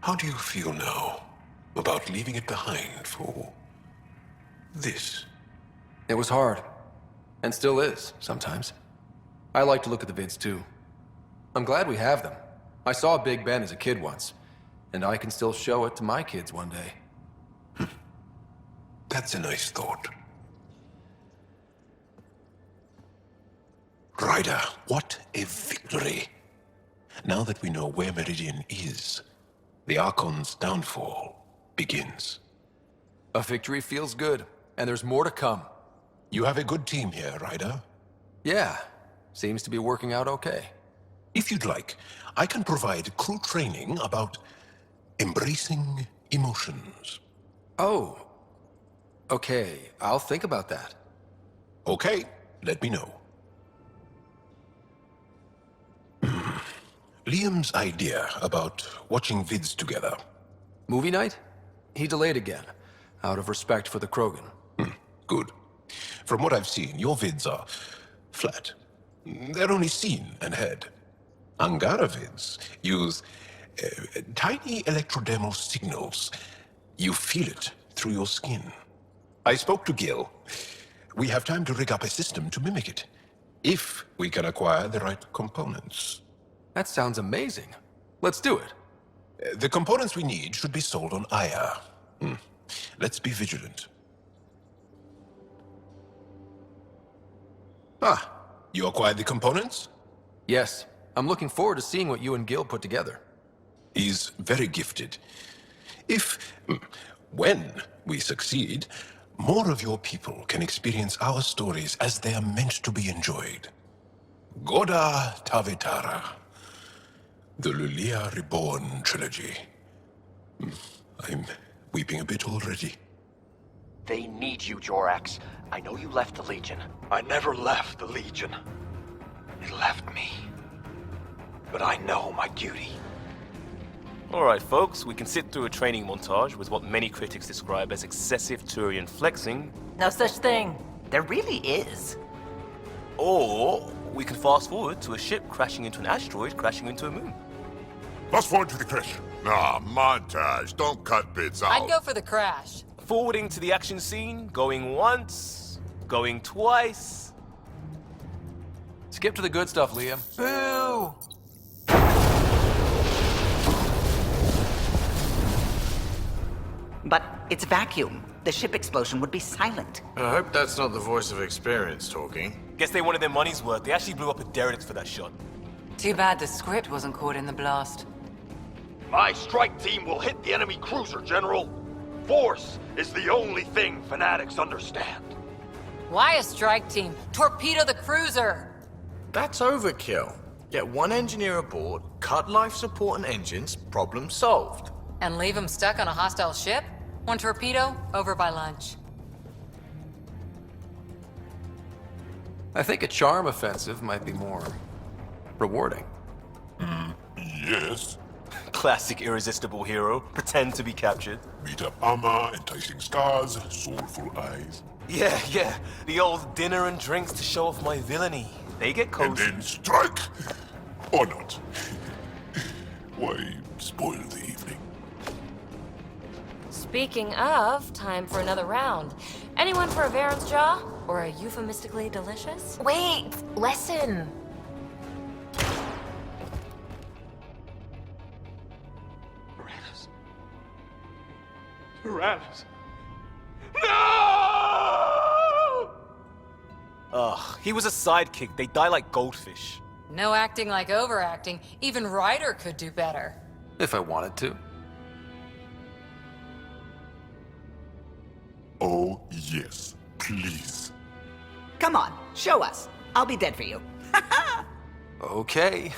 How do you feel now about leaving it behind for this? It was hard. And still is, sometimes. I like to look at the vids too. I'm glad we have them. I saw Big Ben as a kid once, and I can still show it to my kids one day. That's a nice thought. Ryder, what a victory! Now that we know where Meridian is, the Archon's downfall begins. A victory feels good, and there's more to come. You have a good team here, Ryder. Yeah, seems to be working out okay. If you'd like, I can provide crew training about embracing emotions. Oh. Okay, I'll think about that. Okay, let me know. Liam's idea about watching vids together. Movie night? He delayed again, out of respect for the Krogan. Good. From what I've seen, your vids are flat. They're only seen and heard. Angara vids use tiny electrodermal signals. You feel it through your skin. I spoke to Gil. We have time to rig up a system to mimic it, if we can acquire the right components. That sounds amazing. Let's do it. The components we need should be sold on Aya. Let's be vigilant. You acquired the components? Yes. I'm looking forward to seeing what you and Gil put together. He's very gifted. When we succeed, more of your people can experience our stories as they are meant to be enjoyed. Goda Tavetara. The Lulia Reborn trilogy. I'm weeping a bit already. They need you, Jorrax. I know you left the Legion. I never left the Legion. It left me. But I know my duty. Alright folks, we can sit through a training montage with what many critics describe as excessive Turian flexing. No such thing. There really is. Or we can fast forward to a ship crashing into an asteroid crashing into a moon. Fast forward to the crash. Nah, montage. Don't cut bits out. I'd go for the crash. Forwarding to the action scene, going once, going twice. Skip to the good stuff, Liam. Boo! But it's vacuum. The ship explosion would be silent. I hope that's not the voice of experience talking. Guess they wanted their money's worth. They actually blew up a derelict for that shot. Too bad the script wasn't caught in the blast. My strike team will hit the enemy cruiser, General. Force is the only thing fanatics understand. Why a strike team? Torpedo the cruiser! That's overkill. Get one engineer aboard, cut life support and engines, problem solved. And leave them stuck on a hostile ship? One torpedo, over by lunch. I think a charm offensive might be more rewarding. Yes. Classic irresistible hero. Pretend to be captured. Beat up armor, enticing scars, soulful eyes. Yeah. The old dinner and drinks to show off my villainy. They get cozy. And then strike! Or not. Why spoil the evening? Speaking of, time for another round. Anyone for a Varen's Jaw? Or a euphemistically delicious? Wait! Lesson! Tyrannus. Ugh, he was a sidekick. They die like goldfish. No acting like overacting. Even Ryder could do better. If I wanted to. Oh, yes. Please. Come on, show us. I'll be dead for you. Okay.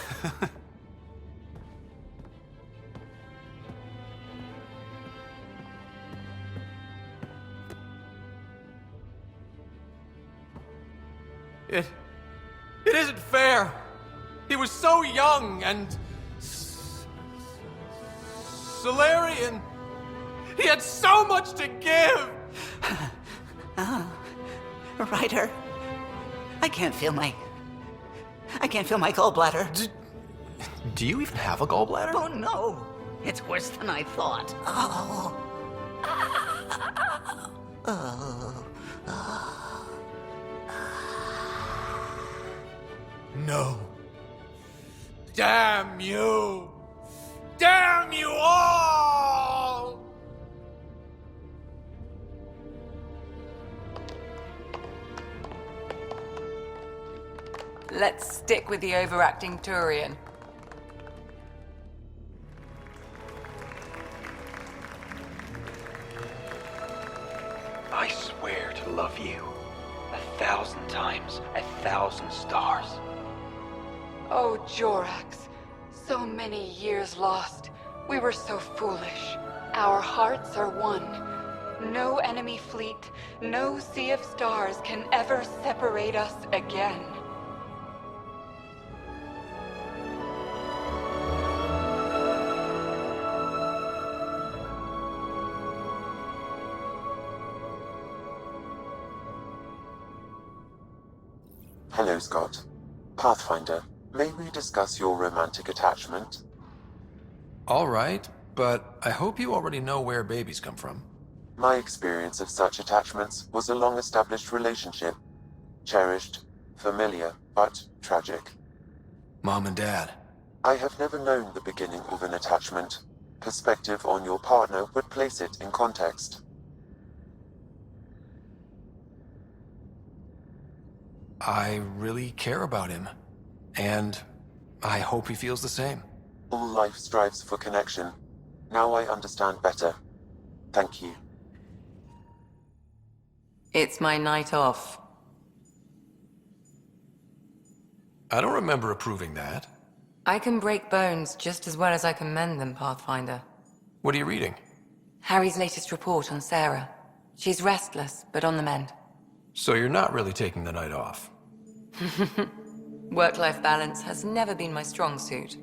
It isn't fair. He was so young and Solarian. He had so much to give. Ryder, I can't feel my gallbladder. Do you even have a gallbladder? Oh no, it's worse than I thought. No. Damn you! Damn you all! Let's stick with the overacting Turian. I swear to love you 1,000 times, 1,000 stars. Oh, Jorrax. So many years lost. We were so foolish. Our hearts are one. No enemy fleet, no sea of stars can ever separate us again. Hello, Scott. Pathfinder, may we discuss your romantic attachment? All right, but I hope you already know where babies come from. My experience of such attachments was a long-established relationship. Cherished, familiar, but tragic. Mom and Dad. I have never known the beginning of an attachment. Perspective on your partner would place it in context. I really care about him. And I hope he feels the same. All life strives for connection. Now I understand better. Thank you. It's my night off. I don't remember approving that. I can break bones just as well as I can mend them, Pathfinder. What are you reading? Harry's latest report on Sarah. She's restless, but on the mend. So you're not really taking the night off. Work-life balance has never been my strong suit.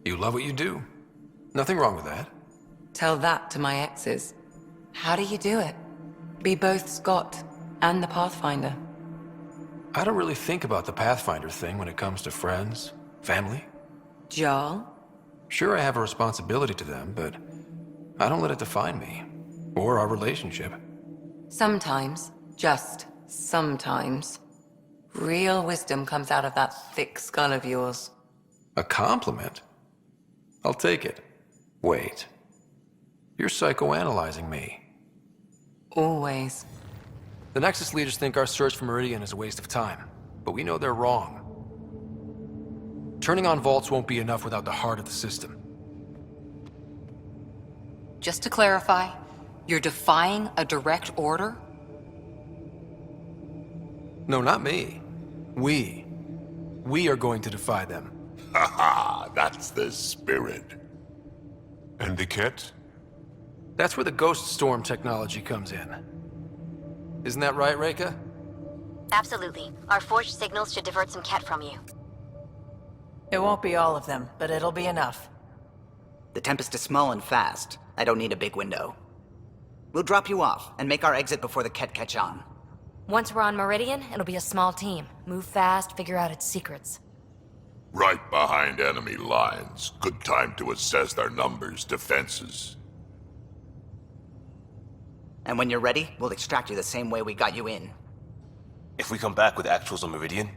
You love what you do. Nothing wrong with that. Tell that to my exes. How do you do it? Be both Scott and the Pathfinder. I don't really think about the Pathfinder thing when it comes to friends, family. Jaal? Sure, I have a responsibility to them, but I don't let it define me. Or our relationship. Sometimes, just sometimes, real wisdom comes out of that thick skull of yours. A compliment? I'll take it. Wait. You're psychoanalyzing me. Always. The Nexus leaders think our search for Meridian is a waste of time, but we know they're wrong. Turning on vaults won't be enough without the heart of the system. Just to clarify, you're defying a direct order? No, not me. We. We are going to defy them. Haha, that's the spirit. And the kett? That's where the ghost storm technology comes in. Isn't that right, Reika? Absolutely. Our forged signals should divert some kett from you. It won't be all of them, but it'll be enough. The Tempest is small and fast. I don't need a big window. We'll drop you off and make our exit before the kett catch on. Once we're on Meridian, it'll be a small team. Move fast, figure out its secrets. Right behind enemy lines. Good time to assess their numbers, defenses. And when you're ready, we'll extract you the same way we got you in. If we come back with actuals on Meridian,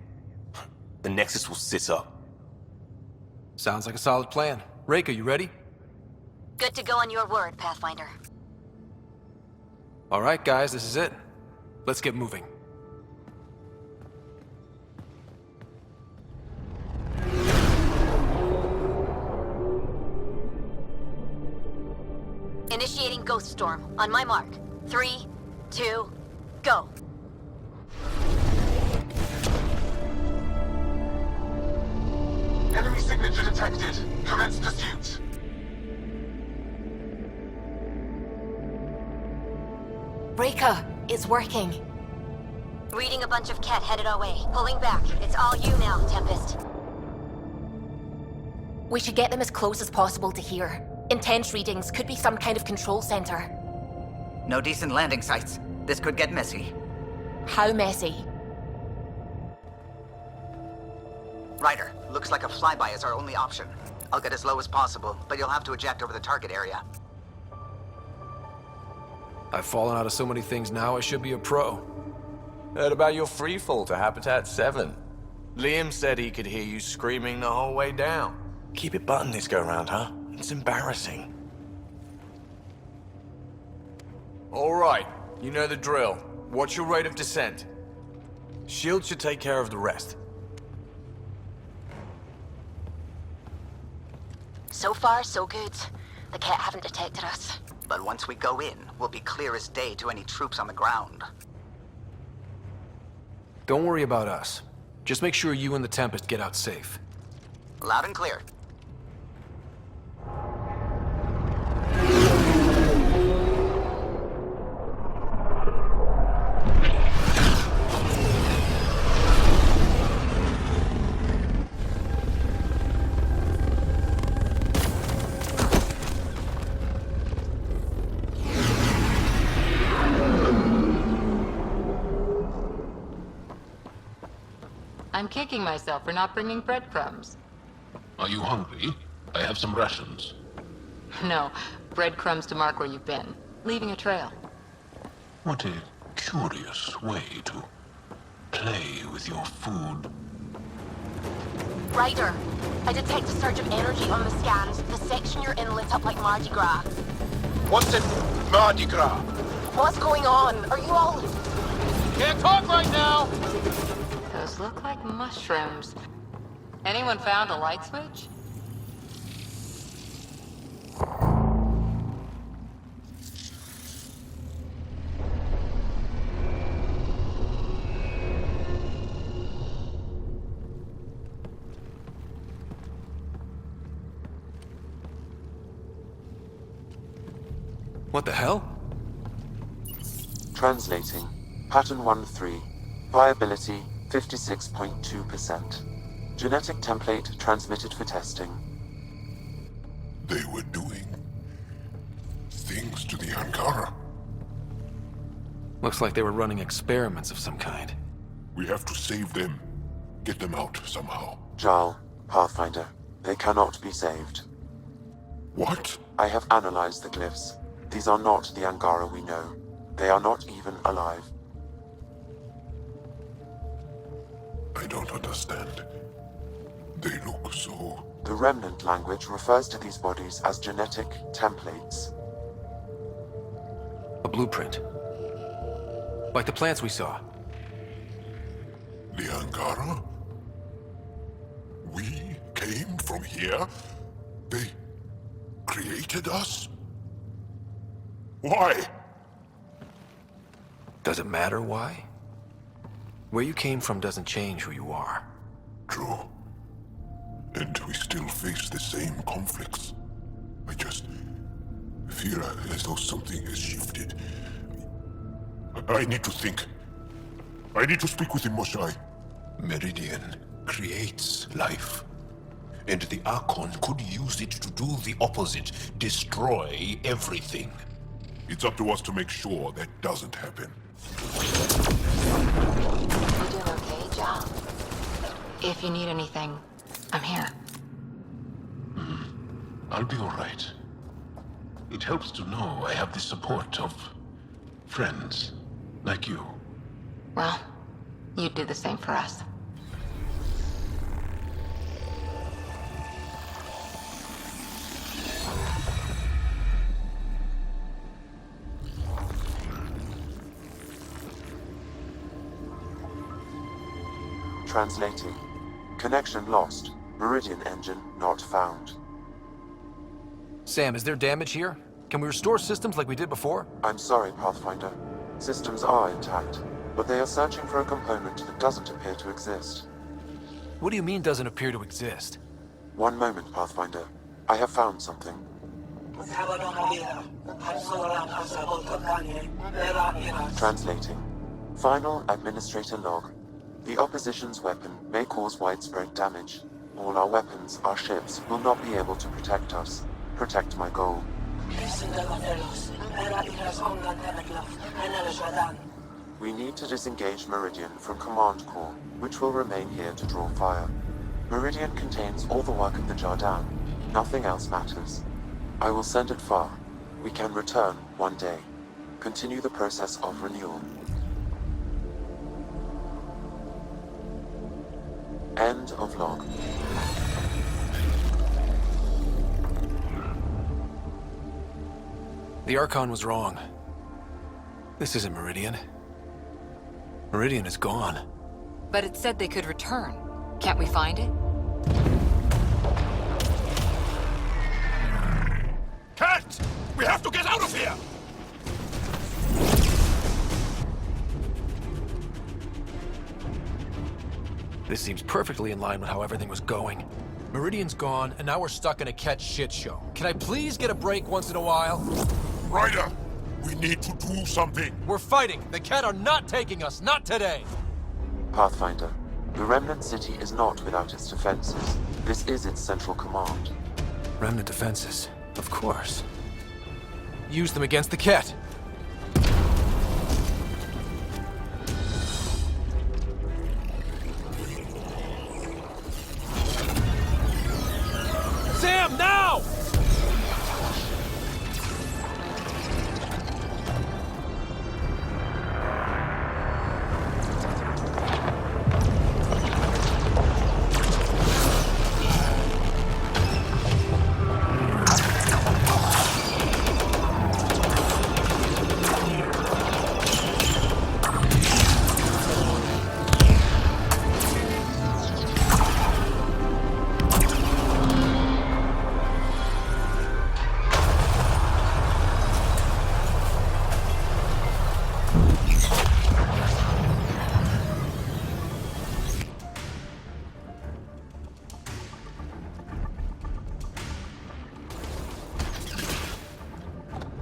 the Nexus will sit up. Sounds like a solid plan. Reika, you ready? Good to go on your word, Pathfinder. All right, guys, this is it. Let's get moving. Initiating Ghost Storm. On my mark. 3, 2, go. Enemy signature detected. Commence pursuit. Reika, it's working. Reading a bunch of kett headed our way. Pulling back. It's all you now, Tempest. We should get them as close as possible to here. Intense readings could be some kind of control center. No decent landing sites. This could get messy. How messy? Ryder, looks like a flyby is our only option. I'll get as low as possible, but you'll have to eject over the target area. I've fallen out of so many things now, I should be a pro. Heard about your free fall to Habitat 7. Liam said he could hear you screaming the whole way down. Keep it buttoned this go-round, huh? It's embarrassing. All right, you know the drill. What's your rate of descent? Shield should take care of the rest. So far, so good. The kett haven't detected us. But once we go in, we'll be clear as day to any troops on the ground. Don't worry about us. Just make sure you and the Tempest get out safe. Loud and clear. I'm kicking myself for not bringing breadcrumbs. Are you hungry? I have some rations. No, breadcrumbs to mark where you've been, leaving a trail. What a curious way to play with your food. Ryder, I detect a surge of energy on the scans. The section you're in lit up like Mardi Gras. What's it, Mardi Gras? What's going on? Are you all... Can't talk right now! Those look like mushrooms. Anyone found a light switch? What the hell? Translating. Pattern 1-3. Viability 56.2%. Genetic template transmitted for testing. They were doing things to the Angara. Looks like they were running experiments of some kind. We have to save them. Get them out somehow. Jaal, Pathfinder, they cannot be saved. What? I have analyzed the glyphs. These are not the Angara we know. They are not even alive. I don't understand. They look so... The remnant language refers to these bodies as genetic templates. A blueprint. Like the plants we saw. The Angara? We came from here? They created us? Why? Does it matter why? Where you came from doesn't change who you are. True. And we still face the same conflicts. I just feel as though something has shifted. I need to think. I need to speak with him, Moshae. Meridian creates life. And the Archon could use it to do the opposite, destroy everything. It's up to us to make sure that doesn't happen. You doing okay, Jaal? If you need anything, I'm here. I'll be all right. It helps to know I have the support of friends like you. Well, you do the same for us. Translating. Connection lost. Meridian engine not found. Sam, is there damage here? Can we restore systems like we did before? I'm sorry, Pathfinder. Systems are intact, but they are searching for a component that doesn't appear to exist. What do you mean doesn't appear to exist? One moment, Pathfinder. I have found something. Translating. Final Administrator log. The opposition's weapon may cause widespread damage. All our weapons, our ships, will not be able to protect us. Protect my goal. We need to disengage Meridian from Command Core, which will remain here to draw fire. Meridian contains all the work of the Jardan. Nothing else matters. I will send it far. We can return one day. Continue the process of renewal. End of log. The Archon was wrong. This isn't Meridian. Meridian is gone. But it said they could return. Can't we find it? Kett! We have to get out of here! This seems perfectly in line with how everything was going. Meridian's gone, and now we're stuck in a kett shit show. Can I please get a break once in a while? Ryder! We need to do something! We're fighting! The kett are not taking us! Not today! Pathfinder, the Remnant City is not without its defenses. This is its central command. Remnant defenses, of course. Use them against the kett! Sam, now!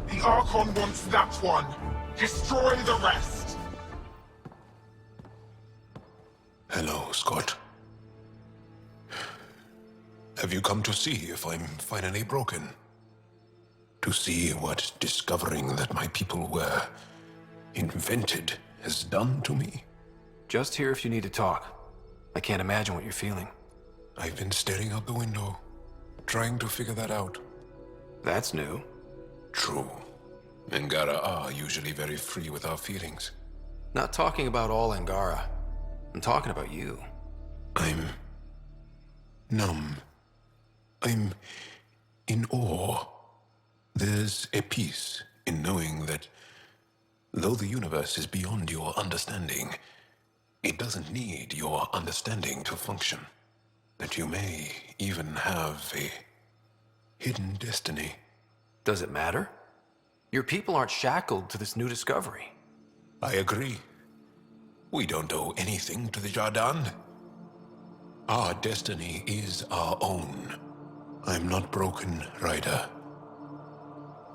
The Archon wants that one. Destroy the rest. Hello, Scott. Have you come to see if I'm finally broken? To see what discovering that my people were invented has done to me? Just here if you need to talk. I can't imagine what you're feeling. I've been staring out the window, trying to figure that out. That's new. True. Angara are usually very free with our feelings. Not talking about all Angara. I'm talking about you. I'm numb. I'm in awe. There's a peace in knowing that Though the universe is beyond your understanding, it doesn't need your understanding to function. That you may even have a hidden destiny. Does it matter? Your people aren't shackled to this new discovery. I agree. We don't owe anything to the Jardan. Our destiny is our own. I'm not broken, Ryder.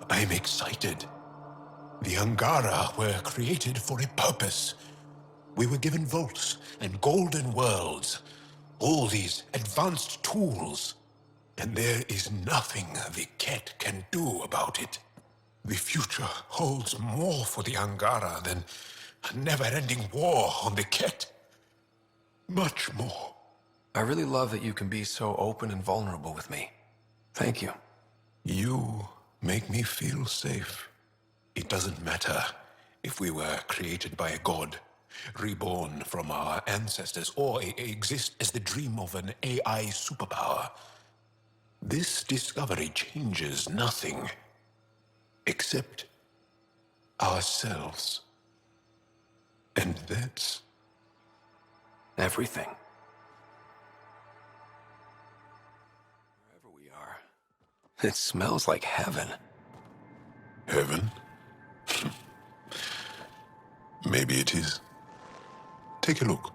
I'm excited. The Angara were created for a purpose. We were given vaults and golden worlds. All these advanced tools. And there is nothing the kett can do about it. The future holds more for the Angara than a never-ending war on the kett. Much more. I really love that you can be so open and vulnerable with me. Thank you. You make me feel safe. It doesn't matter if we were created by a god, reborn from our ancestors, or exist as the dream of an AI superpower. This discovery changes nothing except ourselves. And that's everything. Wherever we are, it smells like heaven. Heaven? Maybe it is. Take a look.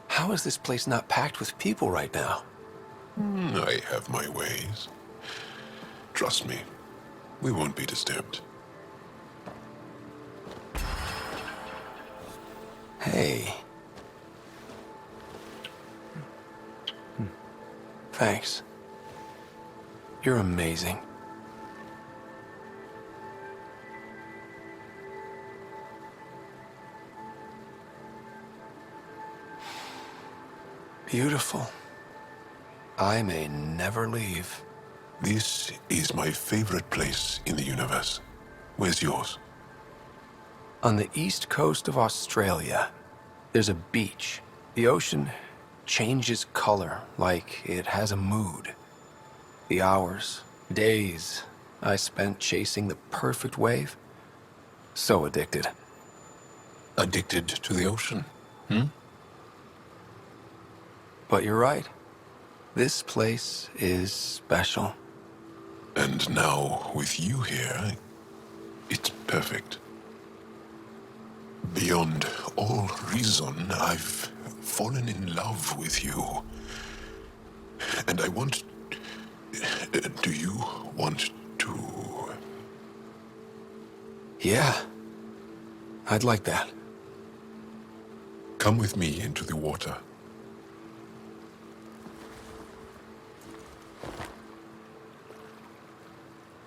How is this place not packed with people right now? I have my ways. Trust me, we won't be disturbed. Hey. Thanks. You're amazing. Beautiful. I may never leave. This is my favorite place in the universe. Where's yours? On the east coast of Australia, there's a beach. The ocean changes color, like it has a mood. The hours, days I spent chasing the perfect wave. So addicted. Addicted to the ocean, But you're right. This place is special. And now, with you here, it's perfect. Beyond all reason, I've fallen in love with you. And I want... do you want to... Yeah. I'd like that. Come with me into the water.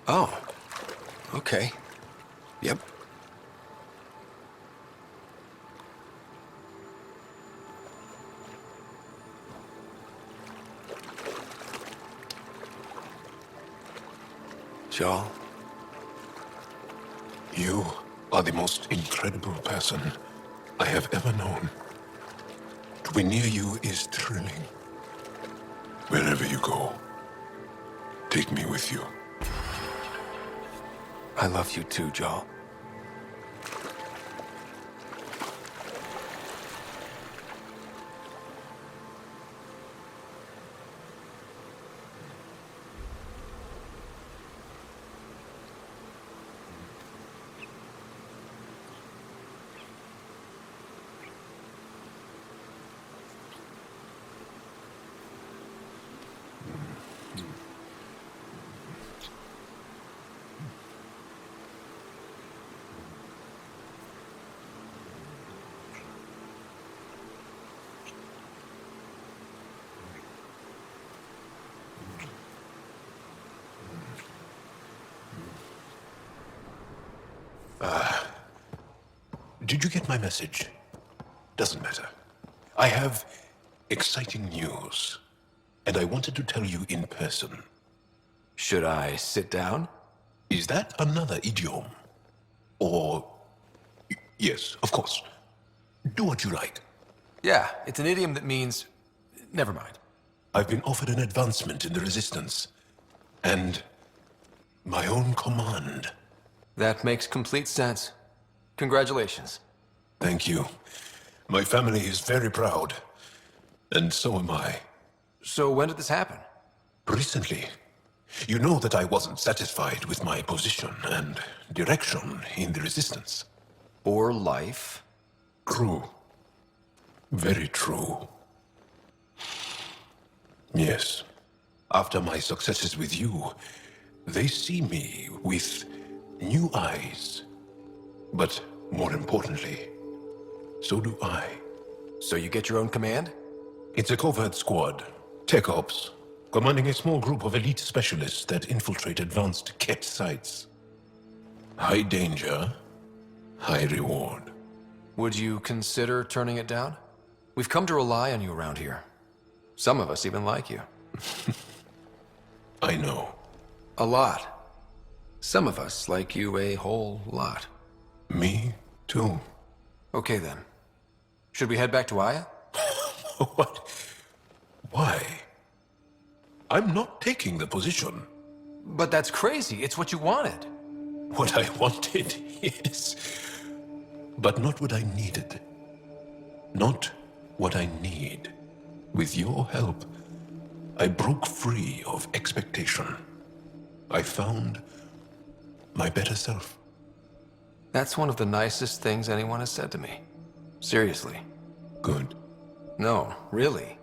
Oh. Okay. Yep. Jaal. You are the most incredible person I have ever known. To be near you is thrilling. Wherever you go, take me with you. I love you too, Jaal. Did you get my message? Doesn't matter. I have exciting news, and I wanted to tell you in person. Should I sit down? Is that another idiom? Or... Yes, of course. Do what you like. Yeah, it's an idiom that means... Never mind. I've been offered an advancement in the Resistance, and My own command. That makes complete sense. Congratulations. Thank you. My family is very proud. And so am I. So when did this happen? Recently. You know that I wasn't satisfied with my position and direction in the Resistance. Or life. True. Very true. Yes. After my successes with you, they see me with new eyes. But more importantly, so do I. So you get your own command? It's a covert squad. Tech Ops. Commanding a small group of elite specialists that infiltrate advanced kett sites. High danger, high reward. Would you consider turning it down? We've come to rely on you around here. Some of us even like you. I know. A lot. Some of us like you a whole lot. Me too. Okay then. Should we head back to Aya? What? Why? I'm not taking the position. But that's crazy. It's what you wanted. What I wanted is... but not what I needed. Not what I need. With your help, I broke free of expectation. I found my better self. That's one of the nicest things anyone has said to me. Seriously. Good. No, really.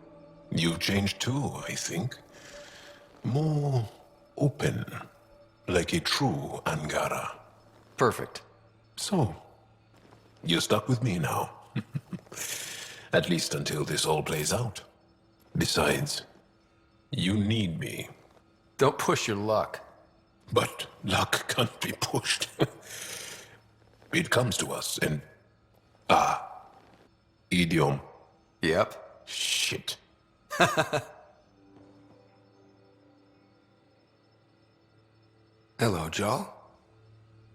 You've changed too, I think. More open. Like a true Angara. Perfect. So, you're stuck with me now. At least until this all plays out. Besides, you need me. Don't push your luck. But luck can't be pushed. It comes to us and... idiom. Yep. Shit. Hello, Jaal.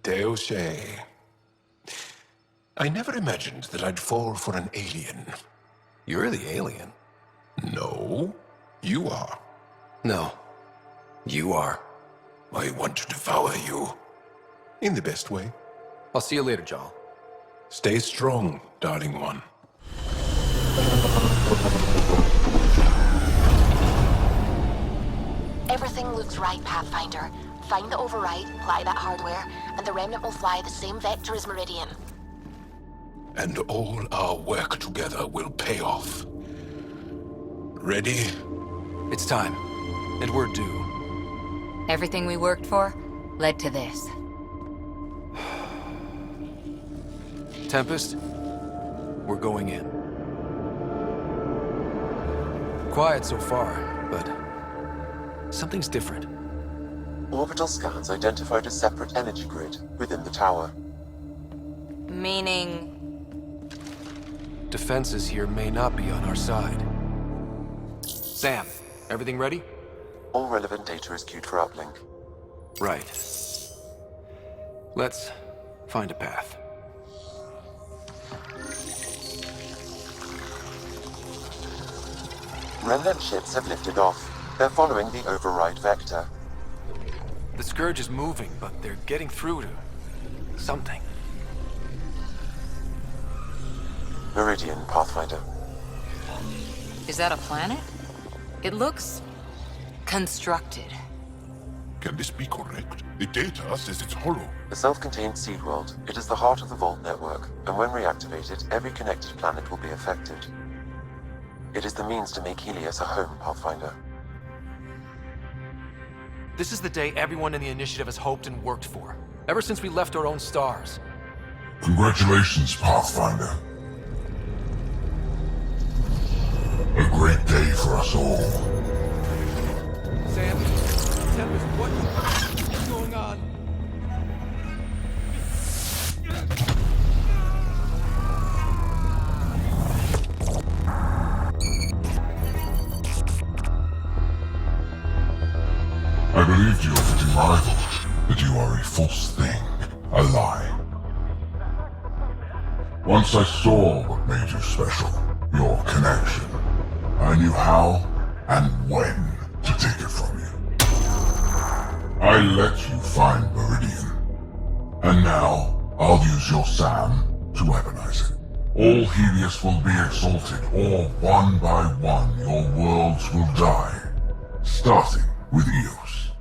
Moshae. I never imagined that I'd fall for an alien. You're the alien. No, you are. No, you are. I want to devour you. In the best way. I'll see you later, Jaal. Stay strong, darling one. Everything looks right, Pathfinder. Find the override, apply that hardware, and the Remnant will fly the same vector as Meridian. And all our work together will pay off. Ready? It's time. And we're due. Everything we worked for led to this. Tempest, we're going in. Quiet so far, but something's different. Orbital scans identified a separate energy grid within the tower. Meaning... Defenses here may not be on our side. Sam, everything ready? All relevant data is queued for uplink. Right. Let's find a path. Remnant ships have lifted off. They're following the override vector. The Scourge is moving, but they're getting through to... something. Meridian, Pathfinder. Is that a planet? It looks... constructed. Can this be correct? The data says it's hollow. A self-contained seed world. It is the heart of the Voeld network, and when reactivated, every connected planet will be affected. It is the means to make Helios a home, Pathfinder. This is the day everyone in the Initiative has hoped and worked for. Ever since we left our own stars. Congratulations, Pathfinder. A great day for us all. Sam, Tempest, what's going on? I believed you for the rival, but you are a false thing, a lie. Once I saw what made you special, your connection. I knew how and when to take it from you. I let you find Meridian. And now, I'll use your SAM to weaponize it. All Helios will be exalted, or one by one your worlds will die. Starting with Eos.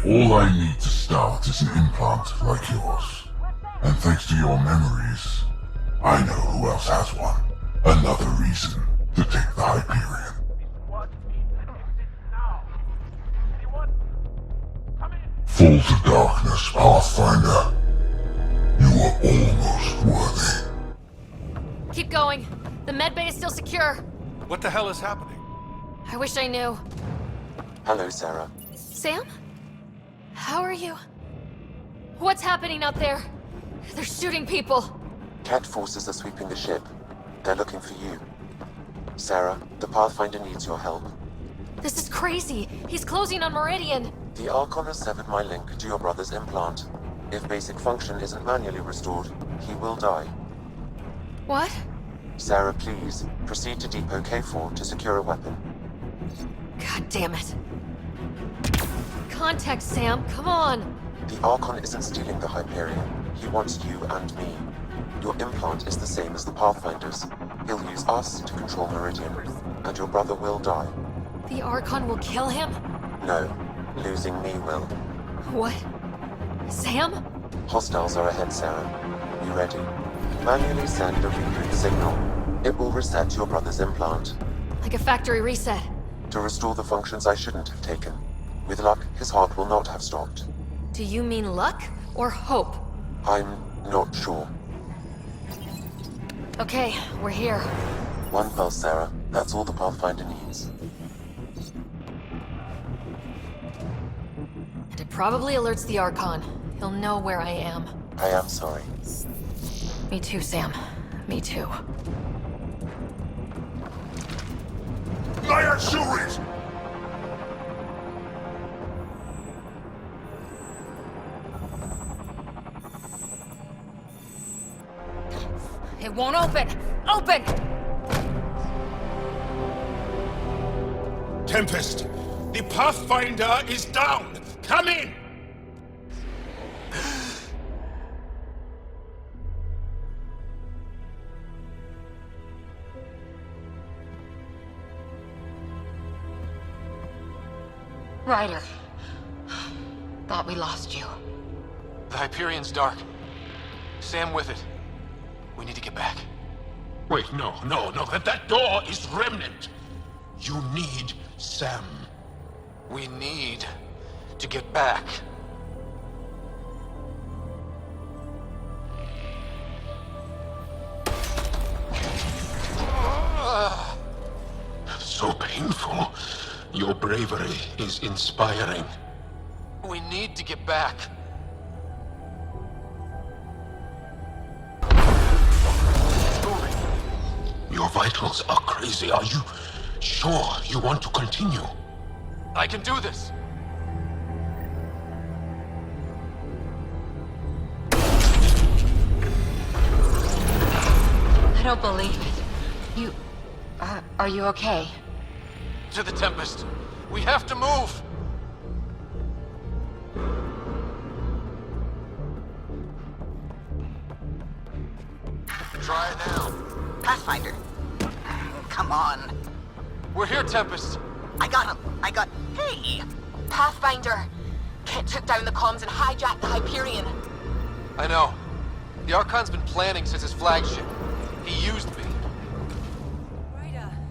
All I need to start is an implant like yours. And thanks to your memories, I know who else has one. Another reason to take the Hyperion. Fall to darkness, Pathfinder. You are almost worthy. Keep going. The medbay is still secure. What the hell is happening? I wish I knew. Hello, Sarah. Sam? How are you? What's happening out there? They're shooting people. Kett forces are sweeping the ship. They're looking for you. Sarah, the Pathfinder needs your help. This is crazy. He's closing on Meridian. The Archon has severed my link to your brother's implant. If basic function isn't manually restored, he will die. What? Sarah, please, proceed to Depot K4 to secure a weapon. God damn it. Contact, Sam. Come on. The Archon isn't stealing the Hyperion. He wants you and me. Your implant is the same as the Pathfinder's. He'll use us to control Meridian, and your brother will die. The Archon will kill him? No, losing me will. What? Sam? Hostiles are ahead, Sarah. You ready? Manually send a reboot signal. It will reset your brother's implant. Like a factory reset. To restore the functions I shouldn't have taken. With luck, his heart will not have stopped. Do you mean luck or hope? I'm not sure. Okay, we're here. One pulse, Sarah. That's all the Pathfinder needs. And it probably alerts the Archon. He'll know where I am. I am sorry. Me too, Sam. Me too. Liar Shuris! It won't open! Open! Tempest! The Pathfinder is down! Come in! Ryder. Thought we lost you. The Hyperion's dark. Sam with it. We need to get back. Wait, no. That door is remnant. You need Sam. We need to get back. So painful. Your bravery is inspiring. We need to get back. Your vitals are crazy. Are you sure you want to continue? I can do this. I don't believe it. You... are you okay? To the Tempest. We have to move! Try it now. Pathfinder. Come on. We're here, Tempest. I got him. Hey! Pathfinder! Kett took down the comms and hijacked the Hyperion. I know. The Archon's been planning since his flagship. He used me.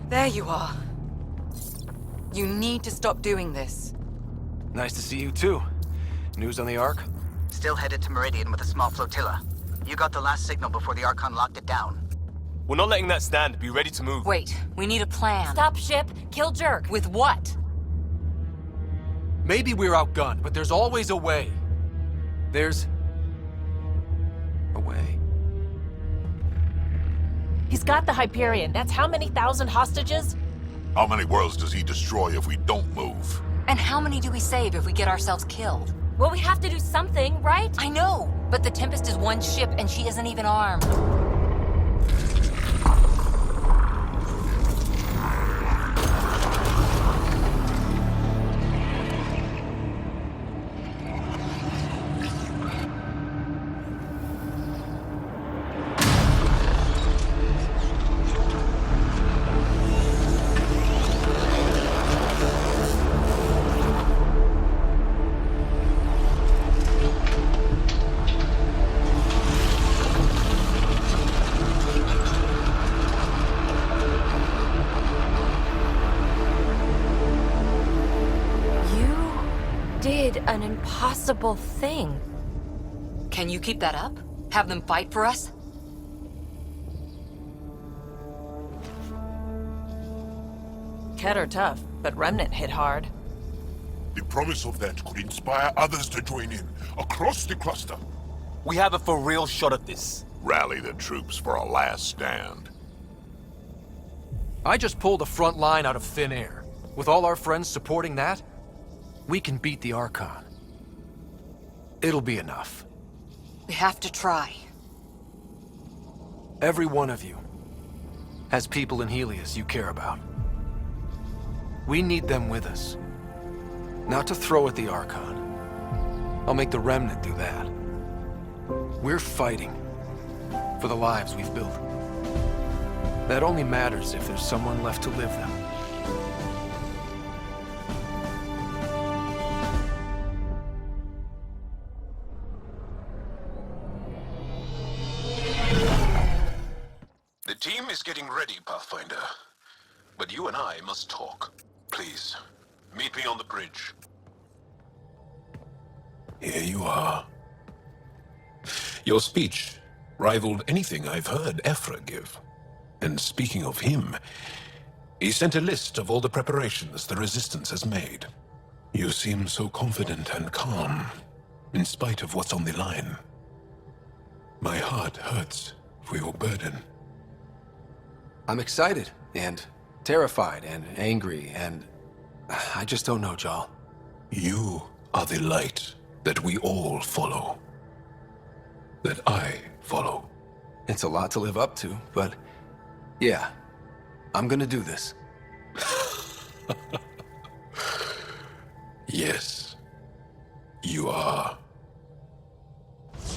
There you are. You need to stop doing this. Nice to see you too. News on the Ark? Still headed to Meridian with a small flotilla. You got the last signal before the Archon locked it down. We're not letting that stand. Be ready to move. Wait, we need a plan. Stop ship, kill Jerk. With what? Maybe we're outgunned, but there's always a way. There's... a way. He's got the Hyperion. That's how many thousand hostages? How many worlds does he destroy if we don't move? And how many do we save if we get ourselves killed? Well, we have to do something, right? I know, but the Tempest is one ship and she isn't even armed. impossible thing. Can you keep that up? Have them fight for us? Kett are tough, but Remnant hit hard. The promise of that could inspire others to join in, across the cluster. We have a for real shot at this. Rally the troops for a last stand. I just pulled a front line out of thin air. With all our friends supporting that, we can beat the Archon. It'll be enough. We have to try. Every one of you has people in Helios you care about. We need them with us. Not to throw at the Archon. I'll make the Remnant do that. We're fighting for the lives we've built. That only matters if there's someone left to live them. The team is getting ready, Pathfinder. But you and I must talk. Please, meet me on the bridge. Here you are. Your speech rivaled anything I've heard Evfra give. And speaking of him, he sent a list of all the preparations the Resistance has made. You seem so confident and calm, in spite of what's on the line. My heart hurts for your burden. I'm excited, and terrified, and angry, and... I just don't know, Jaal. You are the light that we all follow. That I follow. It's a lot to live up to, but... yeah, I'm gonna do this. Yes, you are.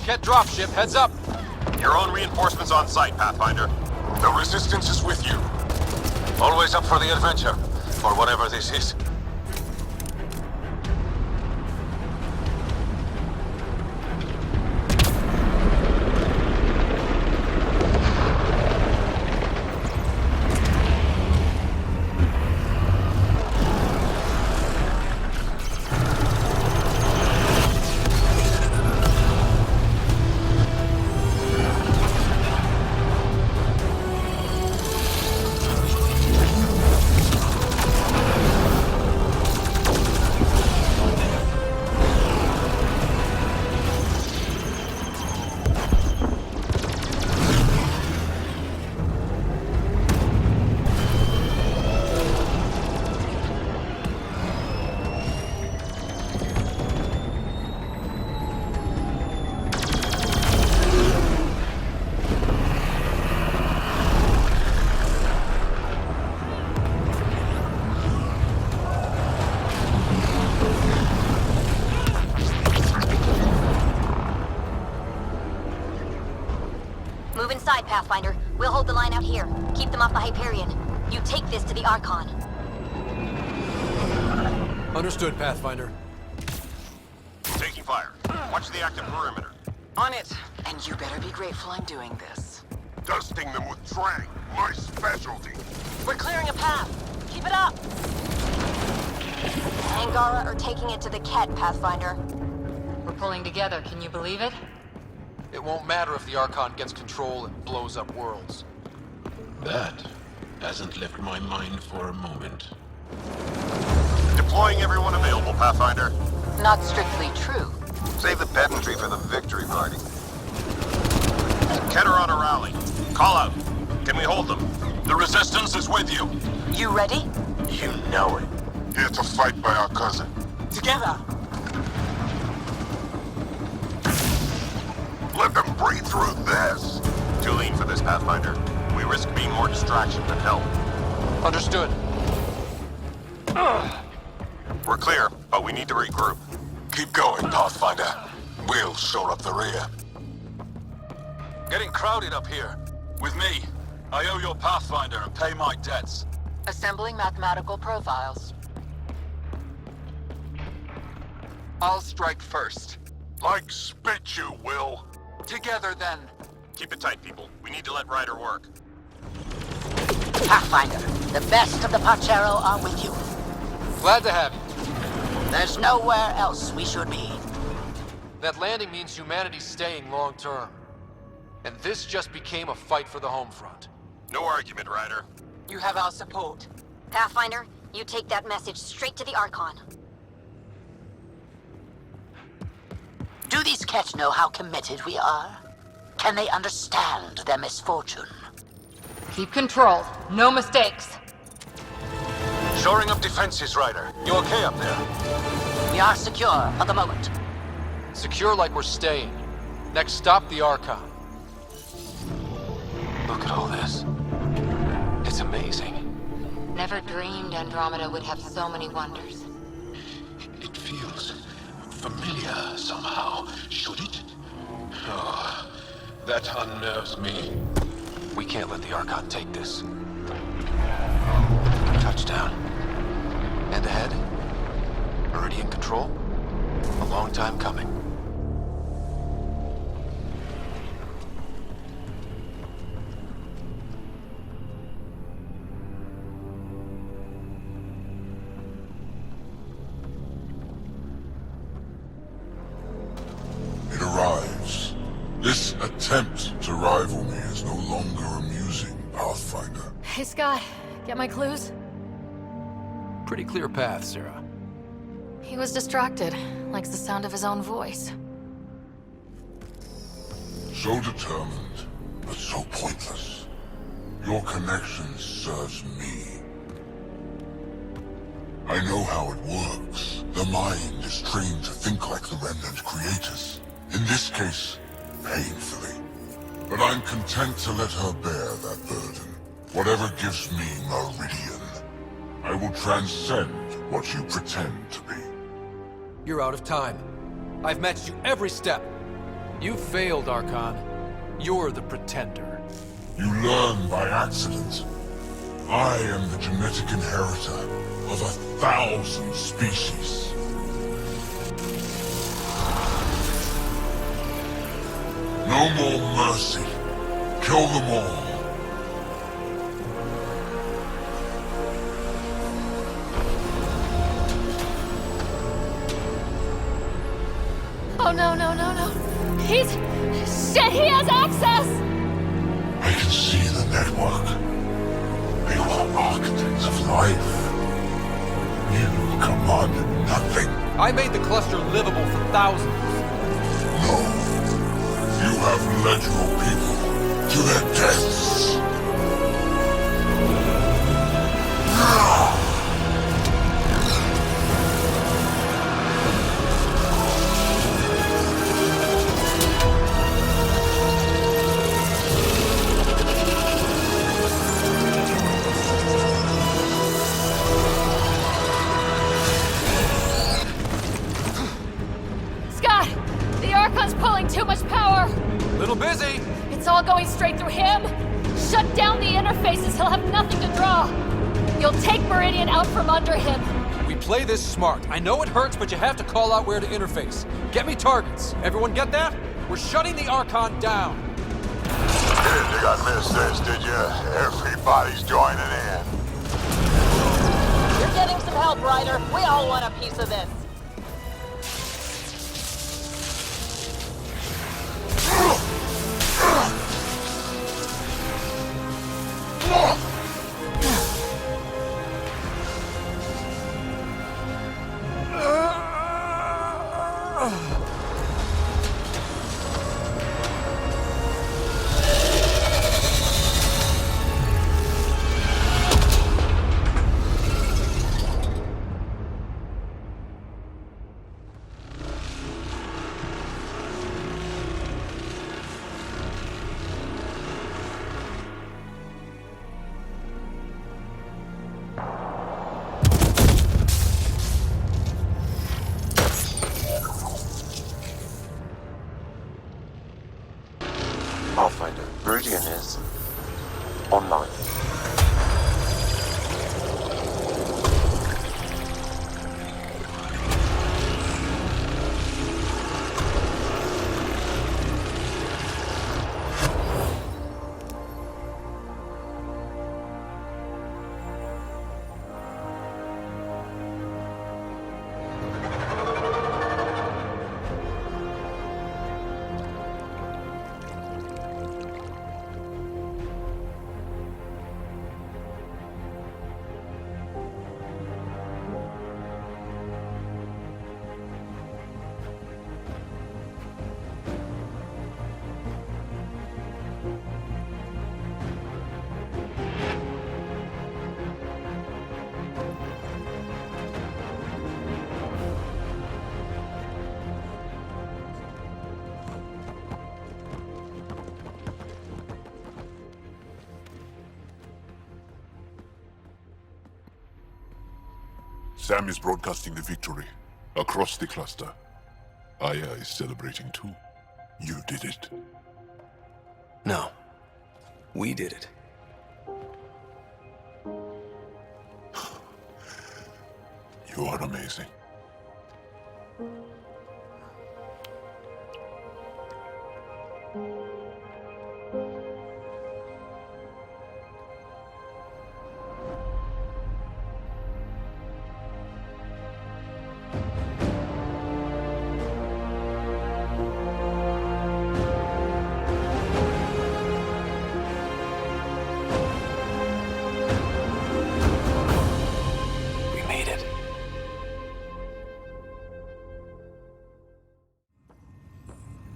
Kett dropship, heads up! Your own reinforcements on site, Pathfinder. The Resistance is with you. Always up for the adventure, or whatever this is. Pathfinder. We'll hold the line out here. Keep them off the Hyperion. You take this to the Archon. Understood, Pathfinder. Taking fire. Watch the active perimeter. On it. And you better be grateful I'm doing this. Dusting them with drag, my specialty. We're clearing a path. Keep it up. Angara are taking it to the kett, Pathfinder. We're pulling together, can you believe it? It won't matter if the Archon gets control and blows up worlds. That hasn't left my mind for a moment. Deploying everyone available, Pathfinder. Not strictly true. Save the pedantry for the victory party. Kett are on a rally. Call out. Can we hold them? The Resistance is with you. You ready? You know it. Here to fight by our cousin. Together! Let them breathe through this! Too lean for this, Pathfinder. We risk being more distraction than help. Understood. We're clear, but we need to regroup. Keep going, Pathfinder. We'll shore up the rear. Getting crowded up here. With me. I owe your Pathfinder and pay my debts. Assembling mathematical profiles. I'll strike first. Like spit you will. Together, then. Keep it tight, people. We need to let Ryder work. Pathfinder, the best of the Pachero are with you. Glad to have you. There's nowhere else we should be. That landing means humanity's staying long term. And this just became a fight for the home front. No argument, Ryder. You have our support. Pathfinder, you take that message straight to the Archon. Do these kett know how committed we are? Can they understand their misfortune? Keep control. No mistakes. Shoring up defenses, Ryder. You okay up there? We are secure for the moment. Secure like we're staying. Next stop, the Archon. Look at all this. It's amazing. Never dreamed Andromeda would have so many wonders. It feels familiar somehow, should it? Oh, that unnerves me. We can't let the Archon take this. Touchdown. And ahead? Already in control? A long time coming. It arrives. This attempt to rival me is no longer amusing, Pathfinder. Hey, Scott. Get my clues? Pretty clear path, Sarah. He was distracted. Likes the sound of his own voice. So determined, but so pointless. Your connection serves me. I know how it works. The mind is trained to think like the Remnant creators. In this case, painfully. But I'm content to let her bear that burden. Whatever gives me Meridian. I will transcend what you pretend to be. You're out of time. I've matched you every step. You failed, Archon. You're the pretender. You learn by accident. I am the genetic inheritor of 1,000 species. No more mercy. Kill them all. Oh, no. Shit, he has access! I can see the network. They were architects of life. You commanded nothing. I made the cluster livable for thousands. No. You have led your people to their deaths. Too much power! Little busy! It's all going straight through him! Shut down the interfaces, he'll have nothing to draw! You'll take Meridian out from under him! We play this smart. I know it hurts, but you have to call out where to interface. Get me targets. Everyone get that? We're shutting the Archon down. Didn't think I'd miss this, did you? Everybody's joining in. You're getting some help, Ryder. We all want a piece of this. Pathfinder, Meridian is online. Sam is broadcasting the victory across the cluster. Aya is celebrating too. You did it. No. We did it. You are amazing.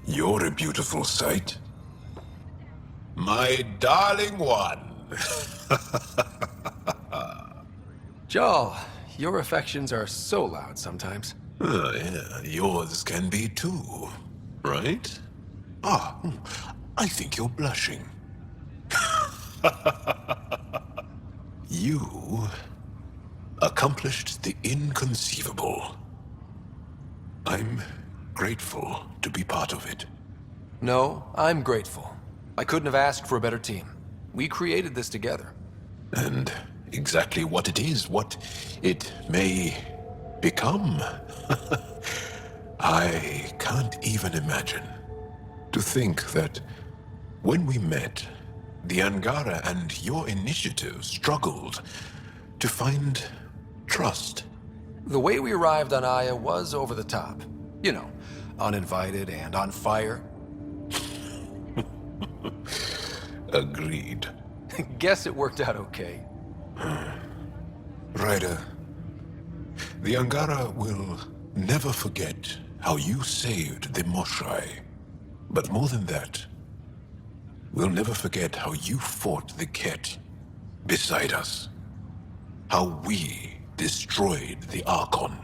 You're a beautiful sight. My darling one. Jaal, your affections are so loud sometimes. Yeah, yours can be too, right? I think you're blushing. You accomplished the inconceivable. I'm grateful to be part of it. No, I'm grateful. I couldn't have asked for a better team. We created this together. And exactly what it is, what it may become, I can't even imagine. To think that when we met, the Angara and your initiative struggled to find trust. The way we arrived on Aya was over the top. You know, uninvited and on fire. Agreed. Guess it worked out okay. Ryder, the Angara will never forget how you saved the Moshae. But more than that, we'll never forget how you fought the kett beside us. How we destroyed the Archon.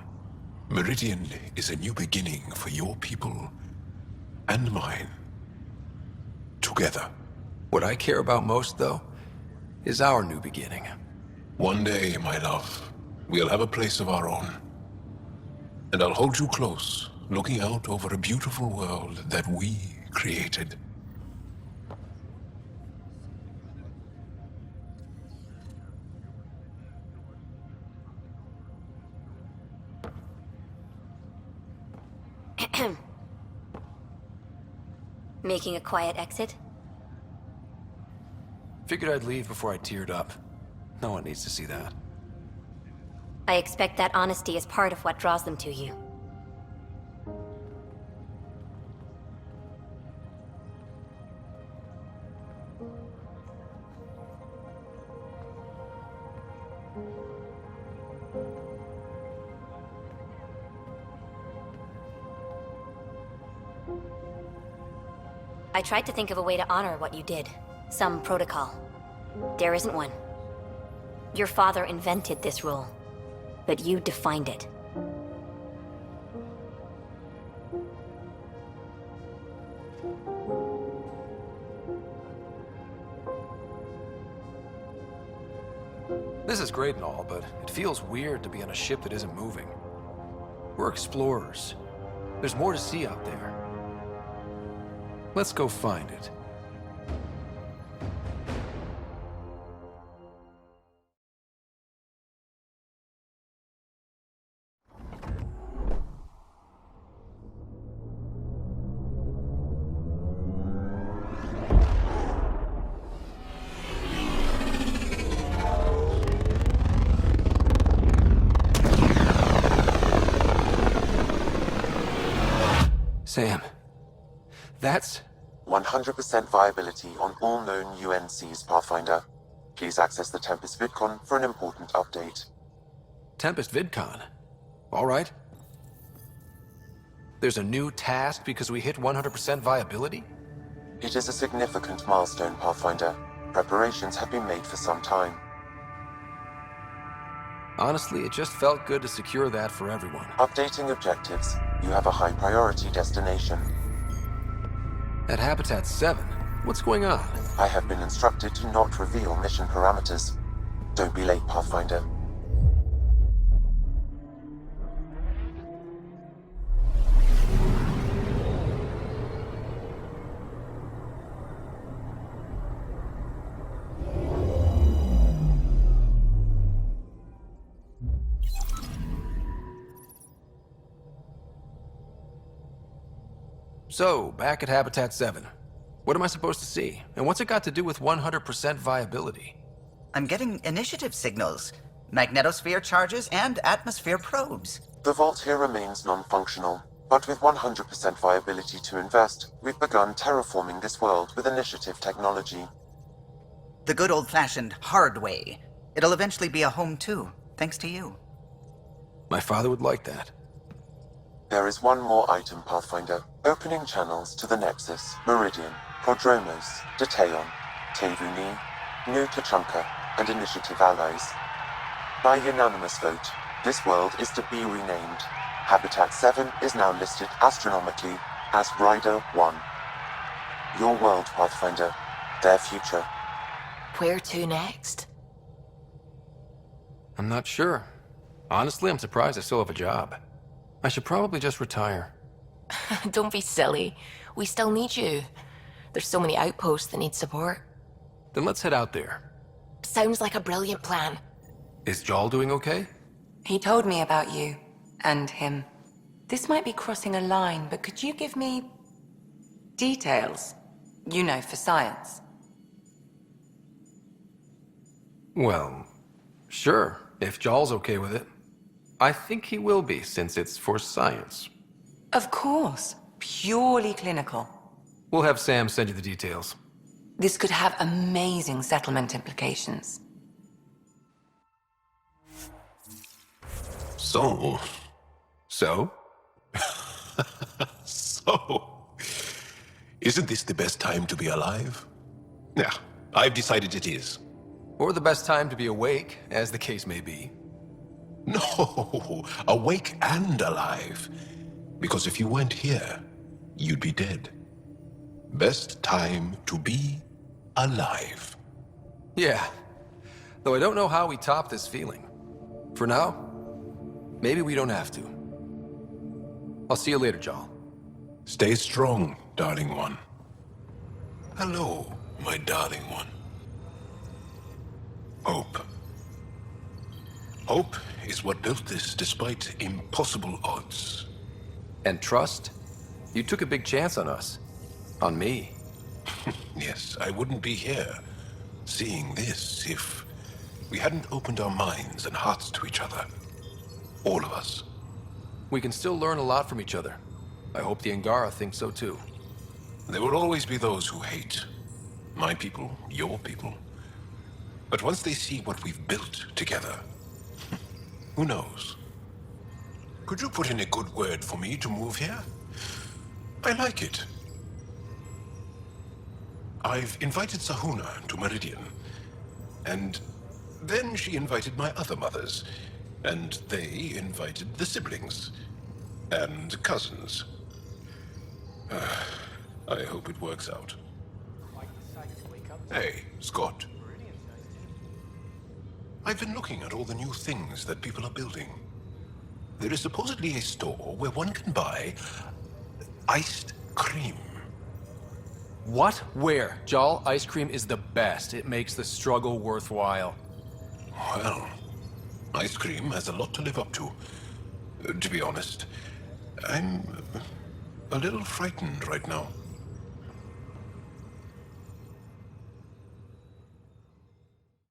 Meridian is a new beginning for your people and mine. Together. What I care about most, though, is our new beginning. One day, my love, we'll have a place of our own. And I'll hold you close, looking out over a beautiful world that we created. Making a quiet exit? Figured I'd leave before I teared up. No one needs to see that. I expect that honesty is part of what draws them to you. I tried to think of a way to honor what you did. Some protocol. There isn't one. Your father invented this rule, but you defined it. This is great and all, but it feels weird to be on a ship that isn't moving. We're explorers. There's more to see out there. Let's go find it. Sam, that's... 100% viability on all known UNCs, Pathfinder. Please access the Tempest VidCon for an important update. Tempest VidCon? All right. There's a new task because we hit 100% viability? It is a significant milestone, Pathfinder. Preparations have been made for some time. Honestly, it just felt good to secure that for everyone. Updating objectives. You have a high priority destination. At Habitat 7? What's going on? I have been instructed to not reveal mission parameters. Don't be late, Pathfinder. So, back at Habitat 7. What am I supposed to see? And what's it got to do with 100% viability? I'm getting initiative signals, magnetosphere charges, and atmosphere probes. The vault here remains non-functional, but with 100% viability to invest, we've begun terraforming this world with initiative technology. The good old-fashioned hard way. It'll eventually be a home too, thanks to you. My father would like that. There is one more item, Pathfinder. Opening channels to the Nexus, Meridian, Prodromos, Detaeon, Tevuni, New Tachanka, and Initiative allies. By unanimous vote, this world is to be renamed. Habitat 7 is now listed astronomically as Ryder-I. Your world, Pathfinder. Their future. Where to next? I'm not sure. Honestly, I'm surprised I still have a job. I should probably just retire. Don't be silly. We still need you. There's so many outposts that need support. Then let's head out there. Sounds like a brilliant plan. Is Jaal doing okay? He told me about you and him. This might be crossing a line, but could you give me details? You know, for science. Well, sure, if Jaal's okay with it. I think he will be, since it's for science. Of course. Purely clinical. We'll have Sam send you the details. This could have amazing settlement implications. So? Isn't this the best time to be alive? Yeah, I've decided it is. Or the best time to be awake, as the case may be. No, awake and alive. Because if you weren't here, you'd be dead. Best time to be alive. Yeah, though I don't know how we top this feeling. For now, maybe we don't have to. I'll see you later, Jaal. Stay strong, darling one. Hello, my darling one. Hope. Hope is what built this despite impossible odds. And trust? You took a big chance on us. On me. Yes, I wouldn't be here, seeing this, if we hadn't opened our minds and hearts to each other. All of us. We can still learn a lot from each other. I hope the Angara think so too. There will always be those who hate. My people, your people. But once they see what we've built together, who knows? Could you put in a good word for me to move here? I like it. I've invited Sahuna to Meridian. And then she invited my other mothers. And they invited the siblings. And cousins. I hope it works out. Hey, Scott. I've been looking at all the new things that people are building. There is supposedly a store where one can buy iced cream. What? Where? Jaal ice cream is the best. It makes the struggle worthwhile. Well, ice cream has a lot to live up to. To be honest, I'm a little frightened right now.